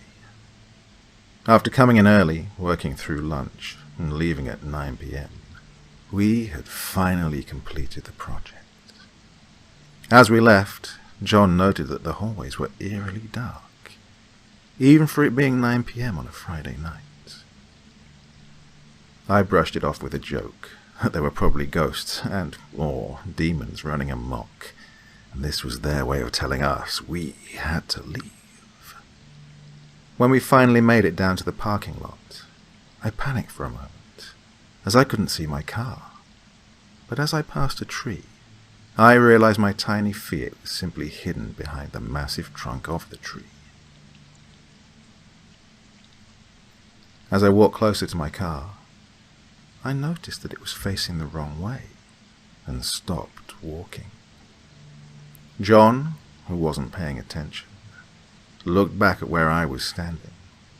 After coming in early, working through lunch, and leaving at 9 p.m., we had finally completed the project. As we left, John noted that the hallways were eerily dark, even for it being 9 p.m. on a Friday night. I brushed it off with a joke that there were probably ghosts or demons running amok, and this was their way of telling us we had to leave. When we finally made it down to the parking lot, I panicked for a moment, as I couldn't see my car. But as I passed a tree, I realized my tiny Fiat was simply hidden behind the massive trunk of the tree. As I walked closer to my car, I noticed that it was facing the wrong way and stopped walking. John, who wasn't paying attention, looked back at where I was standing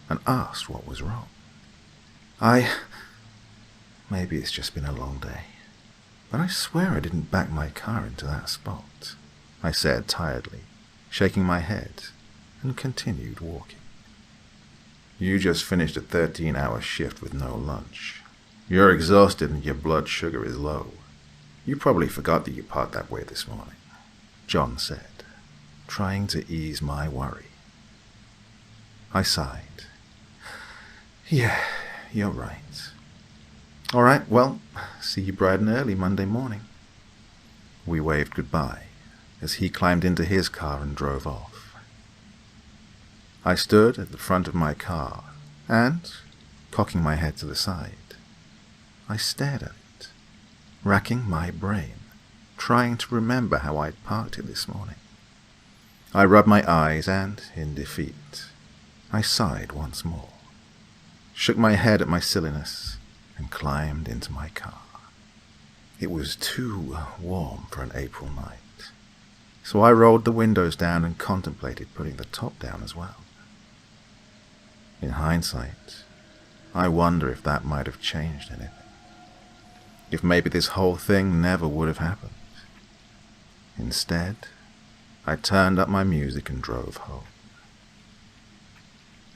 and asked what was wrong. Maybe it's just been a long day, but I swear I didn't back my car into that spot, I said tiredly, shaking my head, and continued walking. You just finished a 13-hour shift with no lunch. You're exhausted and your blood sugar is low. You probably forgot that you parked that way this morning, John said, trying to ease my worry. I sighed. Yeah, you're right. All right, well, see you bright and early Monday morning. We waved goodbye as he climbed into his car and drove off. I stood at the front of my car and, cocking my head to the side, I stared at it, racking my brain, trying to remember how I'd parked it this morning. I rubbed my eyes and, in defeat, I sighed once more, shook my head at my silliness, and climbed into my car. It was too warm for an April night, so I rolled the windows down and contemplated putting the top down as well. In hindsight, I wonder if that might have changed anything. If maybe this whole thing never would have happened. Instead, I turned up my music and drove home.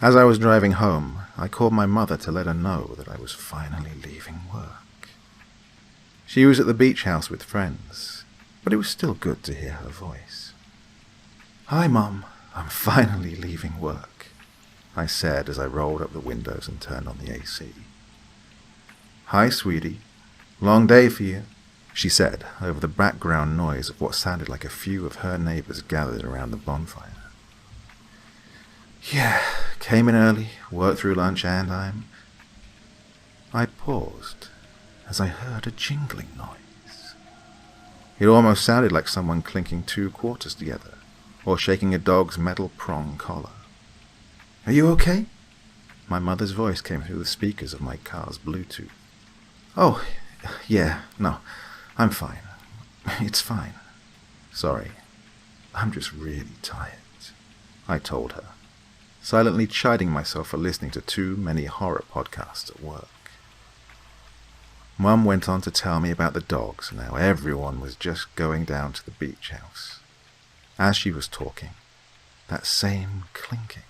As I was driving home, I called my mother to let her know that I was finally leaving work. She was at the beach house with friends, but it was still good to hear her voice. "Hi, Mum, I'm finally leaving work," I said as I rolled up the windows and turned on the AC. "Hi, sweetie. Long day for you," she said over the background noise of what sounded like a few of her neighbors gathered around the bonfire. "Yeah, came in early, worked through lunch, and I paused as I heard a jingling noise. It almost sounded like someone clinking 2 quarters together or shaking a dog's metal prong collar. "Are you okay?" My mother's voice came through the speakers of my car's Bluetooth. "Oh, yeah, no, I'm fine. It's fine. Sorry, I'm just really tired," I told her, silently chiding myself for listening to too many horror podcasts at work. Mum went on to tell me about the dogs and how everyone was just going down to the beach house. As she was talking, that same clinking,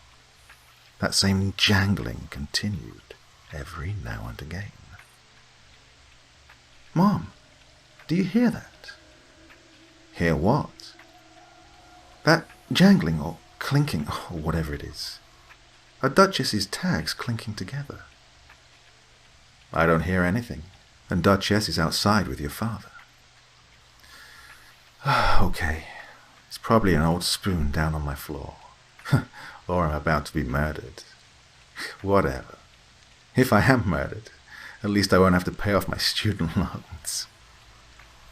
that same jangling continued every now and again. "Mom, do you hear that?" "Hear what?" "That jangling or clinking or whatever it is. Are Duchess's tags clinking together?" "I don't hear anything, and Duchess is outside with your father." "Okay, it's probably an old spoon down on my floor. Or I'm about to be murdered. Whatever. If I am murdered, at least I won't have to pay off my student loans."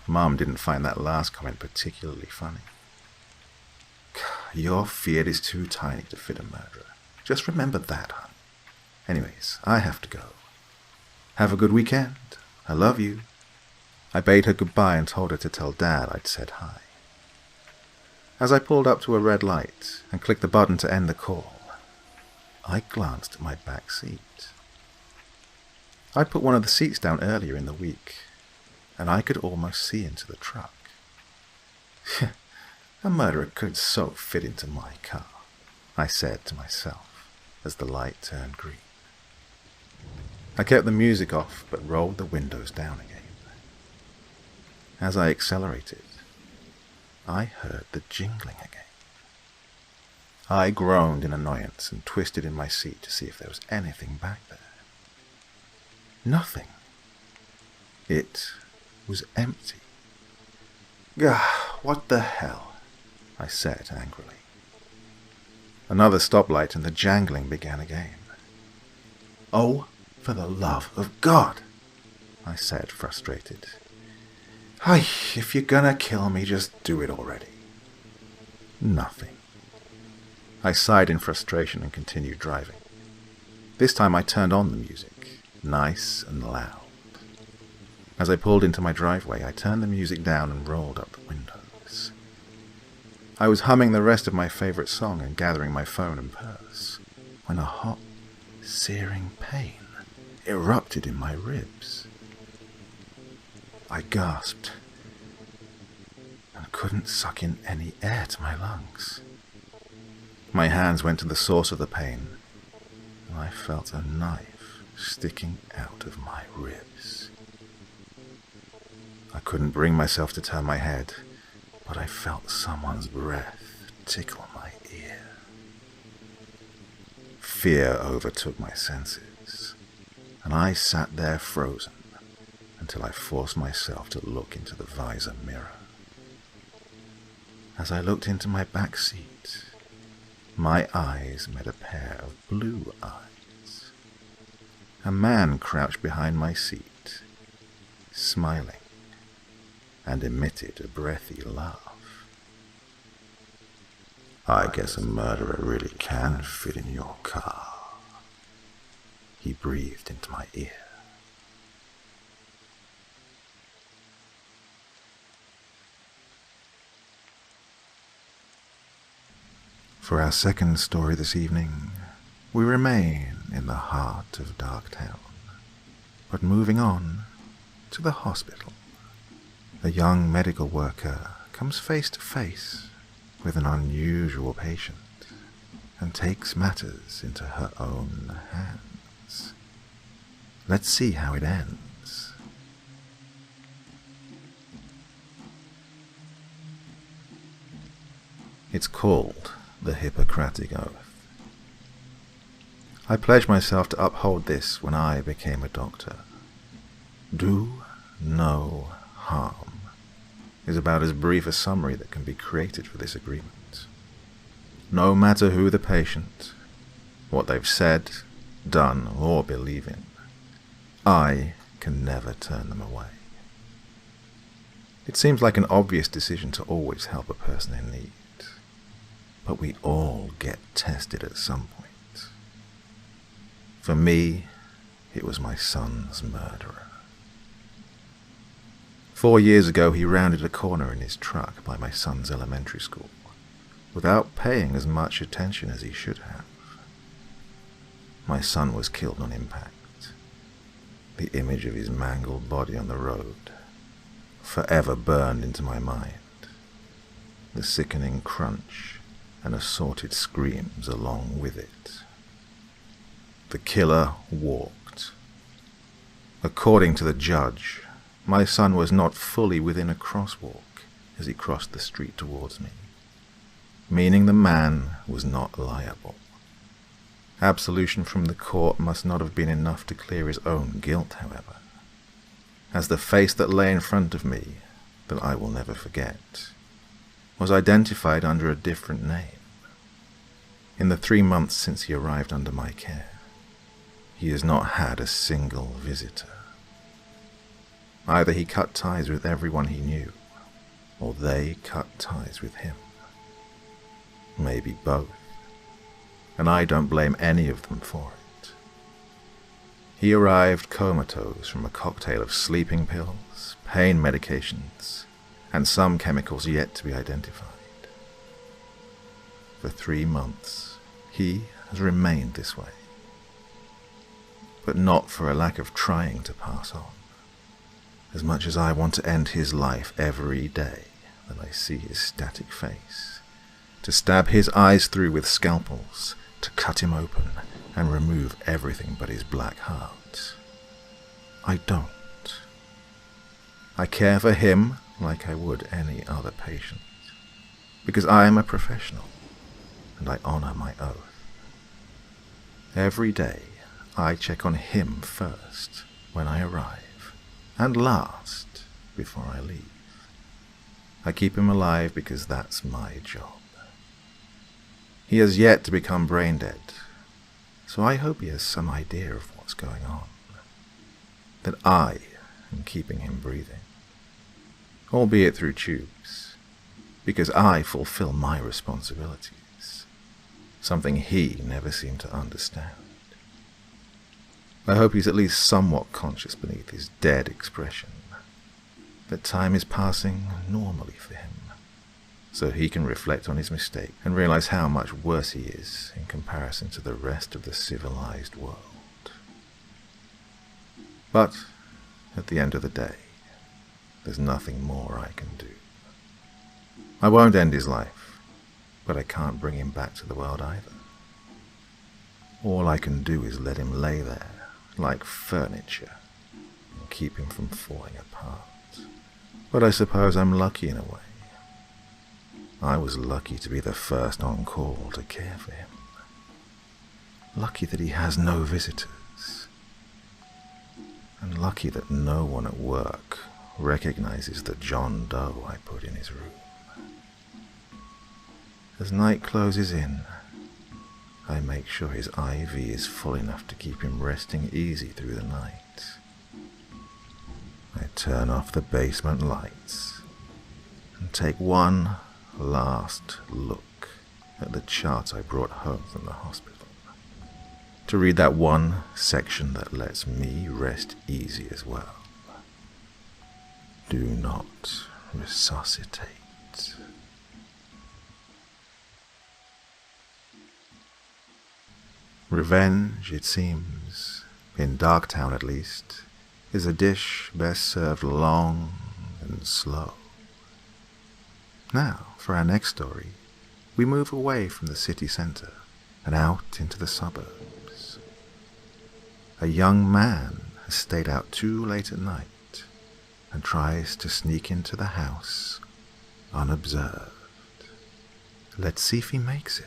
Mom didn't find that last comment particularly funny. "Your Fiat is too tiny to fit a murderer. Just remember that, hon. Anyways, I have to go. Have a good weekend. I love you." I bade her goodbye and told her to tell Dad I'd said hi. As I pulled up to a red light and clicked the button to end the call, I glanced at my back seat. I'd put one of the seats down earlier in the week, and I could almost see into the truck. A murderer could so fit into my car, I said to myself as the light turned green. I kept the music off but rolled the windows down again. As I accelerated, I heard the jingling again. I groaned in annoyance and twisted in my seat to see if there was anything back there. Nothing. It was empty. "Gah, what the hell?" I said angrily. Another stoplight and the jangling began again. "Oh, for the love of God," I said, frustrated. "Ay, if you're gonna kill me, just do it already." Nothing. I sighed in frustration and continued driving. This time I turned on the music, nice and loud. As I pulled into my driveway, I turned the music down and rolled up the windows. I was humming the rest of my favorite song and gathering my phone and purse, when a hot, searing pain erupted in my ribs. I gasped and couldn't suck in any air to my lungs. My hands went to the source of the pain, and I felt a knife sticking out of my ribs. I couldn't bring myself to turn my head, but I felt someone's breath tickle my ear. Fear overtook my senses, and I sat there frozen until I forced myself to look into the visor mirror. As I looked into my back seat, my eyes met a pair of blue eyes. A man crouched behind my seat, smiling, and emitted a breathy laugh. "I guess a murderer really can fit in your car," he breathed into my ear. For our second story this evening, we remain in the heart of Darktown, but moving on to the hospital. A young medical worker comes face to face with an unusual patient and takes matters into her own hands. Let's see how it ends. It's called the Hippocratic Oath. I pledged myself to uphold this when I became a doctor. Do no harm is about as brief a summary that can be created for this agreement. No matter who the patient, what they've said, done, or believe in, I can never turn them away. It seems like an obvious decision to always help a person in need, but we all get tested at some point. For me, it was my son's murderer. 4 years ago, he rounded a corner in his truck by my son's elementary school, without paying as much attention as he should have. My son was killed on impact. The image of his mangled body on the road forever burned into my mind. The sickening crunch and assorted screams along with it. The killer walked. According to the judge, my son was not fully within a crosswalk as he crossed the street towards me, meaning the man was not liable. Absolution from the court must not have been enough to clear his own guilt, however, as the face that lay in front of me, that I will never forget, was identified under a different name. In the 3 months since he arrived under my care, he has not had a single visitor. Either he cut ties with everyone he knew, or they cut ties with him. Maybe both, and I don't blame any of them for it. He arrived comatose from a cocktail of sleeping pills, pain medications, and some chemicals yet to be identified. For 3 months, he has remained this way, but not for a lack of trying to pass on. As much as I want to end his life every day that I see his static face, to stab his eyes through with scalpels, to cut him open and remove everything but his black heart, I don't. I care for him like I would any other patient, because I am a professional, and I honor my oath. Every day, I check on him first when I arrive, and last before I leave. I keep him alive because that's my job. He has yet to become brain dead, so I hope he has some idea of what's going on, that I am keeping him breathing, albeit through tubes, because I fulfill my responsibilities, something he never seemed to understand. I hope he's at least somewhat conscious beneath his dead expression, that time is passing normally for him, so he can reflect on his mistake and realize how much worse he is in comparison to the rest of the civilized world. But at the end of the day, there's nothing more I can do. I won't end his life, but I can't bring him back to the world either. All I can do is let him lay there, like furniture, and keep him from falling apart. But I suppose I'm lucky in a way. I was lucky to be the first on call to care for him. Lucky that he has no visitors. And lucky that no one at work recognizes the John Doe I put in his room. As night closes in, I make sure his IV is full enough to keep him resting easy through the night. I turn off the basement lights and take one last look at the chart I brought home from the hospital, to read that one section that lets me rest easy as well. Do not resuscitate. Revenge, it seems, in Darktown at least, is a dish best served long and slow. Now, for our next story, we move away from the city centre and out into the suburbs. A young man has stayed out too late at night and tries to sneak into the house unobserved. Let's see if he makes it.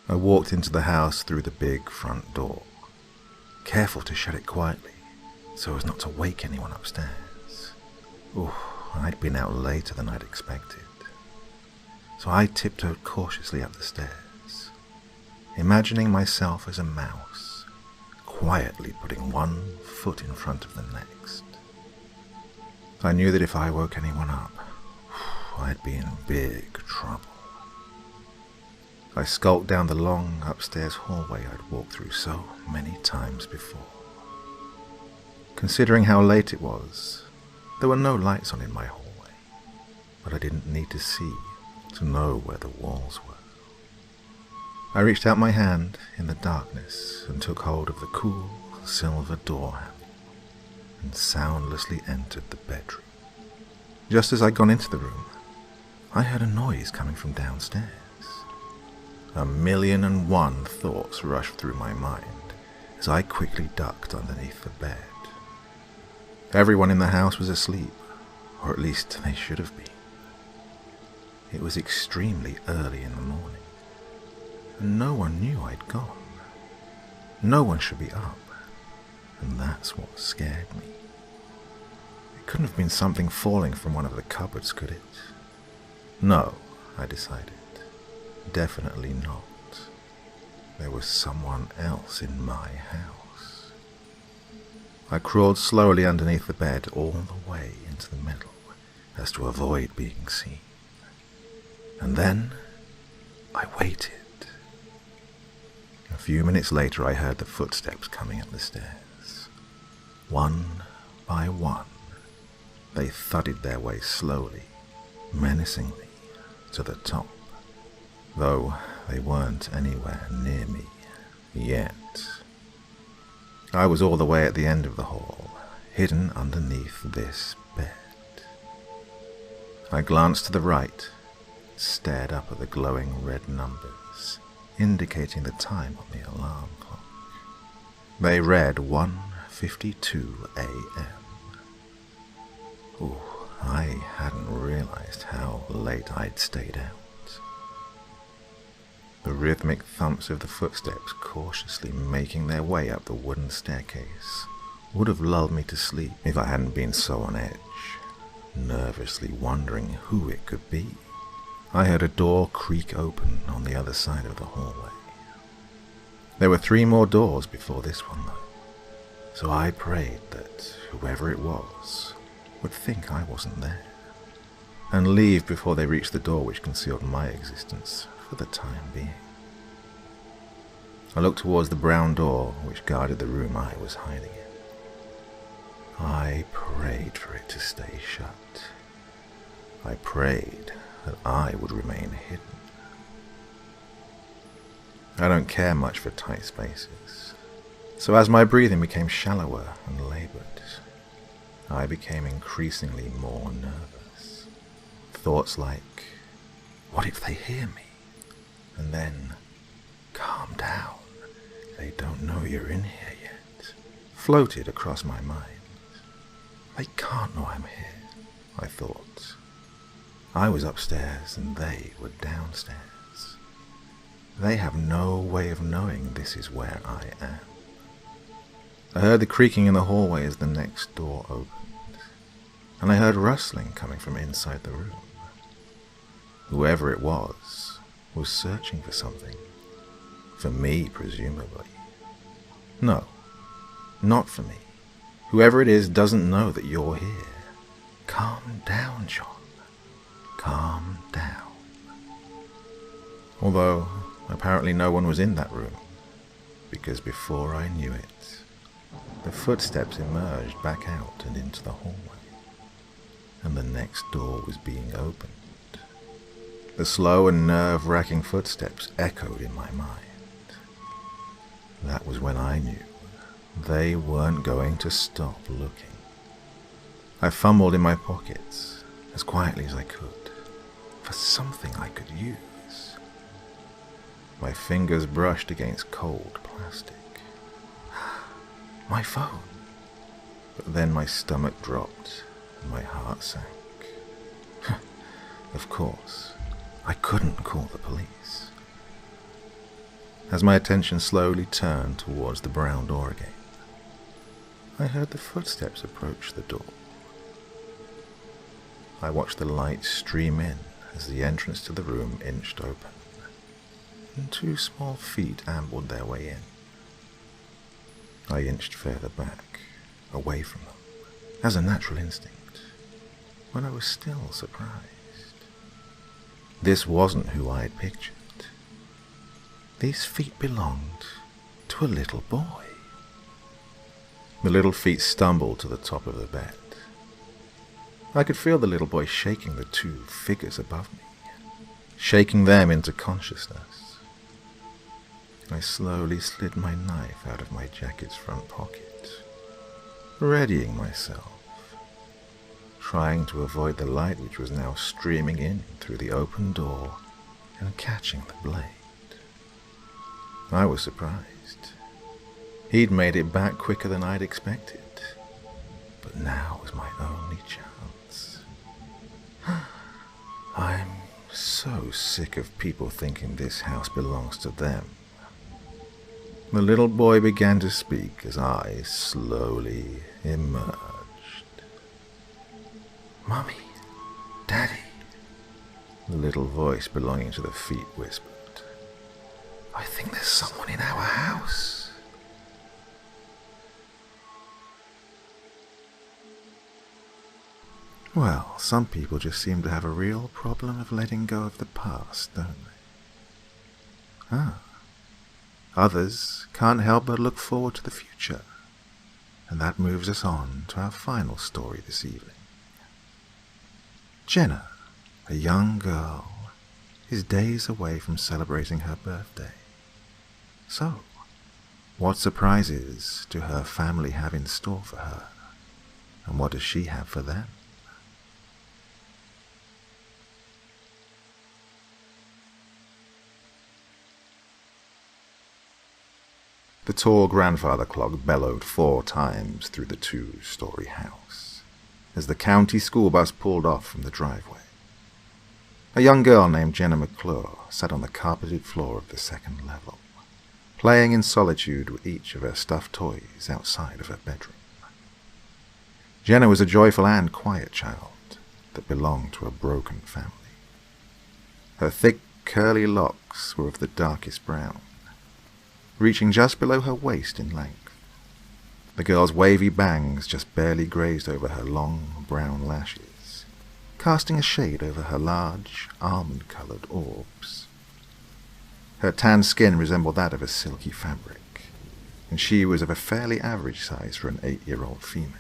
I walked into the house through the big front door, careful to shut it quietly so as not to wake anyone upstairs. I'd been out later than I'd expected, so I tiptoed cautiously up the stairs, imagining myself as a mouse, quietly putting one foot in front of the next. I knew that if I woke anyone up, I'd be in big trouble. I skulked down the long upstairs hallway I'd walked through so many times before. Considering how late it was, there were no lights on in my hallway, but I didn't need to see to know where the walls were. I reached out my hand in the darkness and took hold of the cool silver door handle and soundlessly entered the bedroom. Just as I'd gone into the room, I heard a noise coming from downstairs. 1,000,001 thoughts rushed through my mind as I quickly ducked underneath the bed. Everyone in the house was asleep, or at least they should have been. It was extremely early in the morning, and no one knew I'd gone. No one should be up, and that's what scared me. It couldn't have been something falling from one of the cupboards, could it? No, I decided. Definitely not. There was someone else in my house. I crawled slowly underneath the bed all the way into the middle, as to avoid being seen. And then I waited. A few minutes later I heard the footsteps coming up the stairs. One by one, they thudded their way slowly, menacingly, to the top. Though they weren't anywhere near me yet. I was all the way at the end of the hall, hidden underneath this bed. I glanced to the right, stared up at the glowing red numbers, indicating the time on the alarm clock. They read 1:52 a.m. I hadn't realized how late I'd stayed out. The rhythmic thumps of the footsteps cautiously making their way up the wooden staircase would have lulled me to sleep if I hadn't been so on edge, nervously wondering who it could be. I heard a door creak open on the other side of the hallway. There were 3 more doors before this one, though, so I prayed that whoever it was would think I wasn't there, and leave before they reached the door which concealed my existence for the time being. I looked towards the brown door which guarded the room I was hiding in. I prayed for it to stay shut. I prayed that I would remain hidden. I don't care much for tight spaces, so as my breathing became shallower and laboured, I became increasingly more nervous. Thoughts like, what if they hear me? And then, calm down, they don't know you're in here yet, floated across my mind. They can't know I'm here, I thought. I was upstairs and they were downstairs. They have no way of knowing this is where I am. I heard the creaking in the hallway as the next door opened, and I heard rustling coming from inside the room. Whoever it was searching for something. For me, presumably. No, not for me. Whoever it is doesn't know that you're here. Calm down, John. Calm down. Although, apparently no one was in that room, because before I knew it, the footsteps emerged back out and into the hallway, and the next door was being opened. The slow and nerve-wracking footsteps echoed in my mind. That was when I knew they weren't going to stop looking. I fumbled in my pockets as quietly as I could for something I could use. My fingers brushed against cold plastic. My phone. But then my stomach dropped and my heart sank. Of course, I couldn't call the police. As my attention slowly turned towards the brown door again, I heard the footsteps approach the door. I watched the light stream in as the entrance to the room inched open, and 2 small feet ambled their way in. I inched further back, away from them, as a natural instinct, when I was still surprised. This wasn't who I had pictured. These feet belonged to a little boy. The little feet stumbled to the top of the bed. I could feel the little boy shaking the 2 figures above me, shaking them into consciousness. I slowly slid my knife out of my jacket's front pocket, readying myself, trying to avoid the light which was now streaming in through the open door and catching the blade. I was surprised. He'd made it back quicker than I'd expected, but now was my only chance. I'm so sick of people thinking this house belongs to them. The little boy began to speak as I slowly emerged. "Mommy, Daddy," the little voice belonging to the feet whispered. "I think there's someone in our house." Well, some people just seem to have a real problem of letting go of the past, don't they? Others can't help but look forward to the future. And that moves us on to our final story this evening. Jenna, a young girl, is days away from celebrating her birthday. So, what surprises do her family have in store for her? And what does she have for them? The tall grandfather clock bellowed 4 times through the 2-story house as the county school bus pulled off from the driveway. A young girl named Jenna McClure sat on the carpeted floor of the 2nd level, playing in solitude with each of her stuffed toys outside of her bedroom. Jenna was a joyful and quiet child that belonged to a broken family. Her thick, curly locks were of the darkest brown, reaching just below her waist in length. The girl's wavy bangs just barely grazed over her long brown lashes, casting a shade over her large, almond-colored orbs. Her tanned skin resembled that of a silky fabric, and she was of a fairly average size for an 8-year-old female.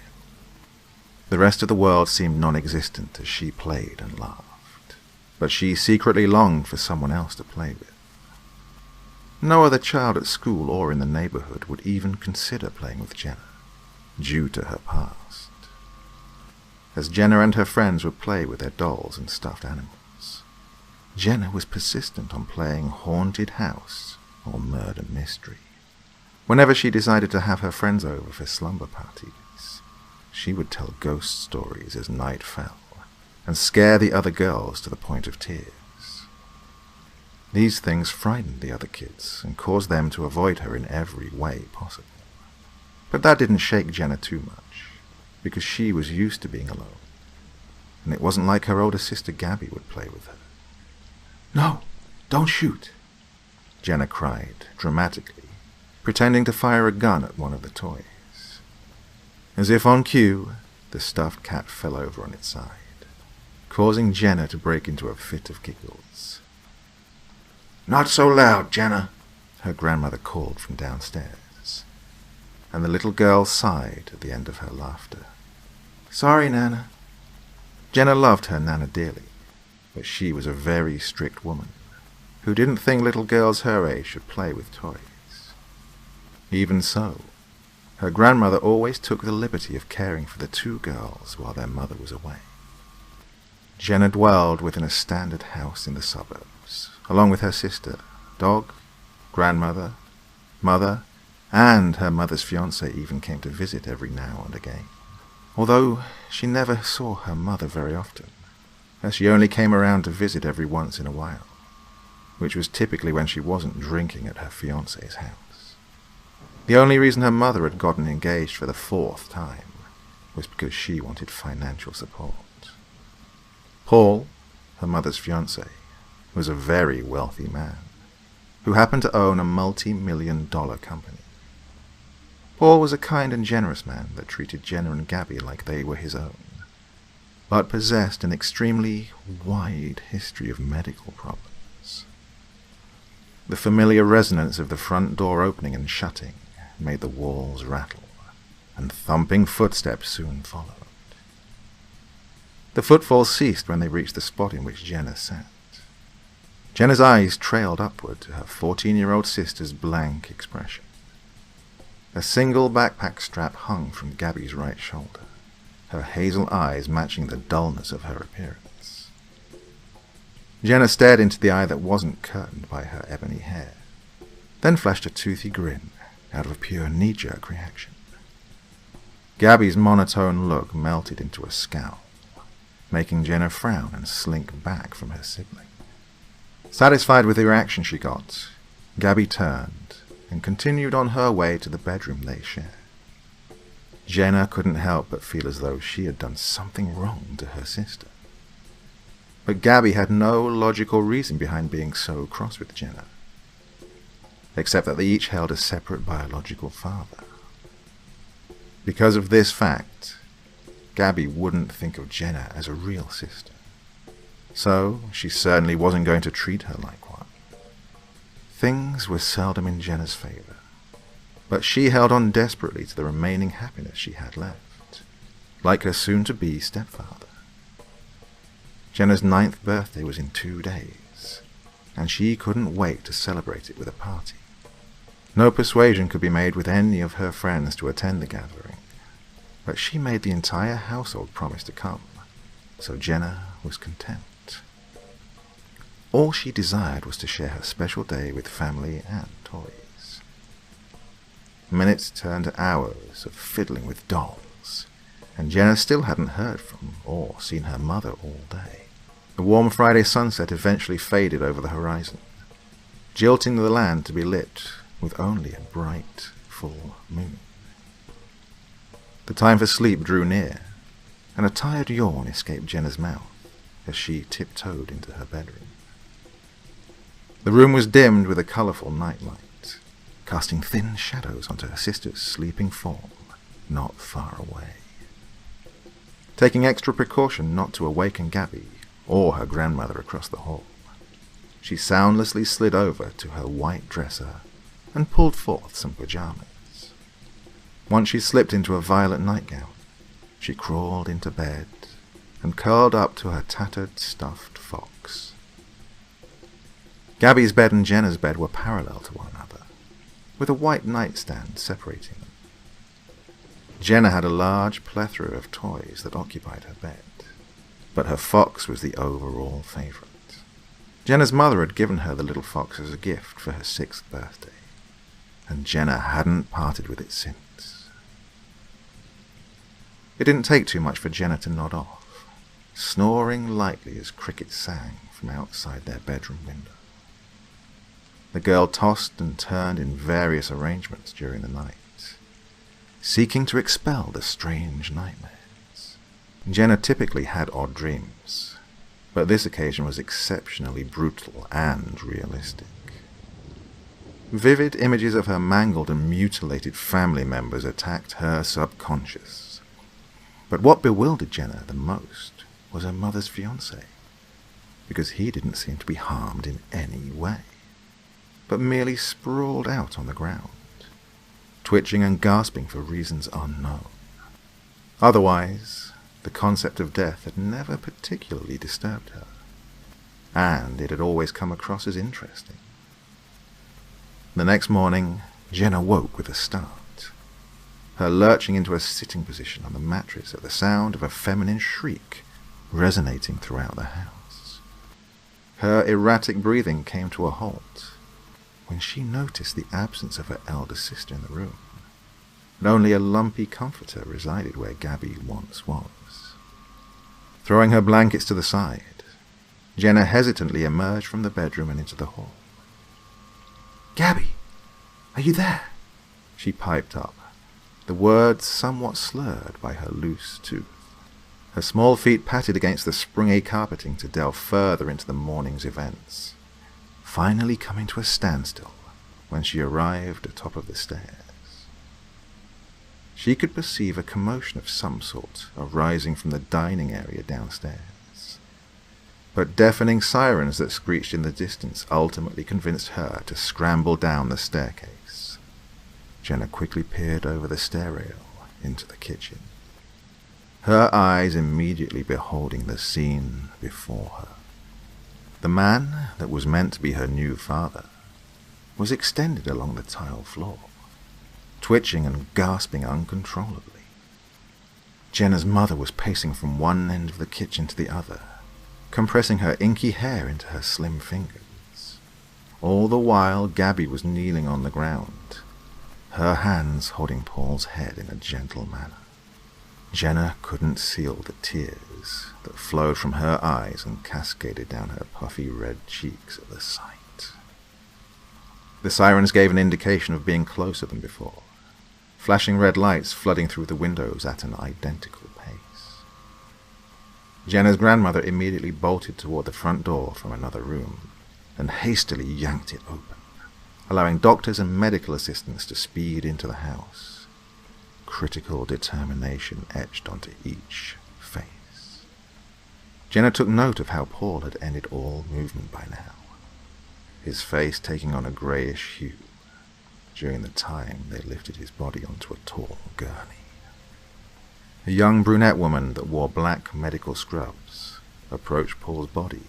The rest of the world seemed non-existent as she played and laughed, but she secretly longed for someone else to play with. No other child at school or in the neighborhood would even consider playing with Jenna, due to her past. as Jenna and her friends would play with their dolls and stuffed animals. Jenna was persistent on playing haunted house or murder mystery. Whenever she decided to have her friends over for slumber parties, she would tell ghost stories as night fell and scare the other girls to the point of tears. These things frightened the other kids and caused them to avoid her in every way possible. But that didn't shake Jenna too much, because she was used to being alone, and it wasn't like her older sister Gabby would play with her. "No, don't shoot," Jenna cried dramatically, pretending to fire a gun at one of the toys. As if on cue, the stuffed cat fell over on its side, causing Jenna to break into a fit of giggles. "Not so loud, Jenna," her grandmother called from downstairs, and the little girl sighed at the end of her laughter. "Sorry, Nana." Jenna loved her Nana dearly, but she was a very strict woman who didn't think little girls her age should play with toys. Even so, her grandmother always took the liberty of caring for the two girls while their mother was away. Jenna dwelled within a standard house in the suburbs, along with her sister, dog, grandmother, mother, and her mother's fiancé even came to visit every now and again. Although she never saw her mother very often, as she only came around to visit every once in a while, which was typically when she wasn't drinking at her fiancé's house. The only reason her mother had gotten engaged for the 4th time was because she wanted financial support. Paul, her mother's fiancé, was a very wealthy man who happened to own a multi-million-dollar company. Paul was a kind and generous man that treated Jenna and Gabby like they were his own, but possessed an extremely wide history of medical problems. The familiar resonance of the front door opening and shutting made the walls rattle, and thumping footsteps soon followed. The footfalls ceased when they reached the spot in which Jenna sat. Jenna's eyes trailed upward to her 14-year-old sister's blank expression. A single backpack strap hung from Gabby's right shoulder, her hazel eyes matching the dullness of her appearance. Jenna stared into the eye that wasn't curtained by her ebony hair, then flashed a toothy grin out of a pure knee-jerk reaction. Gabby's monotone look melted into a scowl, making Jenna frown and slink back from her sibling. Satisfied with the reaction she got, Gabby turned and continued on her way to the bedroom they shared. Jenna couldn't help but feel as though she had done something wrong to her sister. But Gabby had no logical reason behind being so cross with Jenna, except that they each held a separate biological father. Because of this fact, Gabby wouldn't think of Jenna as a real sister, so she certainly wasn't going to treat her like one. Things were seldom in Jenna's favor, but she held on desperately to the remaining happiness she had left, like her soon-to-be stepfather. Jenna's 9th birthday was in 2 days, and she couldn't wait to celebrate it with a party. No persuasion could be made with any of her friends to attend the gathering, but she made the entire household promise to come, so Jenna was content. All she desired was to share her special day with family and toys. Minutes turned to hours of fiddling with dolls, and Jenna still hadn't heard from or seen her mother all day. The warm Friday sunset eventually faded over the horizon, jilting the land to be lit with only a bright, full moon. The time for sleep drew near, and a tired yawn escaped Jenna's mouth as she tiptoed into her bedroom. The room was dimmed with a colourful nightlight, casting thin shadows onto her sister's sleeping form not far away. Taking extra precaution not to awaken Gabby or her grandmother across the hall, she soundlessly slid over to her white dresser and pulled forth some pajamas. Once she slipped into a violet nightgown, she crawled into bed and curled up to her tattered stuffed fox. Gabby's bed and Jenna's bed were parallel to one another, with a white nightstand separating them. Jenna had a large plethora of toys that occupied her bed, but her fox was the overall favourite. Jenna's mother had given her the little fox as a gift for her 6th birthday, and Jenna hadn't parted with it since. It didn't take too much for Jenna to nod off, snoring lightly as crickets sang from outside their bedroom window. The girl tossed and turned in various arrangements during the night, seeking to expel the strange nightmares. Jenna typically had odd dreams, but this occasion was exceptionally brutal and realistic. Vivid images of her mangled and mutilated family members attacked her subconscious. But what bewildered Jenna the most was her mother's fiancé, because he didn't seem to be harmed in any way, but merely sprawled out on the ground, twitching and gasping for reasons unknown. Otherwise, the concept of death had never particularly disturbed her, and it had always come across as interesting. The next morning, Jenna woke with a start, her lurching into a sitting position on the mattress at the sound of a feminine shriek resonating throughout the house. Her erratic breathing came to a halt when she noticed the absence of her elder sister in the room, and only a lumpy comforter resided where Gabby once was. Throwing her blankets to the side, Jenna hesitantly emerged from the bedroom and into the hall. "Gabby, are you there?" she piped up, the words somewhat slurred by her loose tooth. Her small feet patted against the springy carpeting to delve further into the morning's events, finally coming to a standstill when she arrived atop of the stairs. She could perceive a commotion of some sort arising from the dining area downstairs, but deafening sirens that screeched in the distance ultimately convinced her to scramble down the staircase. Jenna quickly peered over the stair rail into the kitchen, her eyes immediately beholding the scene before her. The man that was meant to be her new father was extended along the tile floor, twitching and gasping uncontrollably. Jenna's mother was pacing from one end of the kitchen to the other, compressing her inky hair into her slim fingers. All the while, Gabby was kneeling on the ground, her hands holding Paul's head in a gentle manner. Jenna couldn't seal the tears that flowed from her eyes and cascaded down her puffy red cheeks at the sight. The sirens gave an indication of being closer than before, flashing red lights flooding through the windows at an identical pace. Jenna's grandmother immediately bolted toward the front door from another room and hastily yanked it open, allowing doctors and medical assistants to speed into the house, critical determination etched onto each face. Jenna took note of how Paul had ended all movement by now, his face taking on a greyish hue during the time they lifted his body onto a tall gurney. A young brunette woman that wore black medical scrubs approached Paul's body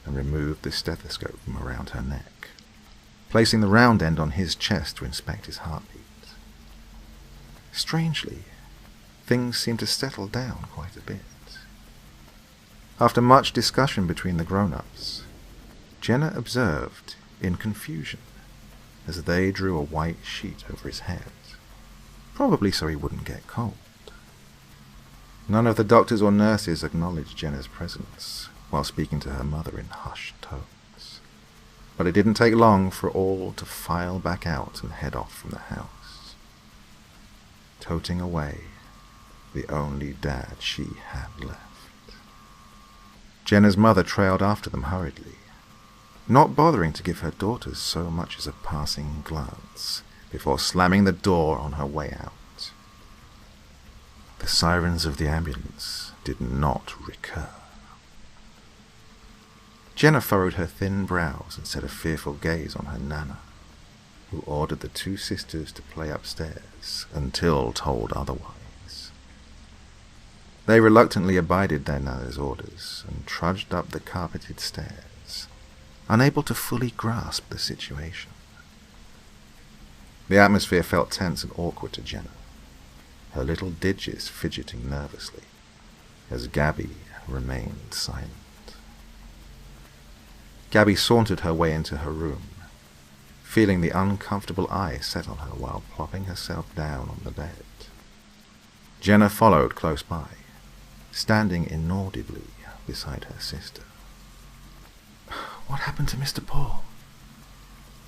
and removed the stethoscope from around her neck, placing the round end on his chest to inspect his heartbeat. Strangely, things seemed to settle down quite a bit. After much discussion between the grown-ups, Jenna observed in confusion as they drew a white sheet over his head, probably so he wouldn't get cold. None of the doctors or nurses acknowledged Jenna's presence while speaking to her mother in hushed tones, but it didn't take long for all to file back out and head off from the house, toting away the only dad she had left. Jenna's mother trailed after them hurriedly, not bothering to give her daughters so much as a passing glance before slamming the door on her way out. The sirens of the ambulance did not recur. Jenna furrowed her thin brows and set a fearful gaze on her nana, who ordered the two sisters to play upstairs until told otherwise. They reluctantly abided their nana's orders and trudged up the carpeted stairs, unable to fully grasp the situation. The atmosphere felt tense and awkward to Jenna. her little digits fidgeting nervously, as Gabby remained silent. Gabby sauntered her way into her room, feeling the uncomfortable eye set on her while plopping herself down on the bed. Jenna followed close by, standing inaudibly beside her sister. "What happened to Mr. Paul?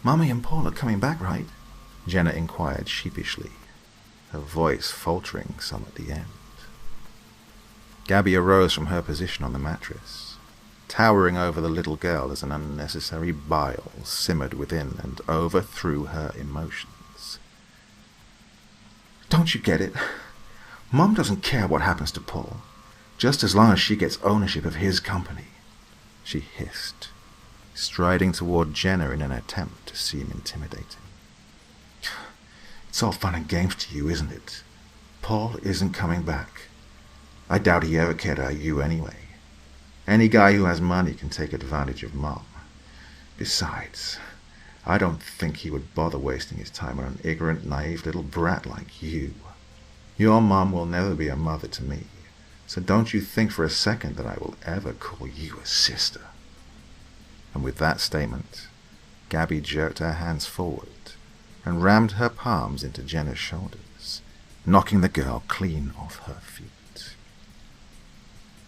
Mummy and Paul are coming back, right?" Jenna inquired sheepishly, her voice faltering some at the end. Gabby arose from her position on the mattress, towering over the little girl as an unnecessary bile simmered within and overthrew her emotions. "Don't you get it? Mum doesn't care what happens to Paul, just as long as she gets ownership of his company," she hissed, striding toward Jenna in an attempt to seem intimidating. "It's all fun and games to you, isn't it? Paul isn't coming back. I doubt he ever cared about you anyway. Any guy who has money can take advantage of Mom. Besides, I don't think he would bother wasting his time on an ignorant, naive little brat like you. Your Mom will never be a mother to me, so don't you think for a second that I will ever call you a sister." And with that statement, Gabby jerked her hands forward and rammed her palms into Jenna's shoulders, knocking the girl clean off her feet.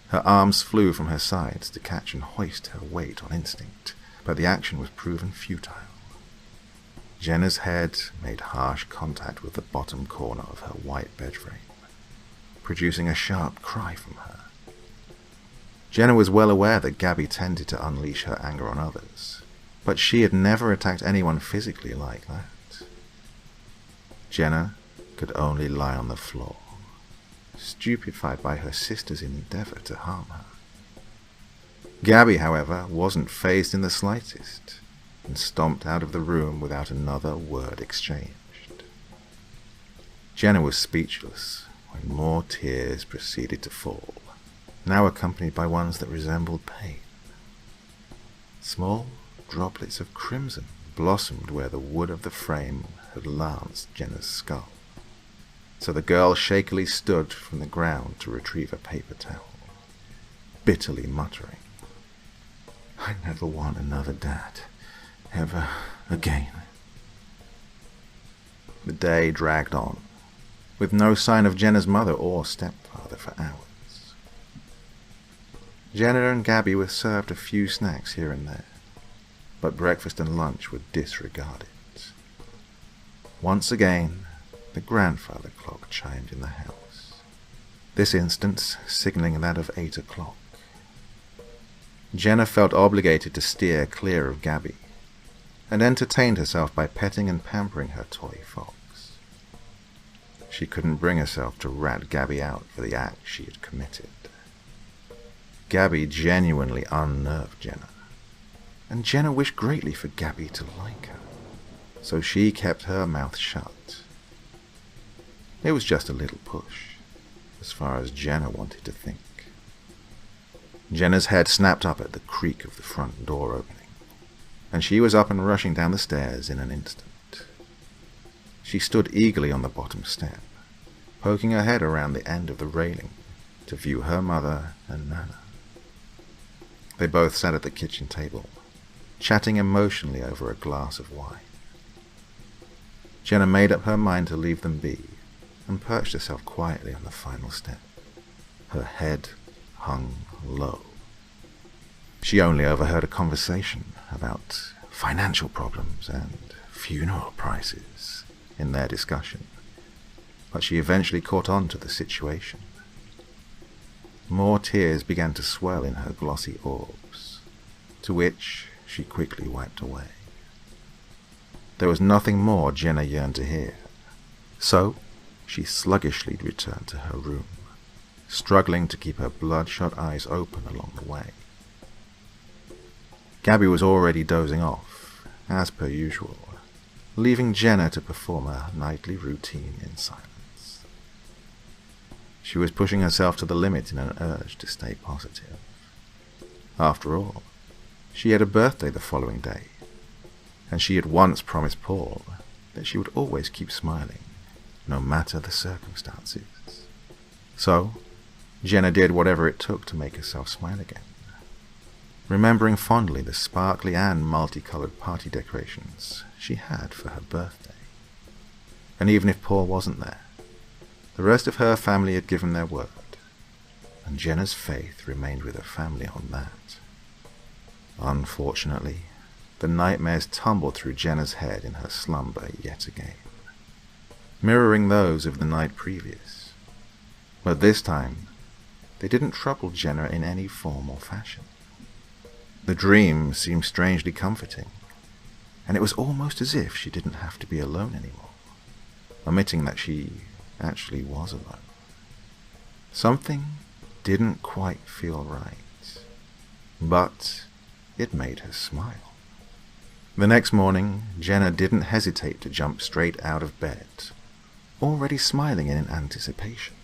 Her arms flew from her sides to catch and hoist her weight on instinct, but the action was proven futile. Jenna's head made harsh contact with the bottom corner of her white bed frame, producing a sharp cry from her. Jenna was well aware that Gabby tended to unleash her anger on others, but she had never attacked anyone physically like that. Jenna could only lie on the floor, stupefied by her sister's endeavor to harm her. Gabby, however, wasn't fazed in the slightest, and stomped out of the room without another word exchanged. Jenna was speechless when more tears proceeded to fall, now accompanied by ones that resembled pain. Small droplets of crimson blossomed where the wood of the frame had lanced Jenna's skull, so the girl shakily stood from the ground to retrieve a paper towel, bitterly muttering, "I never want another dad, ever again." The day dragged on, with no sign of Jenna's mother or stepfather for hours. Jenna and Gabby were served a few snacks here and there, but breakfast and lunch were disregarded. Once again, the grandfather clock chimed in the house, this instance signaling that of 8 o'clock. Jenna felt obligated to steer clear of Gabby, and entertained herself by petting and pampering her toy fox. She couldn't bring herself to rat Gabby out for the act she had committed. Gabby genuinely unnerved Jenna, and Jenna wished greatly for Gabby to like her, so she kept her mouth shut. It was just a little push, as far as Jenna wanted to think. Jenna's head snapped up at the creak of the front door opening, and she was up and rushing down the stairs in an instant. She stood eagerly on the bottom step, poking her head around the end of the railing to view her mother and Nana. They both sat at the kitchen table, chatting emotionally over a glass of wine. Jenna made up her mind to leave them be, and perched herself quietly on the final step. Her head hung low. She only overheard a conversation about financial problems and funeral prices in their discussion, but she eventually caught on to the situation. More tears began to swell in her glossy orbs, to which she quickly wiped away. There was nothing more Jenna yearned to hear, so she sluggishly returned to her room, struggling to keep her bloodshot eyes open along the way. Gabby was already dozing off, as per usual, leaving Jenna to perform her nightly routine in silence. She was pushing herself to the limit in an urge to stay positive. After all, she had a birthday the following day, and she had once promised Paul that she would always keep smiling, no matter the circumstances. So, Jenna did whatever it took to make herself smile again, remembering fondly the sparkly and multicolored party decorations she had for her birthday. And even if Paul wasn't there, the rest of her family had given their word, and Jenna's faith remained with her family on that. Unfortunately, the nightmares tumbled through Jenna's head in her slumber yet again, mirroring those of the night previous. But this time, they didn't trouble Jenna in any form or fashion. The dream seemed strangely comforting, and it was almost as if she didn't have to be alone anymore, omitting that she actually was alone. Something didn't quite feel right, but it made her smile. The next morning, Jenna didn't hesitate to jump straight out of bed, already smiling in anticipation.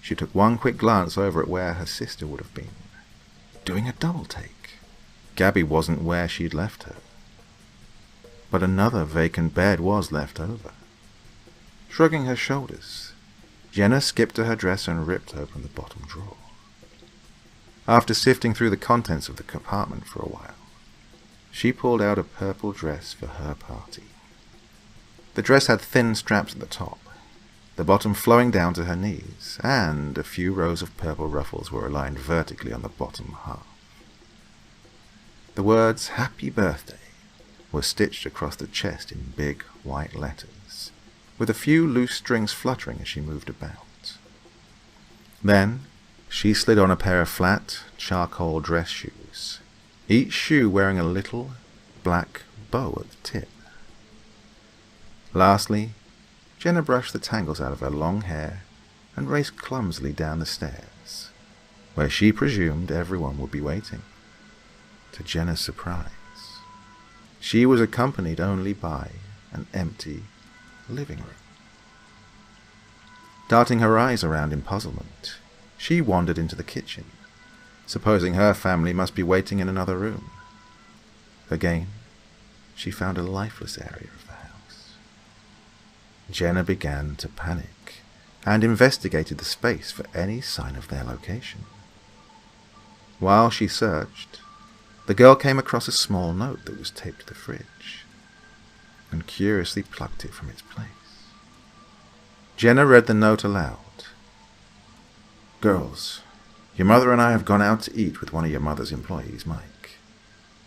She took one quick glance over at where her sister would have been, doing a double take. Gabby wasn't where she'd left her, but another vacant bed was left over. Shrugging her shoulders, Jenna skipped to her dresser and ripped open the bottom drawer. After sifting through the contents of the compartment for a while, she pulled out a purple dress for her party. The dress had thin straps at the top, the bottom flowing down to her knees, and a few rows of purple ruffles were aligned vertically on the bottom half. The words "Happy Birthday" were stitched across the chest in big white letters, with a few loose strings fluttering as she moved about. Then, she slid on a pair of flat, charcoal dress shoes, each shoe wearing a little black bow at the tip. Lastly, Jenna brushed the tangles out of her long hair and raced clumsily down the stairs, where she presumed everyone would be waiting. To Jenna's surprise, she was accompanied only by an empty living room. Darting her eyes around in puzzlement, she wandered into the kitchen, supposing her family must be waiting in another room. Again, she found a lifeless area of the house. Jenna began to panic and investigated the space for any sign of their location. While she searched, the girl came across a small note that was taped to the fridge and curiously plucked it from its place. Jenna read the note aloud. "Girls, your mother and I have gone out to eat with one of your mother's employees, Mike.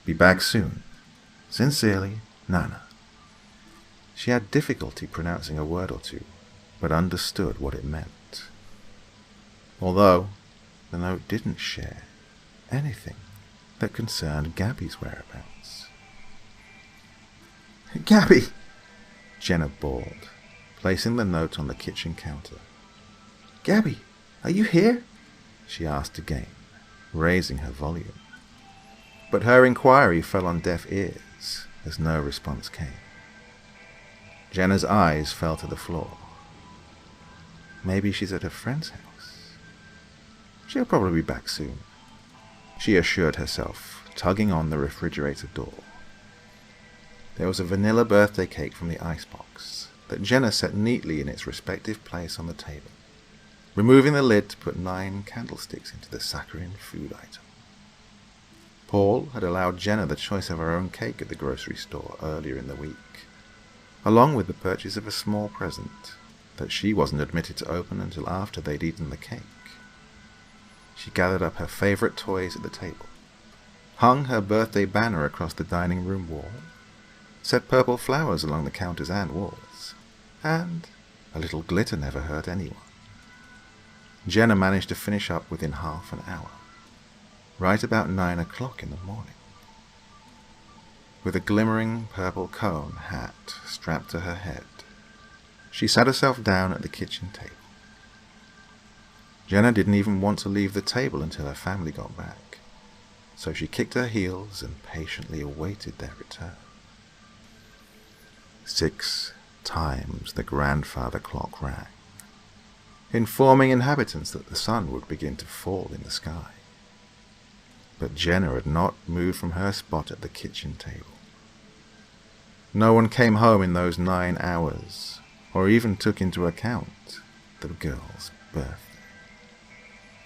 Be back soon. Sincerely, Nana." She had difficulty pronouncing a word or two, but understood what it meant. Although the note didn't share anything that concerned Gabby's whereabouts. "Gabby!" Jenna bawled, placing the note on the kitchen counter. "Gabby, are you here?" she asked again, raising her volume. But her inquiry fell on deaf ears, as no response came. Jenna's eyes fell to the floor. Maybe she's at her friend's house. She'll probably be back soon, she assured herself, tugging on the refrigerator door. There was a vanilla birthday cake from the icebox that Jenna set neatly in its respective place on the table, removing the lid to put 9 candlesticks into the saccharine food item. Paul had allowed Jenna the choice of her own cake at the grocery store earlier in the week, along with the purchase of a small present that she wasn't admitted to open until after they'd eaten the cake. She gathered up her favorite toys at the table, hung her birthday banner across the dining room wall, set purple flowers along the counters and walls, and a little glitter never hurt anyone. Jenna managed to finish up within half an hour, right about 9 o'clock in the morning. With a glimmering purple cone hat strapped to her head, she sat herself down at the kitchen table. Jenna didn't even want to leave the table until her family got back, so she kicked her heels and patiently awaited their return. 6 times the grandfather clock rang, informing inhabitants that the sun would begin to fall in the sky. But Jenna had not moved from her spot at the kitchen table. No one came home in those 9 hours, or even took into account the girl's birthday.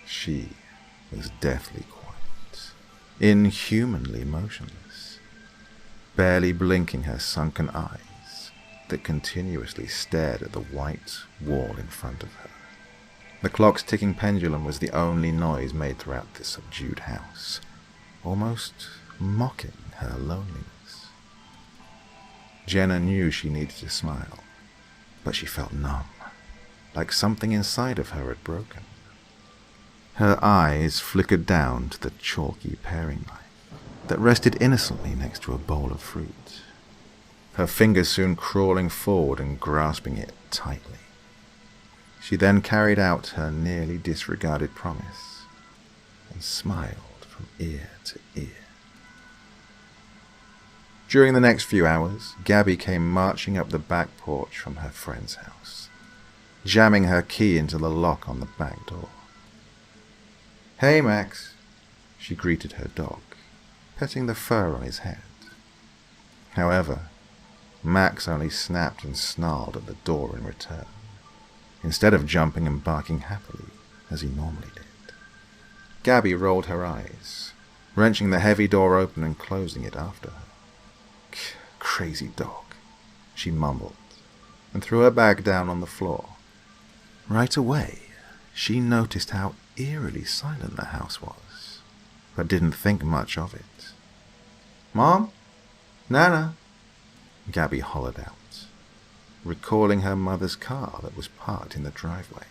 She was deathly quiet, inhumanly motionless, barely blinking her sunken eyes that continuously stared at the white wall in front of her. The clock's ticking pendulum was the only noise made throughout this subdued house, almost mocking her loneliness. Jenna knew she needed to smile, but she felt numb, like something inside of her had broken. Her eyes flickered down to the chalky paring knife that rested innocently next to a bowl of fruit, her fingers soon crawling forward and grasping it tightly. She then carried out her nearly disregarded promise and smiled from ear to ear. During the next few hours, Gabby came marching up the back porch from her friend's house, jamming her key into the lock on the back door. "Hey, Max," she greeted her dog, petting the fur on his head. However, Max only snapped and snarled at the door in return, instead of jumping and barking happily as he normally did. Gabby rolled her eyes, wrenching the heavy door open and closing it after her. "Crazy dog," she mumbled, and threw her bag down on the floor. Right away, she noticed how eerily silent the house was, but didn't think much of it. "Mom? Nana?" Gabby hollered out, recalling her mother's car that was parked in the driveway.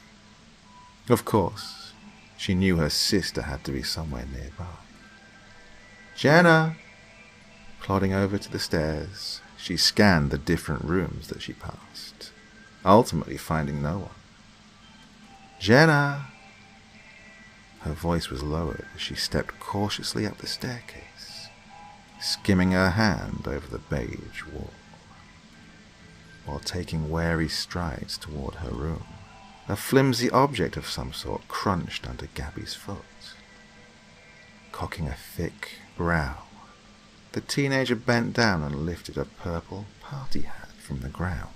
Of course, she knew her sister had to be somewhere nearby. "Jenna!" Plodding over to the stairs, she scanned the different rooms that she passed, ultimately finding no one. "Jenna!" Her voice was lowered as she stepped cautiously up the staircase, skimming her hand over the beige wall. While taking wary strides toward her room, a flimsy object of some sort crunched under Gabby's foot. Cocking a thick brow, the teenager bent down and lifted a purple party hat from the ground.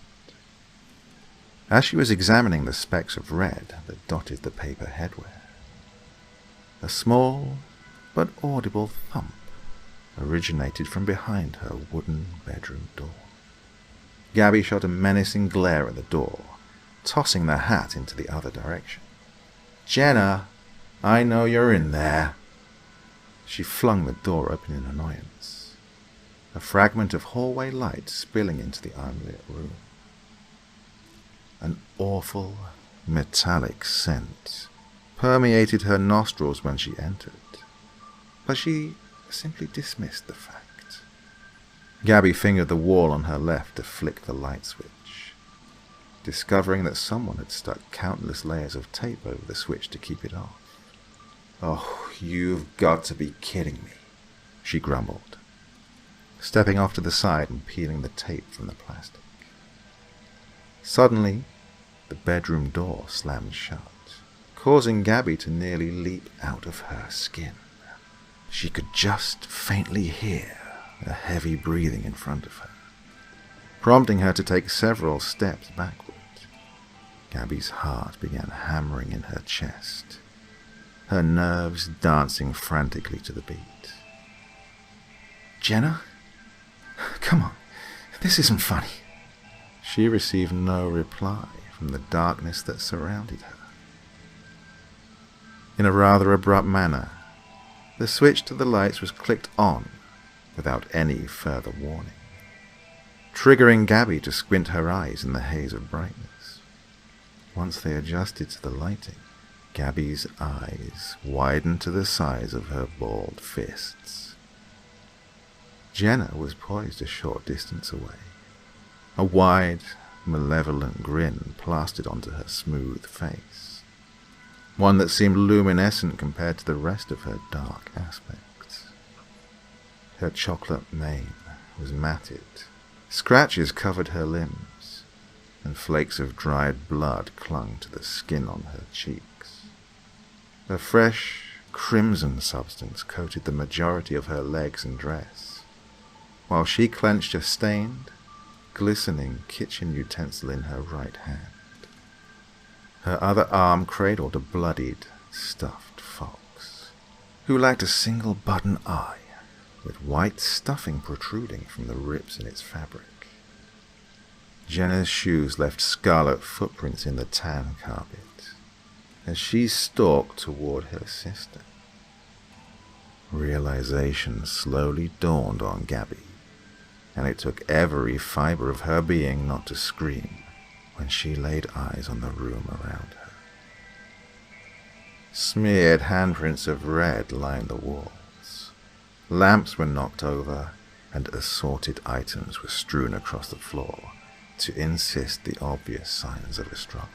As she was examining the specks of red that dotted the paper headwear, a small but audible thump originated from behind her wooden bedroom door. Gabby shot a menacing glare at the door, tossing the hat into the other direction. "Jenna, I know you're in there." She flung the door open in annoyance, a fragment of hallway light spilling into the unlit room. An awful, metallic scent permeated her nostrils when she entered, but she simply dismissed the fact. Gabby fingered the wall on her left to flick the light switch, discovering that someone had stuck countless layers of tape over the switch to keep it off. "Oh, you've got to be kidding me," she grumbled, stepping off to the side and peeling the tape from the plastic. Suddenly, the bedroom door slammed shut, causing Gabby to nearly leap out of her skin. She could just faintly hear a heavy breathing in front of her, prompting her to take several steps backward. Gabby's heart began hammering in her chest, her nerves dancing frantically to the beat. "Jenna? Come on, this isn't funny." She received no reply from the darkness that surrounded her. In a rather abrupt manner, the switch to the lights was clicked on without any further warning, triggering Gabby to squint her eyes in the haze of brightness. Once they adjusted to the lighting, Gabby's eyes widened to the size of her balled fists. Jenna was poised a short distance away, a wide, malevolent grin plastered onto her smooth face, one that seemed luminescent compared to the rest of her dark aspects. Her chocolate mane was matted, scratches covered her limbs, and flakes of dried blood clung to the skin on her cheeks. A fresh, crimson substance coated the majority of her legs and dress, while she clenched a stained, glistening kitchen utensil in her right hand. Her other arm cradled a bloodied, stuffed fox, who lacked a single button eye, with white stuffing protruding from the rips in its fabric. Jenna's shoes left scarlet footprints in the tan carpet as she stalked toward her sister. Realization slowly dawned on Gabby, and it took every fiber of her being not to scream when she laid eyes on the room around her. Smeared handprints of red lined the walls. Lamps were knocked over, and assorted items were strewn across the floor to insist the obvious signs of a struggle.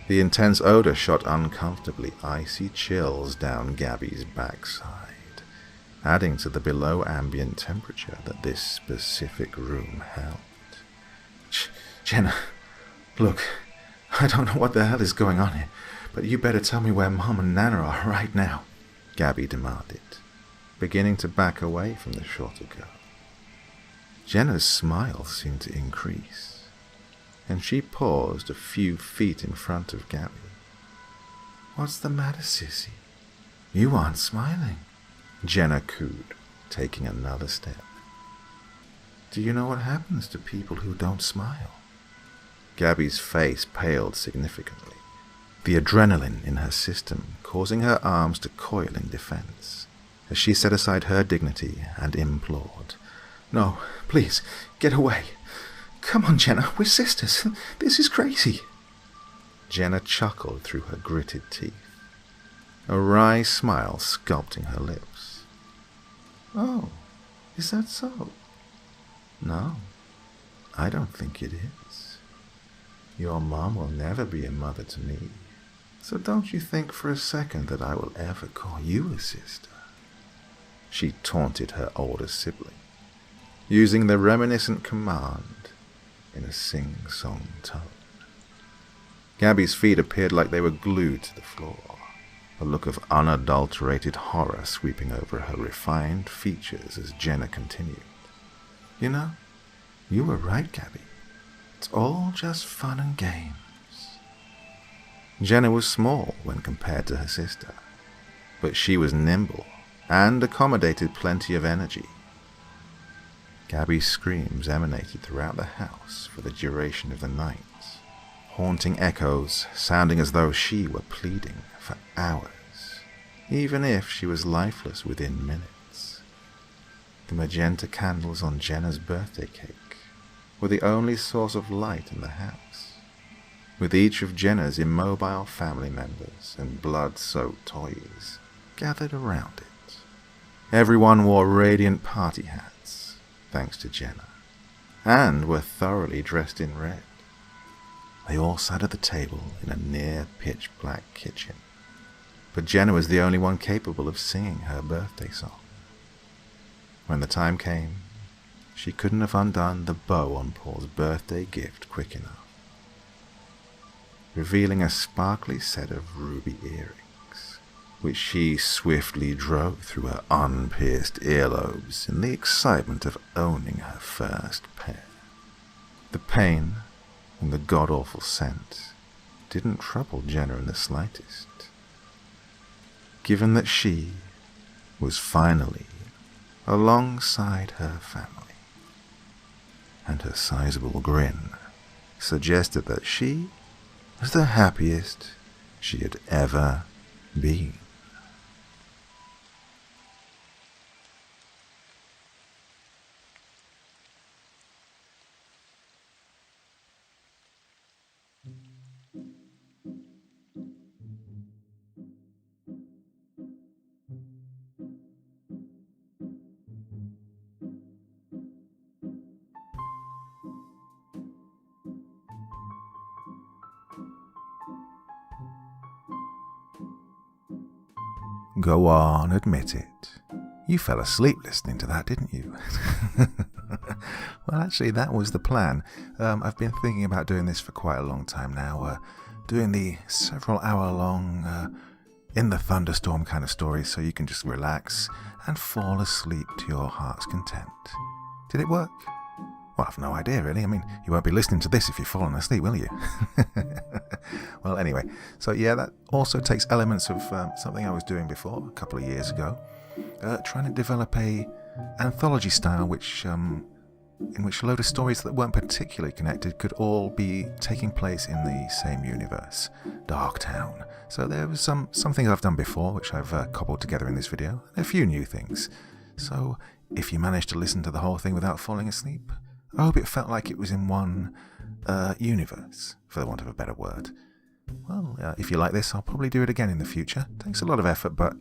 The intense odor shot uncomfortably icy chills down Gabby's backside, adding to the below ambient temperature that this specific room held. Jenna, look, I don't know what the hell is going on here, but you better tell me where Mom and Nana are right now, Gabby demanded, beginning to back away from the shorter girl. Jenna's smile seemed to increase, and she paused a few feet in front of Gabby. What's the matter, sissy? You aren't smiling, Jenna cooed, taking another step. Do you know what happens to people who don't smile? Gabby's face paled significantly, the adrenaline in her system causing her arms to coil in defense, as she set aside her dignity and implored, No, please, get away. Come on, Jenna, we're sisters. This is crazy. Jenna chuckled through her gritted teeth, a wry smile sculpting her lips. Oh, is that so? No, I don't think it is. Your mom will never be a mother to me, so don't you think for a second that I will ever call you a sister. She taunted her older sibling, using the reminiscent command in a sing-song tone. Gabby's feet appeared like they were glued to the floor, a look of unadulterated horror sweeping over her refined features as Jenna continued. You know, you were right, Gabby. It's all just fun and games. Jenna was small when compared to her sister, but she was nimble and accommodated plenty of energy. Gabby's screams emanated throughout the house for the duration of the night, haunting echoes sounding as though she were pleading for hours, even if she was lifeless within minutes. The magenta candles on Jenna's birthday cake were the only source of light in the house, with each of Jenna's immobile family members and blood-soaked toys gathered around it. Everyone wore radiant party hats, thanks to Jenna, and were thoroughly dressed in red. They all sat at the table in a near-pitch-black kitchen, but Jenna was the only one capable of singing her birthday song. When the time came, she couldn't have undone the bow on Paul's birthday gift quick enough, revealing a sparkly set of ruby earrings, which she swiftly drove through her unpierced earlobes in the excitement of owning her first pair. The pain and the god-awful scent didn't trouble Jenna in the slightest, given that she was finally alongside her family, and her sizable grin suggested that she was the happiest she had ever been. Go on, admit it. You fell asleep listening to that, didn't you? Well, actually, that was the plan. I've been thinking about doing this for quite a long time now, doing the several hour-long, in the thunderstorm kind of story, so you can just relax and fall asleep to your heart's content. Did it work? Well, I've no idea, really. I mean, you won't be listening to this if you've fallen asleep, will you? Well, anyway, so yeah, that also takes elements of something I was doing before, a couple of years ago, trying to develop a anthology style in which a load of stories that weren't particularly connected could all be taking place in the same universe, Darktown. So there was some things I've done before, which I've cobbled together in this video, and a few new things. So if you managed to listen to the whole thing without falling asleep, I hope it felt like it was in one universe, for the want of a better word. Well, if you like this, I'll probably do it again in the future. It takes a lot of effort, but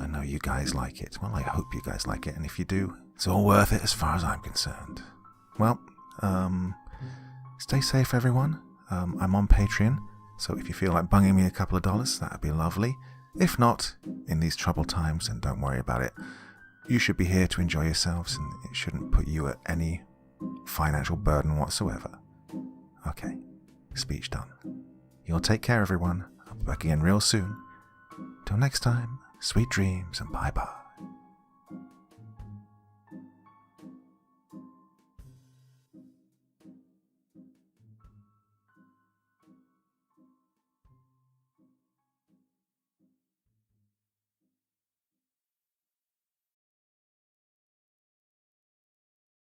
I know you guys like it. Well, I hope you guys like it, and if you do, it's all worth it as far as I'm concerned. Well, stay safe, everyone. I'm on Patreon, so if you feel like bunging me a couple of dollars, that'd be lovely. If not, in these troubled times, then don't worry about it. You should be here to enjoy yourselves, and it shouldn't put you at any financial burden whatsoever. Okay, speech done. You'll take care, everyone. I'll be back again real soon. Till next time, sweet dreams and bye-bye.